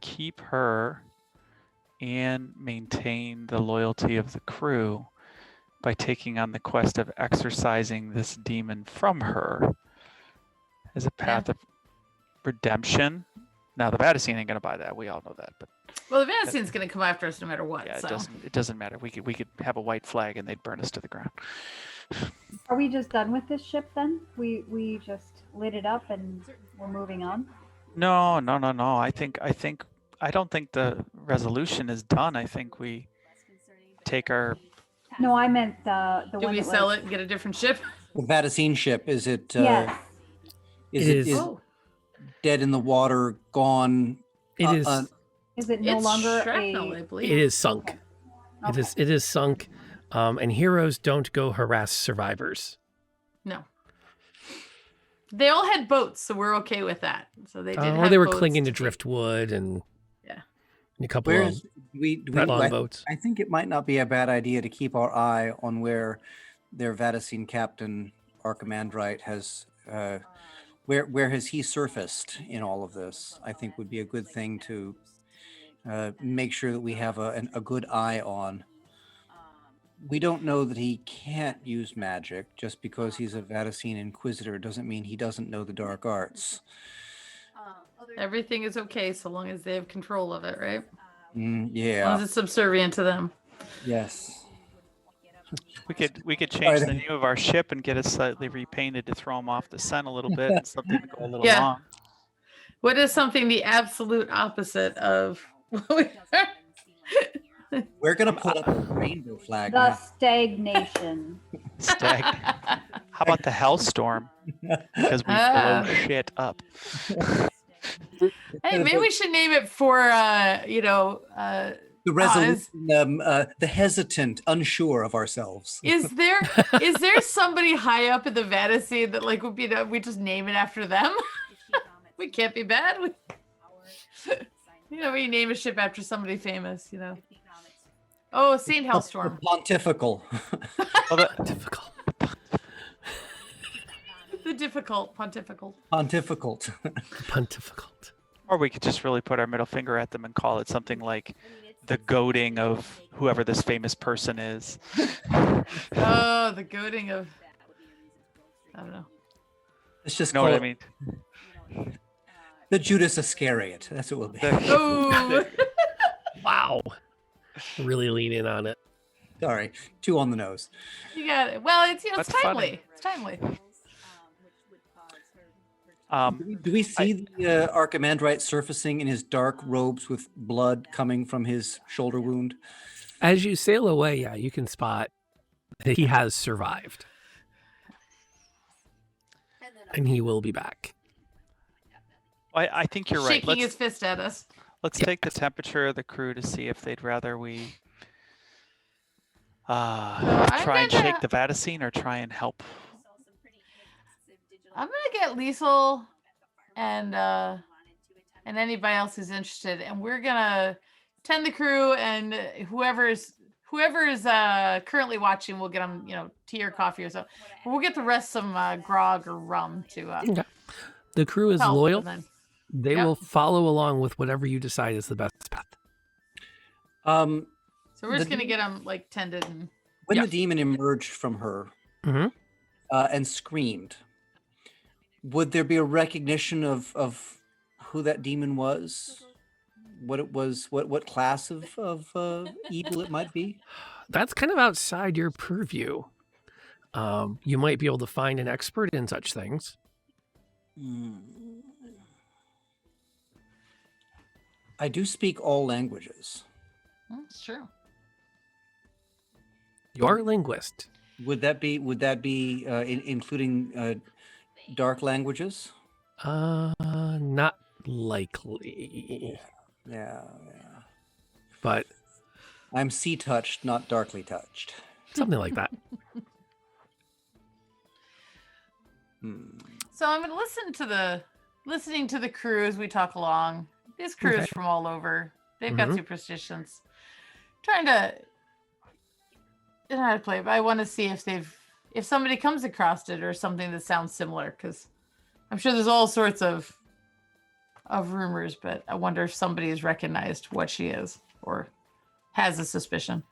[SPEAKER 5] keep her and maintain the loyalty of the crew by taking on the quest of exorcising this demon from her as a path of redemption. Now, the Vatacine ain't gonna buy that. We all know that, but
[SPEAKER 6] Well, the Vatican's going to come after us no matter what.
[SPEAKER 5] yeah,
[SPEAKER 6] so.
[SPEAKER 5] it doesn't matter. We could have a white flag and they'd burn us to the ground.
[SPEAKER 4] Are we just done with this ship then? We just lit it up and we're moving on?
[SPEAKER 5] No. I don't think the resolution is done. I think we take our.
[SPEAKER 4] No, I meant the
[SPEAKER 6] Do
[SPEAKER 4] one
[SPEAKER 6] we
[SPEAKER 4] that
[SPEAKER 6] sell
[SPEAKER 4] was,
[SPEAKER 6] it and get a different ship?
[SPEAKER 3] The Vatacine ship, is it?
[SPEAKER 4] Yes.
[SPEAKER 3] Is
[SPEAKER 2] It
[SPEAKER 3] it
[SPEAKER 2] is.
[SPEAKER 6] Oh,
[SPEAKER 3] dead in the water, gone?
[SPEAKER 2] It is.
[SPEAKER 4] Is it no
[SPEAKER 6] it's
[SPEAKER 4] longer
[SPEAKER 6] shrapnel, I
[SPEAKER 4] a?
[SPEAKER 6] believe.
[SPEAKER 2] It is sunk.
[SPEAKER 4] Okay.
[SPEAKER 2] It is sunk. And heroes don't go harass survivors.
[SPEAKER 6] No. They all had boats, so we're okay with that. So they did.
[SPEAKER 2] Or
[SPEAKER 6] have
[SPEAKER 2] they were
[SPEAKER 6] boats
[SPEAKER 2] clinging to
[SPEAKER 6] keep-
[SPEAKER 2] driftwood and
[SPEAKER 6] Yeah.
[SPEAKER 2] a couple
[SPEAKER 3] Where
[SPEAKER 2] of
[SPEAKER 3] is we?
[SPEAKER 2] longboats.
[SPEAKER 3] I think it might not be a bad idea to keep our eye on where their Vatacine captain Archimandrite has. Where has he surfaced in all of this? I think would be a good thing to make sure that we have a good eye on. We don't know that he can't use magic. Just because he's a Vatacine Inquisitor doesn't mean he doesn't know the dark arts.
[SPEAKER 6] Everything is okay so long as they have control of it, right? As long
[SPEAKER 3] Yeah.
[SPEAKER 6] as it's subservient to them.
[SPEAKER 3] Yes.
[SPEAKER 5] We could
[SPEAKER 3] Alright,
[SPEAKER 5] change the
[SPEAKER 3] then.
[SPEAKER 5] name of our ship and get it slightly repainted to throw them off the scent a little bit, and something to go a little
[SPEAKER 6] Yeah.
[SPEAKER 5] long.
[SPEAKER 6] What is something the absolute opposite of what we are?
[SPEAKER 3] We're gonna put up a rainbow flag.
[SPEAKER 4] The
[SPEAKER 3] now.
[SPEAKER 4] stagnation.
[SPEAKER 5] Stag. How about the Hellstorm? Because we
[SPEAKER 6] Ah.
[SPEAKER 5] blow shit up.
[SPEAKER 6] Hey, maybe we should name it for
[SPEAKER 3] The resolution, the hesitant, unsure of ourselves.
[SPEAKER 6] is there somebody high up in the Vatican that like would be we just name it after them? We can't be bad. We name a ship after somebody famous, Oh, Saint Hellstorm.
[SPEAKER 3] Pontifical.
[SPEAKER 5] Well,
[SPEAKER 2] Difficult.
[SPEAKER 6] The difficult pontifical.
[SPEAKER 3] Pontificalt.
[SPEAKER 2] Pontificult.
[SPEAKER 5] or we could just really put our middle finger at them and call it something like the goading of whoever this famous person is.
[SPEAKER 6] Oh, the goading of I don't know.
[SPEAKER 3] Let's just
[SPEAKER 5] Know
[SPEAKER 3] call
[SPEAKER 5] what I
[SPEAKER 3] it
[SPEAKER 5] mean?
[SPEAKER 3] the Judas Iscariot. That's what we'll be.
[SPEAKER 6] Oh,
[SPEAKER 2] Wow. Really lean in on it.
[SPEAKER 3] Sorry, 2 on the nose.
[SPEAKER 6] you got it. Well, it's it's
[SPEAKER 5] That's
[SPEAKER 6] timely.
[SPEAKER 5] funny.
[SPEAKER 6] It's timely.
[SPEAKER 3] Do we see the Archimandrite surfacing in his dark robes with blood coming from his shoulder wound?
[SPEAKER 2] As you sail away, yeah, you can spot that he has survived. And he will be back.
[SPEAKER 5] I think you're right.
[SPEAKER 6] Shaking his fist at us.
[SPEAKER 5] Let's take the temperature of the crew to see if they'd rather we try and shake the Vatican or try and help.
[SPEAKER 6] I'm gonna get Liesel and anybody else who's interested, and we're gonna tend the crew, and whoever's currently watching, we'll get them, tea or coffee or something. We'll get the rest some grog or rum to
[SPEAKER 2] Okay. The crew is
[SPEAKER 6] help,
[SPEAKER 2] loyal.
[SPEAKER 6] and then-
[SPEAKER 2] They
[SPEAKER 6] Yep.
[SPEAKER 2] will follow along with whatever you decide is the best path.
[SPEAKER 3] Um,
[SPEAKER 6] So we're just
[SPEAKER 3] The-
[SPEAKER 6] gonna get them like tended and
[SPEAKER 3] when
[SPEAKER 2] Yeah.
[SPEAKER 3] the demon emerged from her
[SPEAKER 2] Mhm.
[SPEAKER 3] and screamed, would there be a recognition of who that demon was? What it was? What class of evil it might be?
[SPEAKER 2] That's kind of outside your purview. You might be able to find an expert in such things.
[SPEAKER 3] I do speak all languages.
[SPEAKER 6] That's true.
[SPEAKER 2] You're a linguist.
[SPEAKER 3] Would that be including dark languages?
[SPEAKER 2] Not likely.
[SPEAKER 3] Yeah.
[SPEAKER 2] But
[SPEAKER 3] I'm sea touched, not darkly touched.
[SPEAKER 2] something like that.
[SPEAKER 6] So I'm gonna listening to the crew as we talk along. This crew
[SPEAKER 2] Okay.
[SPEAKER 6] is from all over. They've got
[SPEAKER 2] Mhm.
[SPEAKER 6] superstitions. Trying to I don't know how to play, but I want to see if somebody comes across it or something that sounds similar, because I'm sure there's all sorts of rumors, but I wonder if somebody has recognized what she is or has a suspicion.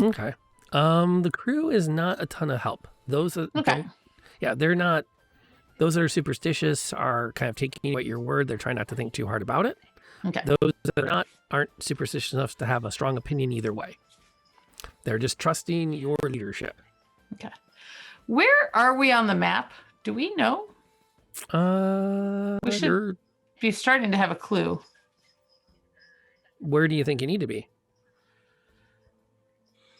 [SPEAKER 2] Okay. The crew is not a ton of help. Those that
[SPEAKER 6] Okay.
[SPEAKER 2] don't, yeah, they're not. Those that are superstitious are kind of taking you at your word. They're trying not to think too hard about it.
[SPEAKER 6] Okay.
[SPEAKER 2] Those that are not aren't superstitious enough to have a strong opinion either way. They're just trusting your leadership.
[SPEAKER 6] Okay. Where are we on the map? Do we know? We should-
[SPEAKER 2] You're,
[SPEAKER 6] Be starting to have a clue.
[SPEAKER 2] where do you think you need to be?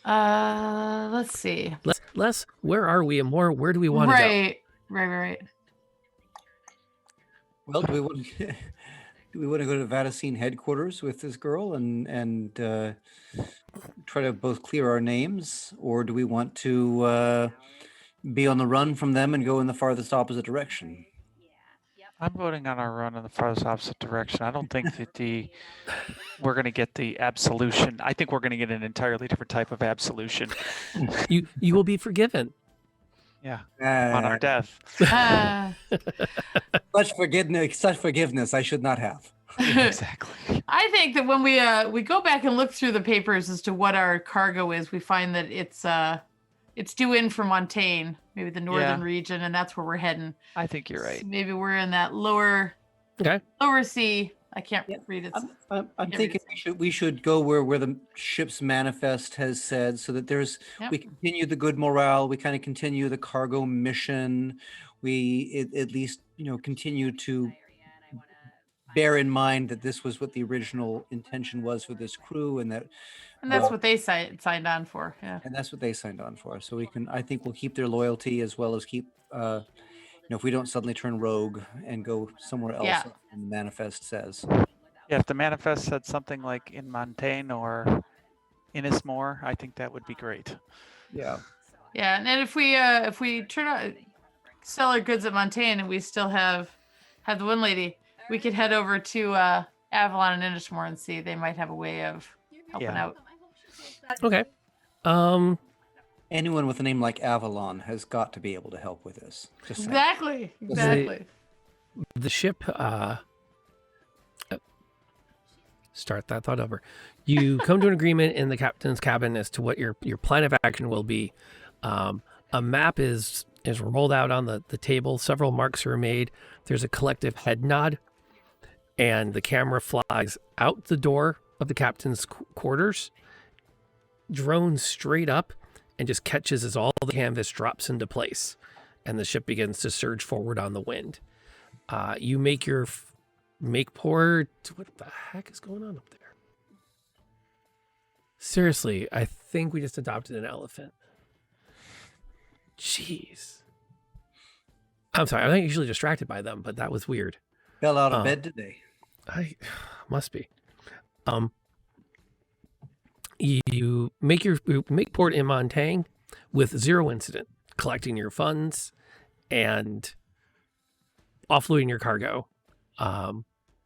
[SPEAKER 6] Let's see.
[SPEAKER 2] Less, where are we, and more, where do we want to go?
[SPEAKER 6] Right.
[SPEAKER 3] Well, do we want to go to Vatican headquarters with this girl and try to both clear our names, or do we want to be on the run from them and go in the farthest opposite direction?
[SPEAKER 5] I'm voting on our run in the farthest opposite direction. I don't think that we're going to get the absolution. I think we're going to get an entirely different type of absolution.
[SPEAKER 2] You will be forgiven.
[SPEAKER 5] Yeah, on our death.
[SPEAKER 3] Such forgiveness I should not have.
[SPEAKER 5] Exactly.
[SPEAKER 6] I think that when we go back and look through the papers as to what our cargo is, we find that it's due in from Montaigne, maybe the northern region, and that's where we're heading.
[SPEAKER 5] I think you're right.
[SPEAKER 6] Maybe we're in that lower sea. I can't read it.
[SPEAKER 3] I'm thinking we should go where the ship's manifest has said, so that we continue the good morale, we kind of continue the cargo mission, we at least continue to bear in mind that this was what the original intention was for this crew, and that's
[SPEAKER 6] what they signed on for. Yeah.
[SPEAKER 3] and that's what they signed on for. So I think we'll keep their loyalty as well as keep, if we don't suddenly turn rogue and go somewhere else,
[SPEAKER 6] Yeah.
[SPEAKER 3] like the manifest says.
[SPEAKER 5] Yeah, if the manifest said something like in Montaigne or Innismore, I think that would be great.
[SPEAKER 3] Yeah.
[SPEAKER 6] Yeah, and then if we turn out sell our goods at Montaigne and we still have the one lady, we could head over to Avalon and Innismore and see they might have a way of helping
[SPEAKER 5] Yeah.
[SPEAKER 6] out.
[SPEAKER 2] Okay.
[SPEAKER 3] Anyone with a name like Avalon has got to be able to help with this. Just saying.
[SPEAKER 6] Exactly.
[SPEAKER 2] The ship, start that thought over. You come to an agreement in the captain's cabin as to what your plan of action will be. A map is rolled out on the table. Several marks are made. There's a collective head nod, and the camera flies out the door of the captain's quarters, drones straight up, and just catches as all the canvas drops into place, and the ship begins to surge forward on the wind. You make your make port. What the heck is going on up there? Seriously, I think we just adopted an elephant. Jeez. I'm sorry, I'm not usually distracted by them, but that was weird.
[SPEAKER 3] Fell out of bed today.
[SPEAKER 2] I must be. You make port in Montaigne with 0 incident, collecting your funds and offloading your cargo.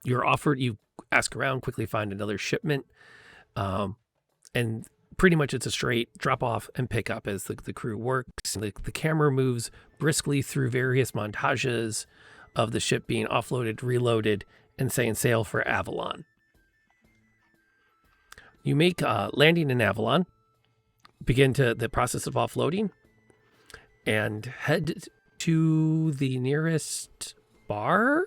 [SPEAKER 2] You're offered. You ask around, quickly find another shipment, and pretty much it's a straight drop off and pick up as the crew works. The camera moves briskly through various montages of the ship being offloaded, reloaded, and setting sail for Avalon. You make landing in Avalon, begin to the process of offloading, and head to the nearest bar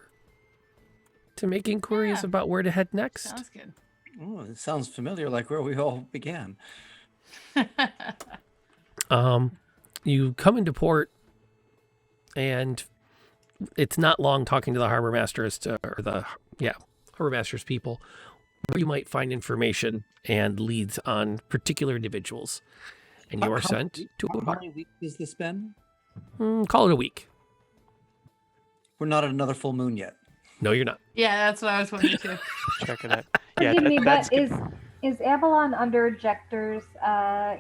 [SPEAKER 2] to make inquiries
[SPEAKER 6] Yeah.
[SPEAKER 2] about where to head next.
[SPEAKER 6] Sounds good.
[SPEAKER 3] Oh, it sounds familiar, like where we all began.
[SPEAKER 2] You come into port, and it's not long talking to the harbor master as to, or the harbor master's people, where you might find information and leads on particular individuals, and you are sent to a
[SPEAKER 3] How
[SPEAKER 2] bar.
[SPEAKER 3] many weeks has this been?
[SPEAKER 2] Call it a week.
[SPEAKER 3] We're not at another full moon yet.
[SPEAKER 2] No, you're not.
[SPEAKER 6] Yeah, that's what I was wondering too.
[SPEAKER 5] Check it out. Yeah,
[SPEAKER 4] Forgive me,
[SPEAKER 5] that's
[SPEAKER 4] but
[SPEAKER 5] good.
[SPEAKER 4] is Avalon under Ejector's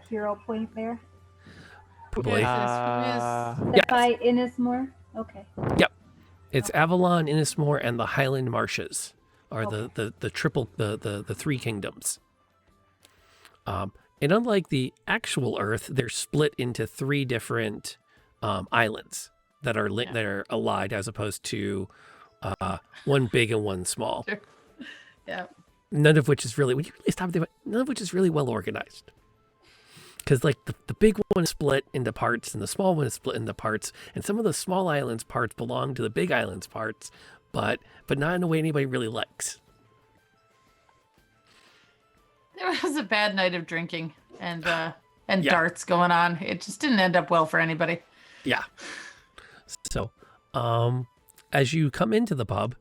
[SPEAKER 4] hero point there?
[SPEAKER 2] Probably.
[SPEAKER 6] Yes.
[SPEAKER 4] Is
[SPEAKER 2] Yes.
[SPEAKER 4] that by Innismore? Okay.
[SPEAKER 2] It's Avalon, Innismore, and the Highland Marshes are
[SPEAKER 4] Okay.
[SPEAKER 2] the triple the three kingdoms. And unlike the actual Earth, they're split into 3 different islands that are that are allied, as opposed to one big and one small.
[SPEAKER 6] Yeah.
[SPEAKER 2] None of which is really, when you really stop thinking about it, none of which is really well organized. Because like the big one is split into parts and the small one is split into parts, and some of the small islands parts belong to the big islands parts, but not in a way anybody really likes.
[SPEAKER 6] There was a bad night of drinking and
[SPEAKER 2] Yeah.
[SPEAKER 6] darts going on. It just didn't end up well for anybody.
[SPEAKER 2] Yeah. So, as you come into the pub,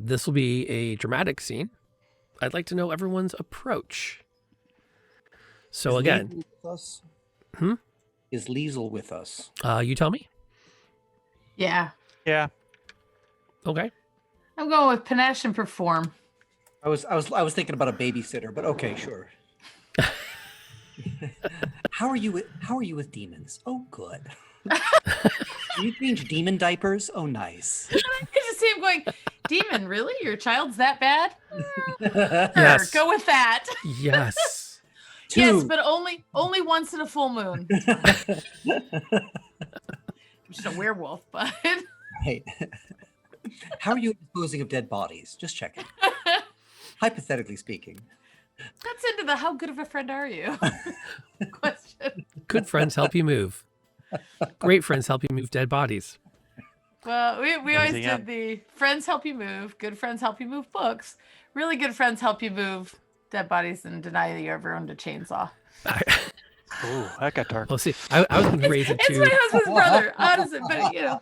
[SPEAKER 2] this will be a dramatic scene. I'd like to know everyone's approach. So
[SPEAKER 3] Is
[SPEAKER 2] again,
[SPEAKER 3] Liesel with us?
[SPEAKER 2] Hmm?
[SPEAKER 3] Is Liesel with us?
[SPEAKER 2] you tell me.
[SPEAKER 6] Yeah.
[SPEAKER 5] Yeah.
[SPEAKER 2] Okay.
[SPEAKER 6] I'm going with panache and perform.
[SPEAKER 3] I was thinking about a babysitter, but okay, sure. How are you with demons? Oh, good. Do you change demon diapers? Oh, nice.
[SPEAKER 6] I just see him going, Demon, really? Your child's that bad?
[SPEAKER 2] Yes.
[SPEAKER 6] Sure, go with that.
[SPEAKER 2] Yes.
[SPEAKER 6] Yes, but only once in a full moon. I'm just a werewolf, but
[SPEAKER 3] Right. How are you disposing of dead bodies? Just checking. Hypothetically speaking.
[SPEAKER 6] that's into the how good of a friend are you question.
[SPEAKER 2] Good friends help you move. Great friends help you move dead bodies.
[SPEAKER 6] Well, we always
[SPEAKER 5] Easy, yeah.
[SPEAKER 6] did the friends help you move, good friends help you move books. Really good friends help you move dead bodies and deny that you ever owned a chainsaw.
[SPEAKER 5] Ooh, that got dark.
[SPEAKER 2] Well, see, I was going to raise it
[SPEAKER 6] It's my
[SPEAKER 2] to.
[SPEAKER 6] husband's brother, honestly, but you know.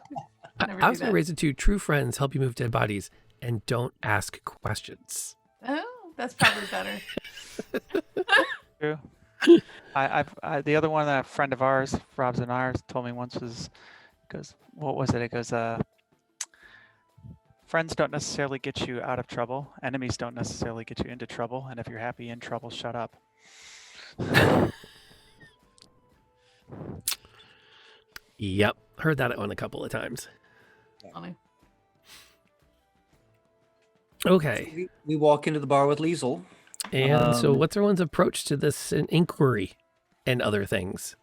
[SPEAKER 6] Never
[SPEAKER 2] I was
[SPEAKER 6] do
[SPEAKER 2] going to
[SPEAKER 6] that.
[SPEAKER 2] raise it to true friends help you move dead bodies. and don't ask questions.
[SPEAKER 6] Oh, that's probably better.
[SPEAKER 5] True. The other one that a friend of ours, Rob's and ours, told me once goes, what was it? It goes, friends don't necessarily get you out of trouble. Enemies don't necessarily get you into trouble. And if you're happy in trouble, shut up.
[SPEAKER 2] Yep, heard that one a couple of times.
[SPEAKER 6] Funny.
[SPEAKER 2] Okay,
[SPEAKER 3] We walk into the bar with Liesel.
[SPEAKER 2] and so what's everyone's approach to this inquiry and other things?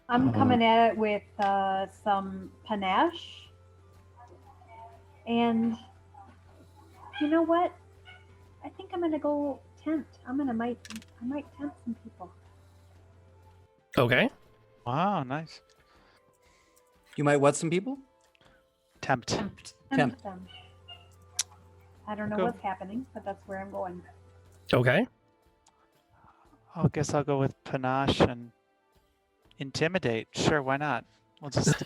[SPEAKER 4] I'm coming at it with some panache. And you know what? I think I'm gonna go tempt. I might tempt some people.
[SPEAKER 2] Okay,
[SPEAKER 5] Wow, nice.
[SPEAKER 3] You might what some people?
[SPEAKER 5] Tempt.
[SPEAKER 6] Tempt.
[SPEAKER 3] Tempt.
[SPEAKER 4] Them. I don't know
[SPEAKER 5] Go.
[SPEAKER 4] what's happening, but that's where I'm going.
[SPEAKER 2] okay.
[SPEAKER 5] I guess I'll go with panache and intimidate. Sure, why not? We'll just.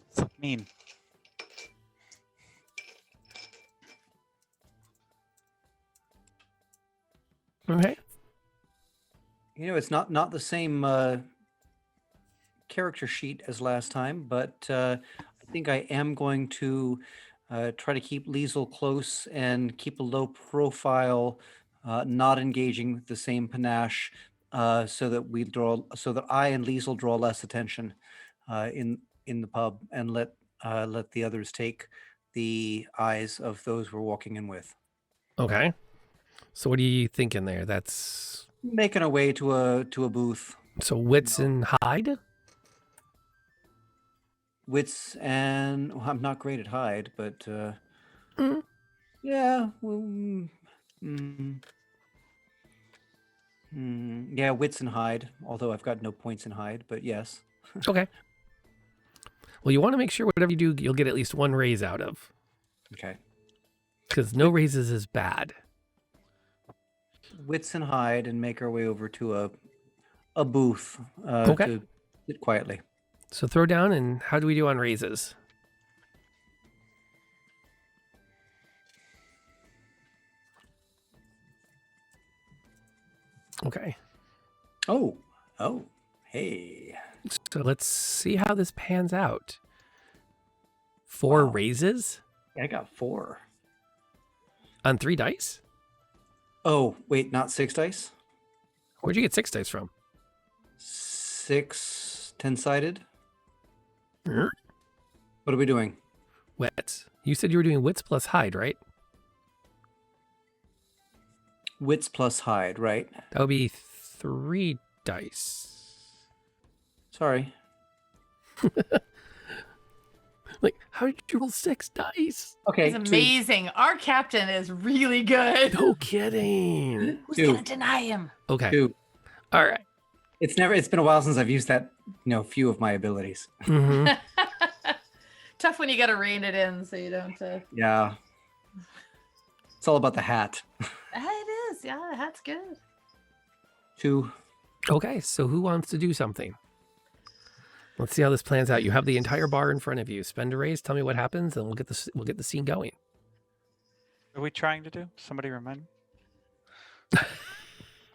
[SPEAKER 5] It's mean.
[SPEAKER 2] Okay.
[SPEAKER 3] You know, it's not the same character sheet as last time, but I think I am going to try to keep Liesel close and keep a low profile, not engaging with the same panache, so that I and Liesel draw less attention in the pub, and let the others take the eyes of those we're walking in with.
[SPEAKER 2] Okay. So what are you thinking there? That's
[SPEAKER 3] Making our way to a booth.
[SPEAKER 2] so wits and hide?
[SPEAKER 3] Wits and well, I'm not great at hide, but
[SPEAKER 2] Mm.
[SPEAKER 3] yeah, well, yeah, wits and hide. Although I've got no points in hide, but yes.
[SPEAKER 2] Okay. Well, you want to make sure whatever you do, you'll get at least one raise out of,
[SPEAKER 3] Okay,
[SPEAKER 2] because no raises is bad.
[SPEAKER 3] wits and hide, and make our way over to a booth
[SPEAKER 2] Okay.
[SPEAKER 3] to sit quietly.
[SPEAKER 2] So throw down, and how do we do on raises? Okay.
[SPEAKER 3] Oh, hey.
[SPEAKER 2] So let's see how this pans out. 4
[SPEAKER 3] Wow.
[SPEAKER 2] raises
[SPEAKER 3] I got 4.
[SPEAKER 2] on 3 dice?
[SPEAKER 3] Oh, wait, not 6 dice?
[SPEAKER 2] Where'd you get 6 dice from?
[SPEAKER 3] 6 10-sided?
[SPEAKER 2] Hmm?
[SPEAKER 3] What are we doing?
[SPEAKER 2] Wits. You said you were doing wits plus hide, right?
[SPEAKER 3] Wits plus hide, right?
[SPEAKER 2] That would be 3 dice.
[SPEAKER 3] Sorry.
[SPEAKER 2] Like, how did you roll 6 dice?
[SPEAKER 3] Okay.
[SPEAKER 6] It's
[SPEAKER 3] two.
[SPEAKER 6] amazing. Our captain is really good.
[SPEAKER 2] No kidding.
[SPEAKER 6] Who's
[SPEAKER 3] Two.
[SPEAKER 6] gonna deny him?
[SPEAKER 2] Okay.
[SPEAKER 3] 2.
[SPEAKER 2] All right.
[SPEAKER 3] It's been a while since I've used that, few of my abilities.
[SPEAKER 2] hmm
[SPEAKER 6] Tough when you gotta rein it in so you don't.
[SPEAKER 3] Yeah. It's all about the hat.
[SPEAKER 6] It is. Yeah, the hat's good.
[SPEAKER 3] 2.
[SPEAKER 2] Okay, so who wants to do something? Let's see how this plans out. You have the entire bar in front of you. Spend a raise. Tell me what happens, and we'll get the scene going.
[SPEAKER 5] What are we trying to do? Somebody remind me.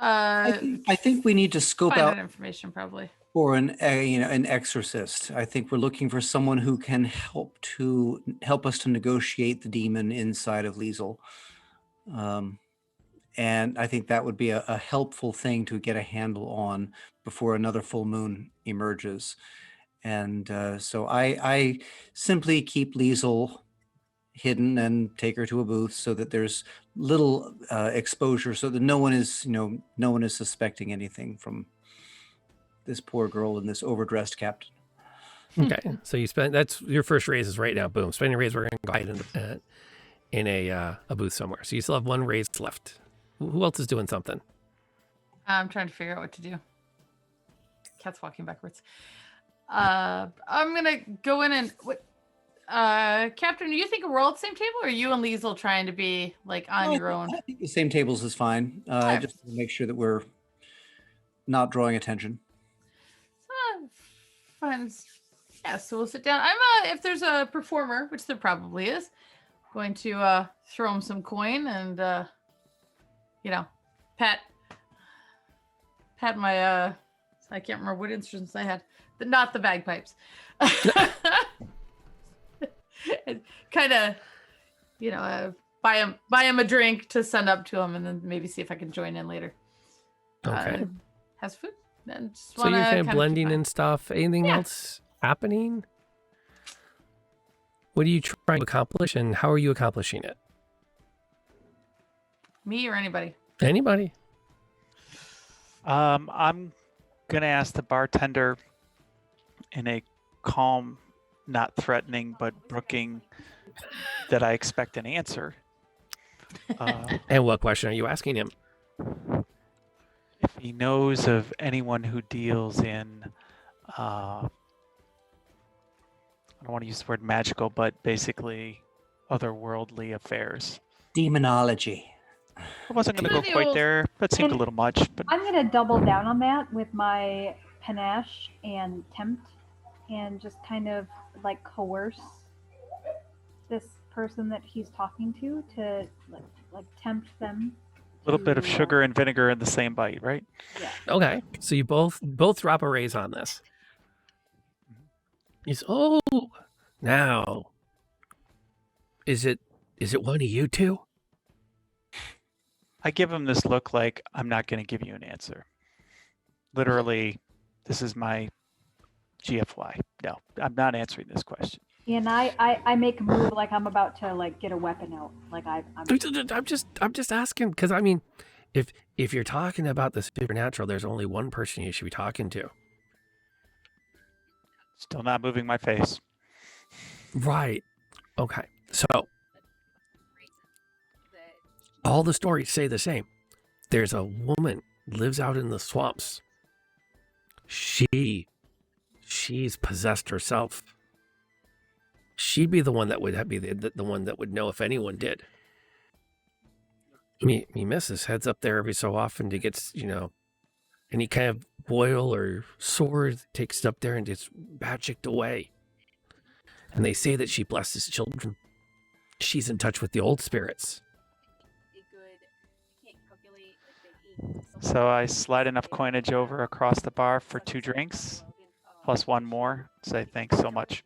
[SPEAKER 3] I think we need to scope
[SPEAKER 6] Find
[SPEAKER 3] out
[SPEAKER 6] out information probably.
[SPEAKER 3] for an exorcist. I think we're looking for someone who can help us to negotiate the demon inside of Liesel. And I think that would be a helpful thing to get a handle on before another full moon emerges. And so I simply keep Liesel hidden and take her to a booth so that there's little exposure, so that no one is suspecting anything from this poor girl and this overdressed captain.
[SPEAKER 2] Okay, so you spend that's your first raises right now. Boom, spending raise. We're going to go hide in a booth somewhere. So you still have 1 raise left. Who else is doing something?
[SPEAKER 6] I'm trying to figure out what to do. Cat's walking backwards. I'm gonna go in and what? Captain, do you think we're all at the same table, or are you and Liesel trying to be like on your own?
[SPEAKER 3] I think the same tables is fine.
[SPEAKER 6] Okay.
[SPEAKER 3] Just to make sure that we're not drawing attention.
[SPEAKER 6] Fine. Yeah, so we'll sit down. I'm if there's a performer, which there probably is, going to throw him some coin and pat my I can't remember what instruments I had, but not the bagpipes. Kind of, buy him a drink to send up to him, and then maybe see if I can join in later.
[SPEAKER 2] Okay.
[SPEAKER 6] Has food. And just
[SPEAKER 2] So you're kind of blending
[SPEAKER 6] keep
[SPEAKER 2] and stuff. Anything
[SPEAKER 6] Yeah.
[SPEAKER 2] else happening? What are you trying to accomplish, and how are you accomplishing it?
[SPEAKER 6] me or anybody.
[SPEAKER 2] Anybody?
[SPEAKER 5] I'm gonna ask the bartender in a calm, not threatening, but brooking that I expect an answer.
[SPEAKER 2] And what question are you asking him?
[SPEAKER 5] If he knows of anyone who deals in, I don't want to use the word magical, but basically otherworldly affairs.
[SPEAKER 3] Demonology.
[SPEAKER 5] I wasn't going to
[SPEAKER 6] Yeah,
[SPEAKER 5] go
[SPEAKER 6] the
[SPEAKER 5] quite
[SPEAKER 6] old-
[SPEAKER 5] there. That seemed a
[SPEAKER 4] And-
[SPEAKER 5] little much, but
[SPEAKER 4] I'm gonna double down on that with my panache and tempt, and just kind of like coerce this person that he's talking to like tempt them.
[SPEAKER 5] a little bit of
[SPEAKER 4] to,
[SPEAKER 5] sugar and vinegar in the same bite, right?
[SPEAKER 4] Yeah.
[SPEAKER 2] Okay, so you both drop a raise on this. He's now. Is it one of you two?
[SPEAKER 5] I give him this look like I'm not going to give you an answer. Literally, this is my GFY. No, I'm not answering this question.
[SPEAKER 4] And I make a move like I'm about to like get a weapon out. Like I'm
[SPEAKER 2] I'm just asking because I mean, if you're talking about the supernatural, there's only one person you should be talking to.
[SPEAKER 5] Still not moving my face.
[SPEAKER 2] Right. Okay. So all the stories say the same. There's a woman lives out in the swamps. She's possessed herself. She'd be the one that would be the one that would know if anyone did. Me missus heads up there every so often to get, any kind of boil or sore, takes it up there and gets magicked away. And they say that she blesses children. She's in touch with the old spirits.
[SPEAKER 5] So I slide enough coinage over across the bar for 2 drinks, plus 1 more. Say thanks so much.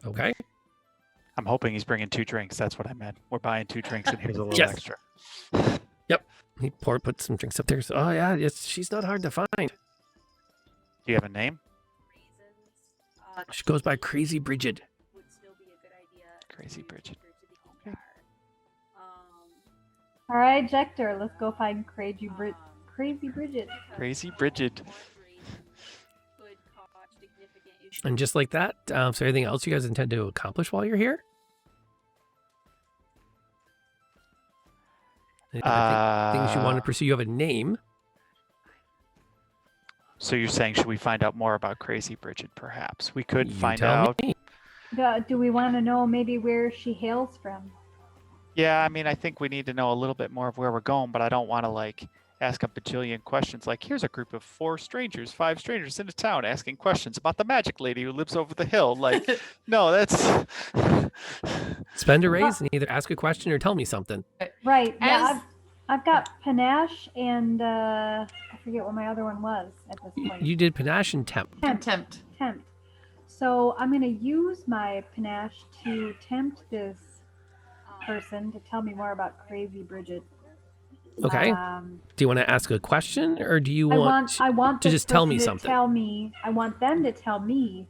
[SPEAKER 2] Okay.
[SPEAKER 5] I'm hoping he's bringing 2 drinks. That's what I meant. We're buying 2 drinks and here's a little
[SPEAKER 2] Yes.
[SPEAKER 5] extra.
[SPEAKER 2] He put some drinks up there. So, oh yeah, she's not hard to find.
[SPEAKER 5] Do you have a name?
[SPEAKER 2] She goes by Crazy Bridget.
[SPEAKER 5] Crazy Bridget.
[SPEAKER 4] all right, Jector. Let's go find Crazy Bridget.
[SPEAKER 5] Crazy Bridget.
[SPEAKER 2] And just like that, so anything else you guys intend to accomplish while you're here? Things you want to pursue. You have a name.
[SPEAKER 5] So you're saying, should we find out more about Crazy Bridget, perhaps? We could
[SPEAKER 2] You
[SPEAKER 5] find
[SPEAKER 2] tell
[SPEAKER 5] out.
[SPEAKER 2] me.
[SPEAKER 4] Do we want to know maybe where she hails from?
[SPEAKER 5] Yeah, I mean, I think we need to know a little bit more of where we're going, but I don't want to ask a bajillion questions. Like, here's a group of 5 strangers in a town asking questions about the magic lady who lives over the hill. Like, no, that's
[SPEAKER 2] Spend a raise and either ask a question or tell me something.
[SPEAKER 4] Right. Yeah.
[SPEAKER 6] As-
[SPEAKER 4] I've got panache and I forget what my other one was at this point.
[SPEAKER 2] You did panache and temp.
[SPEAKER 6] Tempt.
[SPEAKER 4] Tempt. So I'm gonna use my panache to tempt this person to tell me more about Crazy Bridget.
[SPEAKER 2] Okay. Do you want to ask a question or do you want?
[SPEAKER 4] I want
[SPEAKER 2] to
[SPEAKER 4] this
[SPEAKER 2] just tell
[SPEAKER 4] person
[SPEAKER 2] me
[SPEAKER 4] to
[SPEAKER 2] something?
[SPEAKER 4] Tell me. I want them to tell me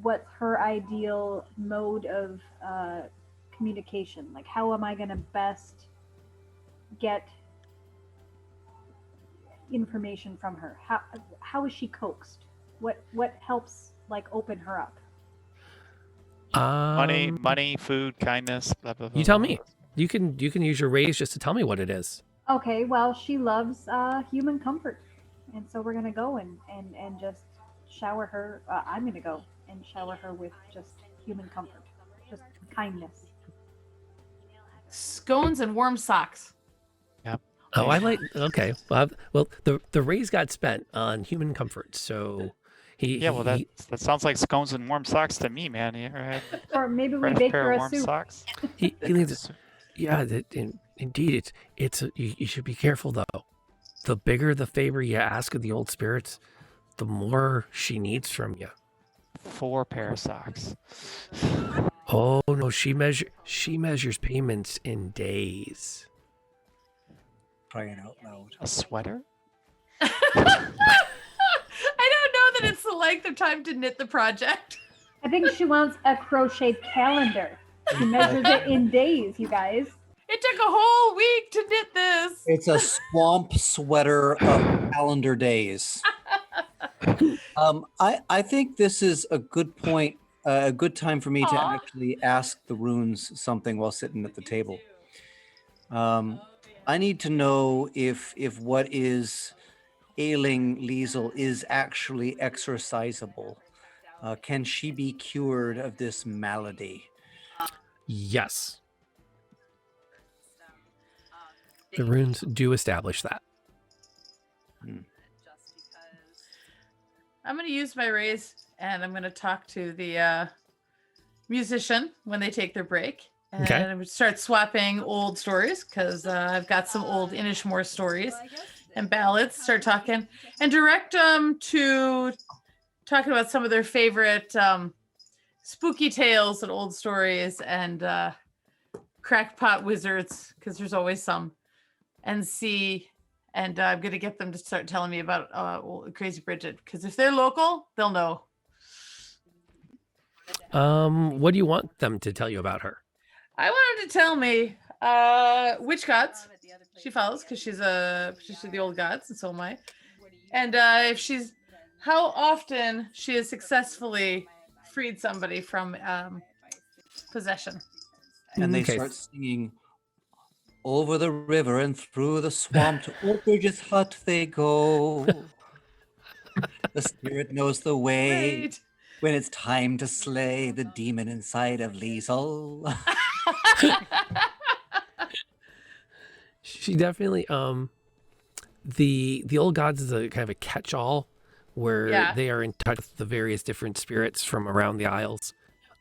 [SPEAKER 4] what's her ideal mode of communication. Like, how am I gonna best get information from her? How is she coaxed? What helps open her up?
[SPEAKER 5] money, food, kindness, blah, blah, blah.
[SPEAKER 2] You tell
[SPEAKER 5] blah,
[SPEAKER 2] me.
[SPEAKER 5] blah.
[SPEAKER 2] You can use your raise just to tell me what it is.
[SPEAKER 4] Okay, well, she loves human comfort, and so we're gonna go and just shower her. I'm gonna go and shower her with just human comfort, just kindness.
[SPEAKER 6] Scones and warm socks.
[SPEAKER 2] Oh, I like. Okay. Well, the raise got spent on human comfort, so
[SPEAKER 5] Yeah, well, that sounds like scones and warm socks to me, man. You ever had
[SPEAKER 4] Or maybe we
[SPEAKER 5] fresh
[SPEAKER 4] bake
[SPEAKER 5] pair
[SPEAKER 4] her
[SPEAKER 5] of
[SPEAKER 4] a
[SPEAKER 5] warm
[SPEAKER 4] soup.
[SPEAKER 5] socks?
[SPEAKER 2] he leans. Yeah, indeed, you should be careful though. The bigger the favor you ask of the old spirits, the more she needs from you.
[SPEAKER 5] 4 pair of socks.
[SPEAKER 2] Oh no, she measures payments in days.
[SPEAKER 3] Crying out loud.
[SPEAKER 5] A sweater?
[SPEAKER 6] I don't know that it's the length of time to knit the project.
[SPEAKER 4] I think she wants a crochet calendar. She measures it in days, you guys.
[SPEAKER 6] It took a whole week to knit this.
[SPEAKER 3] It's a swamp sweater of calendar days. I think this is a good point, a good time for me to
[SPEAKER 6] Aw.
[SPEAKER 3] actually ask the runes something while sitting at the table. I need to know if what is ailing Liesel is actually exorcisable. Can she be cured of this malady?
[SPEAKER 2] Yes. The runes do establish that.
[SPEAKER 6] I'm going to use my raise and I'm going to talk to the musician when they take their break. And
[SPEAKER 2] Okay.
[SPEAKER 6] I'm going to start swapping old stories because I've got some old Inishmore stories and ballads. Start talking and direct them to talking about some of their favorite spooky tales and old stories and crackpot wizards because there's always some. And see, and I'm going to get them to start telling me about Crazy Bridget because if they're local, they'll know.
[SPEAKER 2] What do you want them to tell you about her?
[SPEAKER 6] I want them to tell me which gods she follows because she's the old gods and so am I. And how often she has successfully freed somebody from possession.
[SPEAKER 3] And they
[SPEAKER 2] Okay.
[SPEAKER 3] start singing, over the river and through the swamp to Old Bridget's hut they go. The spirit knows the way
[SPEAKER 6] Right.
[SPEAKER 3] when it's time to slay the demon inside of Liesel.
[SPEAKER 2] She definitely the old gods is a kind of a catch-all where
[SPEAKER 6] Yeah.
[SPEAKER 2] they are in touch with the various different spirits from around the Isles.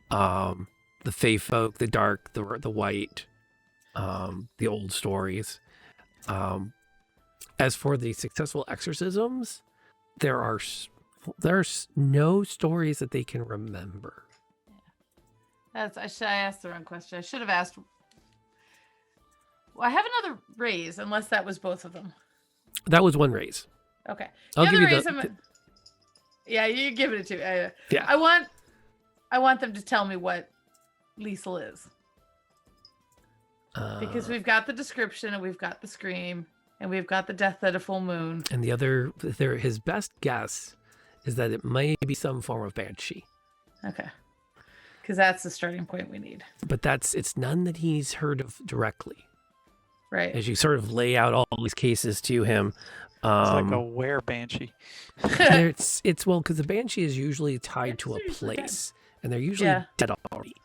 [SPEAKER 2] The Fey folk, the dark, the white, the old stories. As for the successful exorcisms, there's no stories that they can remember.
[SPEAKER 6] I asked the wrong question. I should have asked. Well, I have another raise, unless that was both of them.
[SPEAKER 2] That was one raise.
[SPEAKER 6] Okay.
[SPEAKER 2] I'll
[SPEAKER 6] The
[SPEAKER 2] give
[SPEAKER 6] other
[SPEAKER 2] you
[SPEAKER 6] raise,
[SPEAKER 2] the
[SPEAKER 6] yeah, you give it to.
[SPEAKER 2] Yeah.
[SPEAKER 6] I want them to tell me what Liesel is because we've got the description and we've got the scream and we've got the death at a full moon.
[SPEAKER 2] and his best guess is that it may be some form of banshee.
[SPEAKER 6] Okay. Because that's the starting point we need,
[SPEAKER 2] But it's none that he's heard of directly.
[SPEAKER 6] right?
[SPEAKER 2] As you sort of lay out all these cases to him,
[SPEAKER 5] It's like a were banshee.
[SPEAKER 2] it's well because the banshee is usually tied to a place, and they're usually
[SPEAKER 6] Yeah.
[SPEAKER 2] dead already.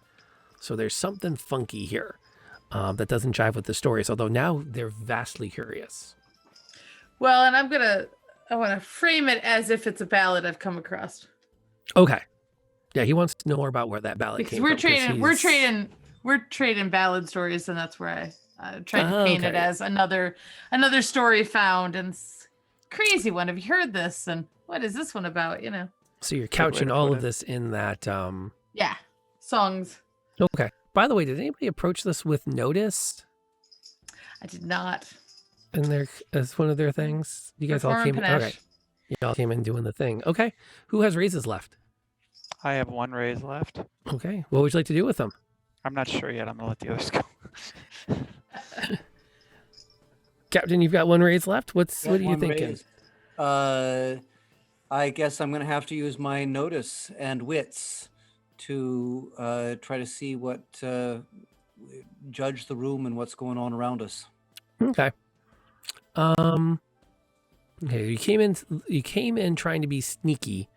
[SPEAKER 2] So there's something funky here that doesn't jive with the stories. Although now they're vastly curious.
[SPEAKER 6] Well, and I want to frame it as if it's a ballad I've come across
[SPEAKER 2] Okay, yeah, he wants to know more about where that ballad
[SPEAKER 6] because
[SPEAKER 2] came
[SPEAKER 6] we're
[SPEAKER 2] from.
[SPEAKER 6] we're trading ballad stories, and that's where I tried to
[SPEAKER 2] Oh,
[SPEAKER 6] paint it
[SPEAKER 2] okay.
[SPEAKER 6] as another story found and crazy one. Have you heard this? And what is this one about? You know?
[SPEAKER 2] So you're
[SPEAKER 5] way
[SPEAKER 2] couching
[SPEAKER 5] to
[SPEAKER 2] all
[SPEAKER 5] put
[SPEAKER 2] of
[SPEAKER 5] it.
[SPEAKER 2] this in that.
[SPEAKER 6] Yeah, songs.
[SPEAKER 2] Okay. By the way, did anybody approach this with notice
[SPEAKER 6] I did not.
[SPEAKER 2] in their as one of their things? You guys all
[SPEAKER 6] Perform
[SPEAKER 2] came.
[SPEAKER 6] panache.
[SPEAKER 2] Okay. You all came in doing the thing. Okay. Who has raises left?
[SPEAKER 5] I have 1 raise left.
[SPEAKER 2] Okay. What would you like to do with them?
[SPEAKER 5] I'm not sure yet. I'm gonna let the others go.
[SPEAKER 2] Captain, you've got 1 raise left. What are you
[SPEAKER 3] One
[SPEAKER 2] thinking?
[SPEAKER 3] raise. I guess I'm going to have to use my notice and wits to try to see what judge the room and what's going on around us.
[SPEAKER 2] Okay. Okay, you came in trying to be sneaky.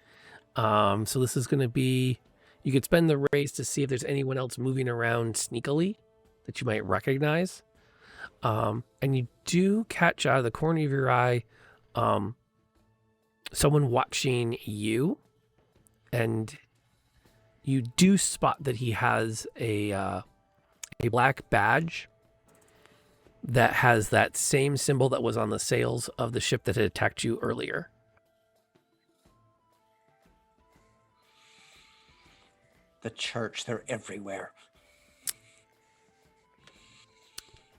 [SPEAKER 2] So this is going to be, you could spend the raise to see if there's anyone else moving around sneakily that you might recognize. And you do catch out of the corner of your eye someone watching you and you do spot that he has a black badge that has that same symbol that was on the sails of the ship that had attacked you earlier.
[SPEAKER 3] The church, they're everywhere.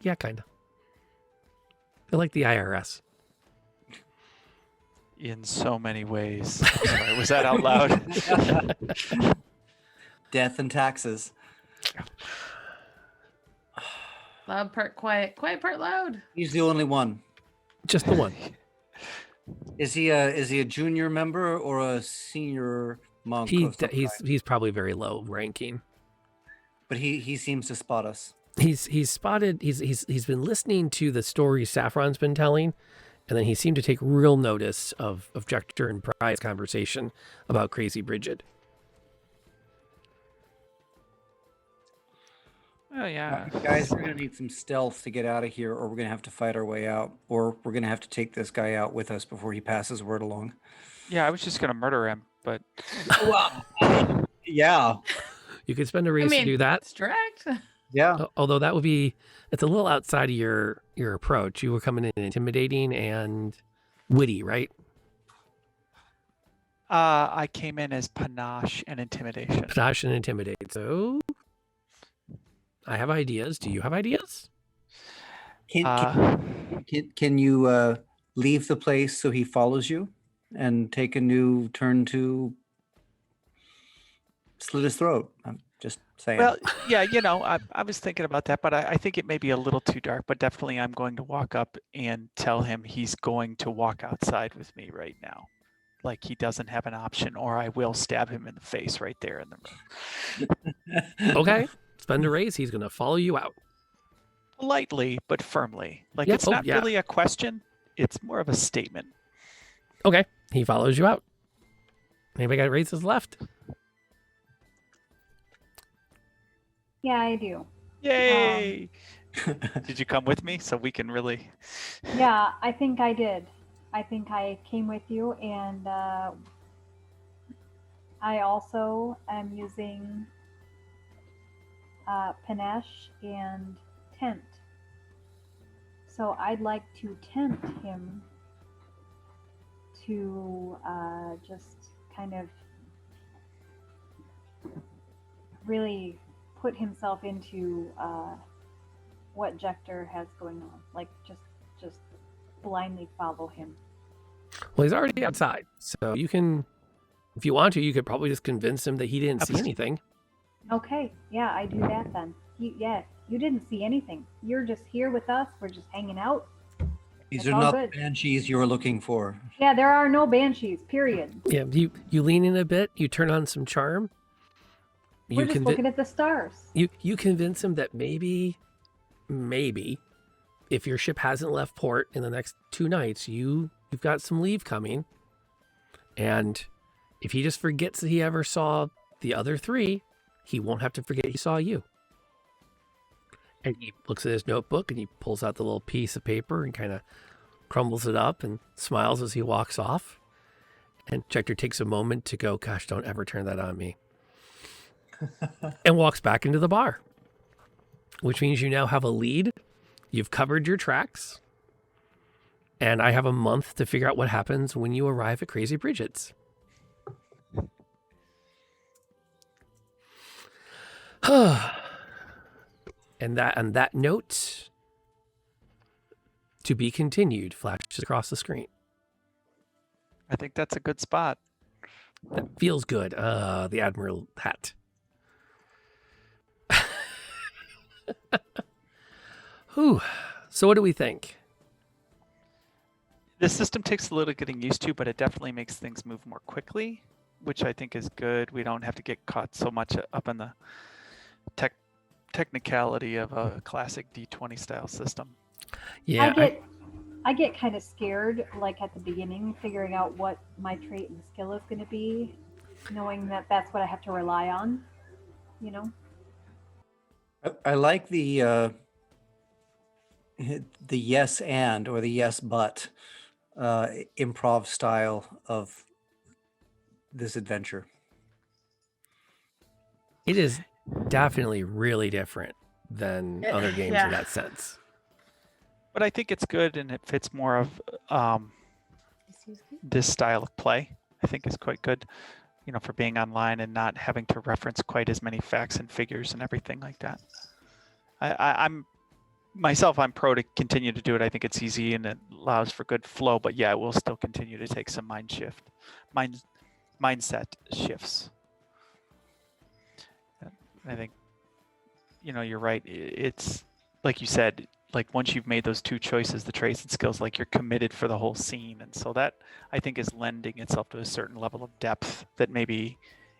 [SPEAKER 2] Yeah, kind of. They're like the IRS.
[SPEAKER 5] In so many ways. I'm sorry, was that out loud?
[SPEAKER 3] Death and taxes.
[SPEAKER 6] Loud part quiet, quiet part loud.
[SPEAKER 3] He's the only one.
[SPEAKER 2] Just the one.
[SPEAKER 3] Is he a junior member or a senior monk? of some kind?
[SPEAKER 2] He's probably very low ranking.
[SPEAKER 3] But he seems to spot us.
[SPEAKER 2] He's spotted. He's been listening to the stories Saffron's been telling, and then he seemed to take real notice of Jector and Brian's conversation about Crazy Bridget.
[SPEAKER 5] Oh yeah.
[SPEAKER 3] Guys, we're gonna need some stealth to get out of here, or we're gonna have to fight our way out, or we're gonna have to take this guy out with us before he passes word along.
[SPEAKER 5] Yeah, I was just gonna murder him, but
[SPEAKER 3] Yeah.
[SPEAKER 2] You could spend a raise to do that.
[SPEAKER 6] Distract.
[SPEAKER 3] Yeah.
[SPEAKER 2] Although it's a little outside of your approach. You were coming in intimidating and witty, right?
[SPEAKER 5] I came in as panache and intimidation.
[SPEAKER 2] Panache and intimidate. So I have ideas. Do you have ideas?
[SPEAKER 3] Can you leave the place so he follows you and take a new turn to slit his throat? I'm just saying.
[SPEAKER 5] Well, yeah, I was thinking about that, but I think it may be a little too dark, but definitely I'm going to walk up and tell him he's going to walk outside with me right now. Like he doesn't have an option, or I will stab him in the face right there in the room.
[SPEAKER 2] Okay. Spend a raise. He's going to follow you out.
[SPEAKER 5] Politely, but firmly. Like
[SPEAKER 2] Yep.
[SPEAKER 5] it's not really a question. It's more of a statement.
[SPEAKER 2] Okay. He follows you out. Anybody got raises left?
[SPEAKER 4] Yeah, I do.
[SPEAKER 5] Yay! Did you come with me so we can really?
[SPEAKER 4] Yeah, I think I did. I think I came with you, and I also am using panache and tent. So I'd like to tempt him to just kind of really put himself into what Jector has going on. Like just blindly follow him.
[SPEAKER 2] Well, he's already outside. So you can, if you want to, you could probably just convince him that he didn't see anything.
[SPEAKER 4] Okay, yeah, I do that then. You didn't see anything. You're just here with us. We're just hanging out.
[SPEAKER 3] These
[SPEAKER 4] It's
[SPEAKER 3] are
[SPEAKER 4] all
[SPEAKER 3] not
[SPEAKER 4] good.
[SPEAKER 3] the banshees you were looking for.
[SPEAKER 4] Yeah, there are no banshees, period.
[SPEAKER 2] Yeah, you lean in a bit, you turn on some charm.
[SPEAKER 4] We're just looking at the stars.
[SPEAKER 2] You convince him that maybe if your ship hasn't left port in the next 2 nights, you've got some leave coming. And if he just forgets that he ever saw the other 3, he won't have to forget he saw you. And he looks at his notebook and he pulls out the little piece of paper and kind of crumbles it up and smiles as he walks off. And Jector takes a moment to go, gosh, don't ever turn that on me. And walks back into the bar, which means you now have a lead. You've covered your tracks. And I have a month to figure out what happens when you arrive at Crazy Bridget's. And that note, to be continued, flashes across the screen.
[SPEAKER 5] I think that's a good spot.
[SPEAKER 2] That feels good. The Admiral hat. Whew. So what do we think?
[SPEAKER 5] The system takes a little getting used to, but it definitely makes things move more quickly, which I think is good. We don't have to get caught so much up in the technicality of a classic D20 style system.
[SPEAKER 2] Yeah,
[SPEAKER 4] I get kind of scared, like at the beginning, figuring out what my trait and skill is going to be, knowing that that's what I have to rely on. You know.
[SPEAKER 3] I like the yes and or the yes but improv style of this adventure.
[SPEAKER 2] It is definitely really different than other games in that sense.
[SPEAKER 5] But I think it's good, and it fits more of this style of play. I think is quite good, for being online and not having to reference quite as many facts and figures and everything like that. I'm pro to continue to do it. I think it's easy and it allows for good flow, but yeah, it will still continue to take some mindset shifts. I think, you're right. It's like you said, like once you've made those two choices, the traits and skills, like you're committed for the whole scene. And so that I think is lending itself to a certain level of depth that maybe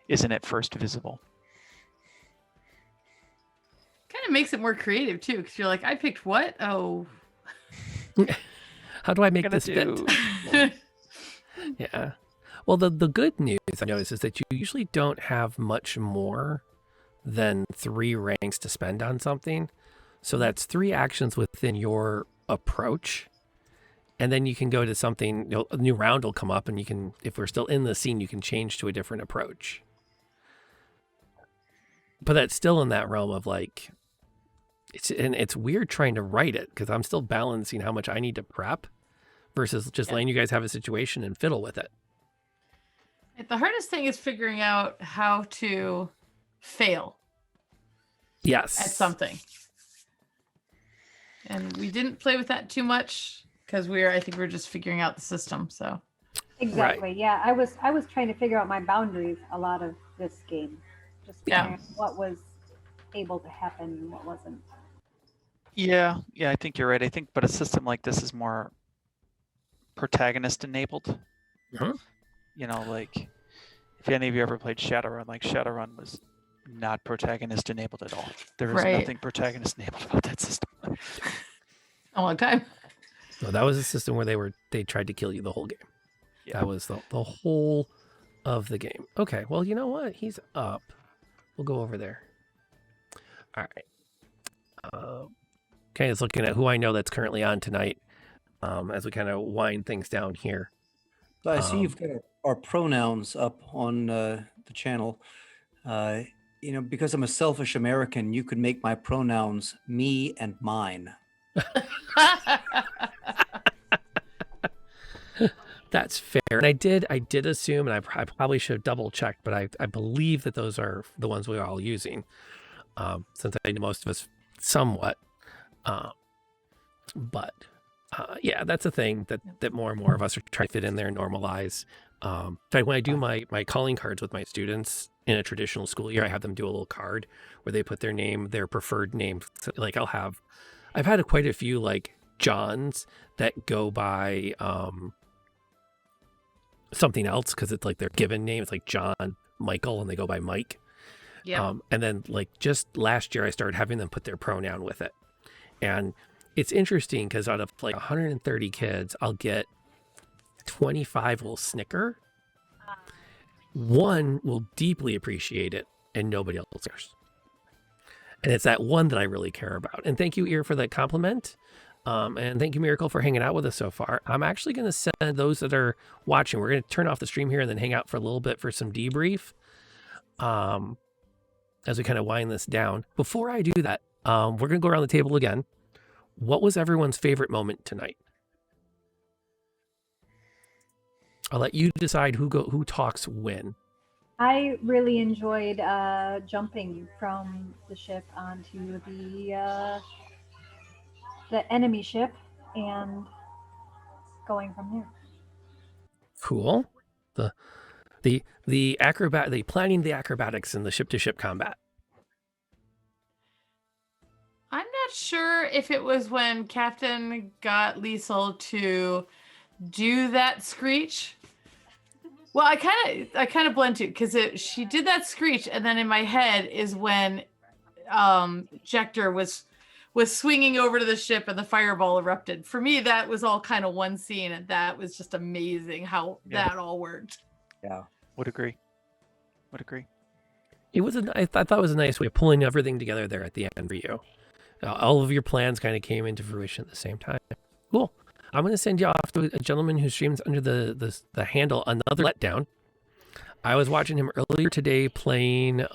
[SPEAKER 5] isn't at first visible.
[SPEAKER 6] Kind of makes it more creative too, because you're like, I picked what? Oh.
[SPEAKER 2] How do I make this fit? Yeah. Well, the good news I noticed is that you usually don't have much more than 3 ranks to spend on something. So that's 3 actions within your approach. And then you can go to something, a new round will come up and you can, if we're still in the scene, you can change to a different approach. But that's still in that realm of like, it's weird trying to write it because I'm still balancing how much I need to prep versus just letting you guys have a situation and fiddle with it.
[SPEAKER 6] The hardest thing is figuring out how to fail.
[SPEAKER 2] Yes.
[SPEAKER 6] At something. And we didn't play with that too much because I think we were just figuring out the system. So
[SPEAKER 4] exactly. Right. Yeah. I was trying to figure out my boundaries a lot of this game. Just figuring out what was able to happen and what wasn't.
[SPEAKER 5] Yeah, I think you're right. I think, but a system like this is more protagonist enabled.
[SPEAKER 2] Uh-huh.
[SPEAKER 5] Like if any of you ever played Shadowrun, like Shadowrun was not protagonist enabled at all. There was nothing protagonist enabled about that system.
[SPEAKER 6] A long time.
[SPEAKER 2] No, that was a system where they tried to kill you the whole game. Yeah. That was the whole of the game. Okay, well, you know what? He's up. We'll go over there. All right. Okay, it's looking at who I know that's currently on tonight as we kind of wind things down here.
[SPEAKER 3] So I see you've got our pronouns up on the channel. Because I'm a selfish American, you could make my pronouns me and mine.
[SPEAKER 2] That's fair. And I did assume, and I probably should have double checked, but I believe that those are the ones we're all using. Since I know most of us somewhat. But that's a thing that more and more of us are trying to fit in there and normalize. In fact, when I do my calling cards with my students in a traditional school year, I have them do a little card where they put their name, their preferred name. So, like I've had quite a few like Johns that go by something else because it's like their given name. It's like John, Michael, and they go by Mike.
[SPEAKER 6] Yeah.
[SPEAKER 2] And then like just last year, I started having them put their pronoun with it. And it's interesting because out of like 130 kids, I'll get 25 will snicker. 1 will deeply appreciate it and nobody else cares. And it's that 1 that I really care about. And thank you, Ear, for that compliment. And thank you, Miracle, for hanging out with us so far. I'm actually going to send those that are watching. We're going to turn off the stream here and then hang out for a little bit for some debrief. As we kind of wind this down. Before I do that, we're going to go around the table again. What was everyone's favorite moment tonight? I'll let you decide who talks when.
[SPEAKER 4] I really enjoyed jumping from the ship onto the enemy ship and going from there.
[SPEAKER 2] Cool. The planning the acrobatics in the ship-to-ship combat.
[SPEAKER 6] I'm not sure if it was when Captain got Liesel to do that screech. Well, I kind of blend too because she did that screech, and then in my head is when Jector was swinging over to the ship and the fireball erupted. For me, that was all kind of one scene, and that was just amazing how that all worked.
[SPEAKER 3] Yeah,
[SPEAKER 5] would agree.
[SPEAKER 2] It was I thought it was a nice way of pulling everything together there at the end for you. All of your plans kind of came into fruition at the same time. Cool. I'm going to send you off to a gentleman who streams under the handle Another Letdown. I was watching him earlier today playing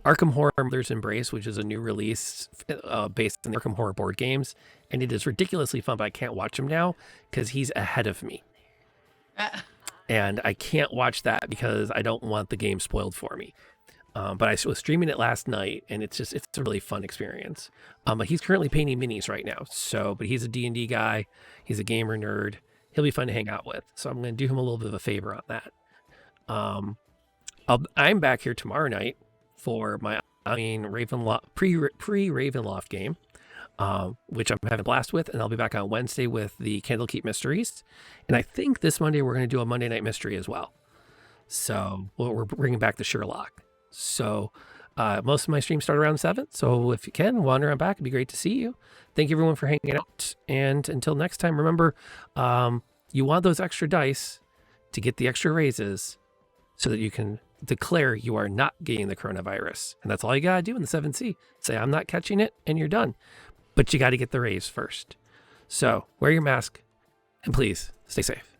[SPEAKER 2] Arkham Horror Mother's Embrace, which is a new release based on the Arkham Horror board games. And it is ridiculously fun, but I can't watch him now because he's ahead of me. And I can't watch that because I don't want the game spoiled for me. But I was streaming it last night, and it's a really fun experience. But he's currently painting minis right now. But he's a D&D guy. He's a gamer nerd. He'll be fun to hang out with. So I'm going to do him a little bit of a favor on that. I'm back here tomorrow night for my Ravenloft pre-Ravenloft game, which I'm having a blast with, and I'll be back on Wednesday with the Candlekeep Mysteries, and I think this Monday we're going to do a Monday Night Mystery as well. So we're bringing back the Sherlock. So most of my streams start around 7. So if you can wander on back, it'd be great to see you. Thank you everyone for hanging out, and until next time, remember, you want those extra dice to get the extra raises, so that you can declare you are not getting the coronavirus. And that's all you got to do in the 7C. Say, I'm not catching it, and you're done. But you got to get the raise first. So wear your mask, and please stay safe.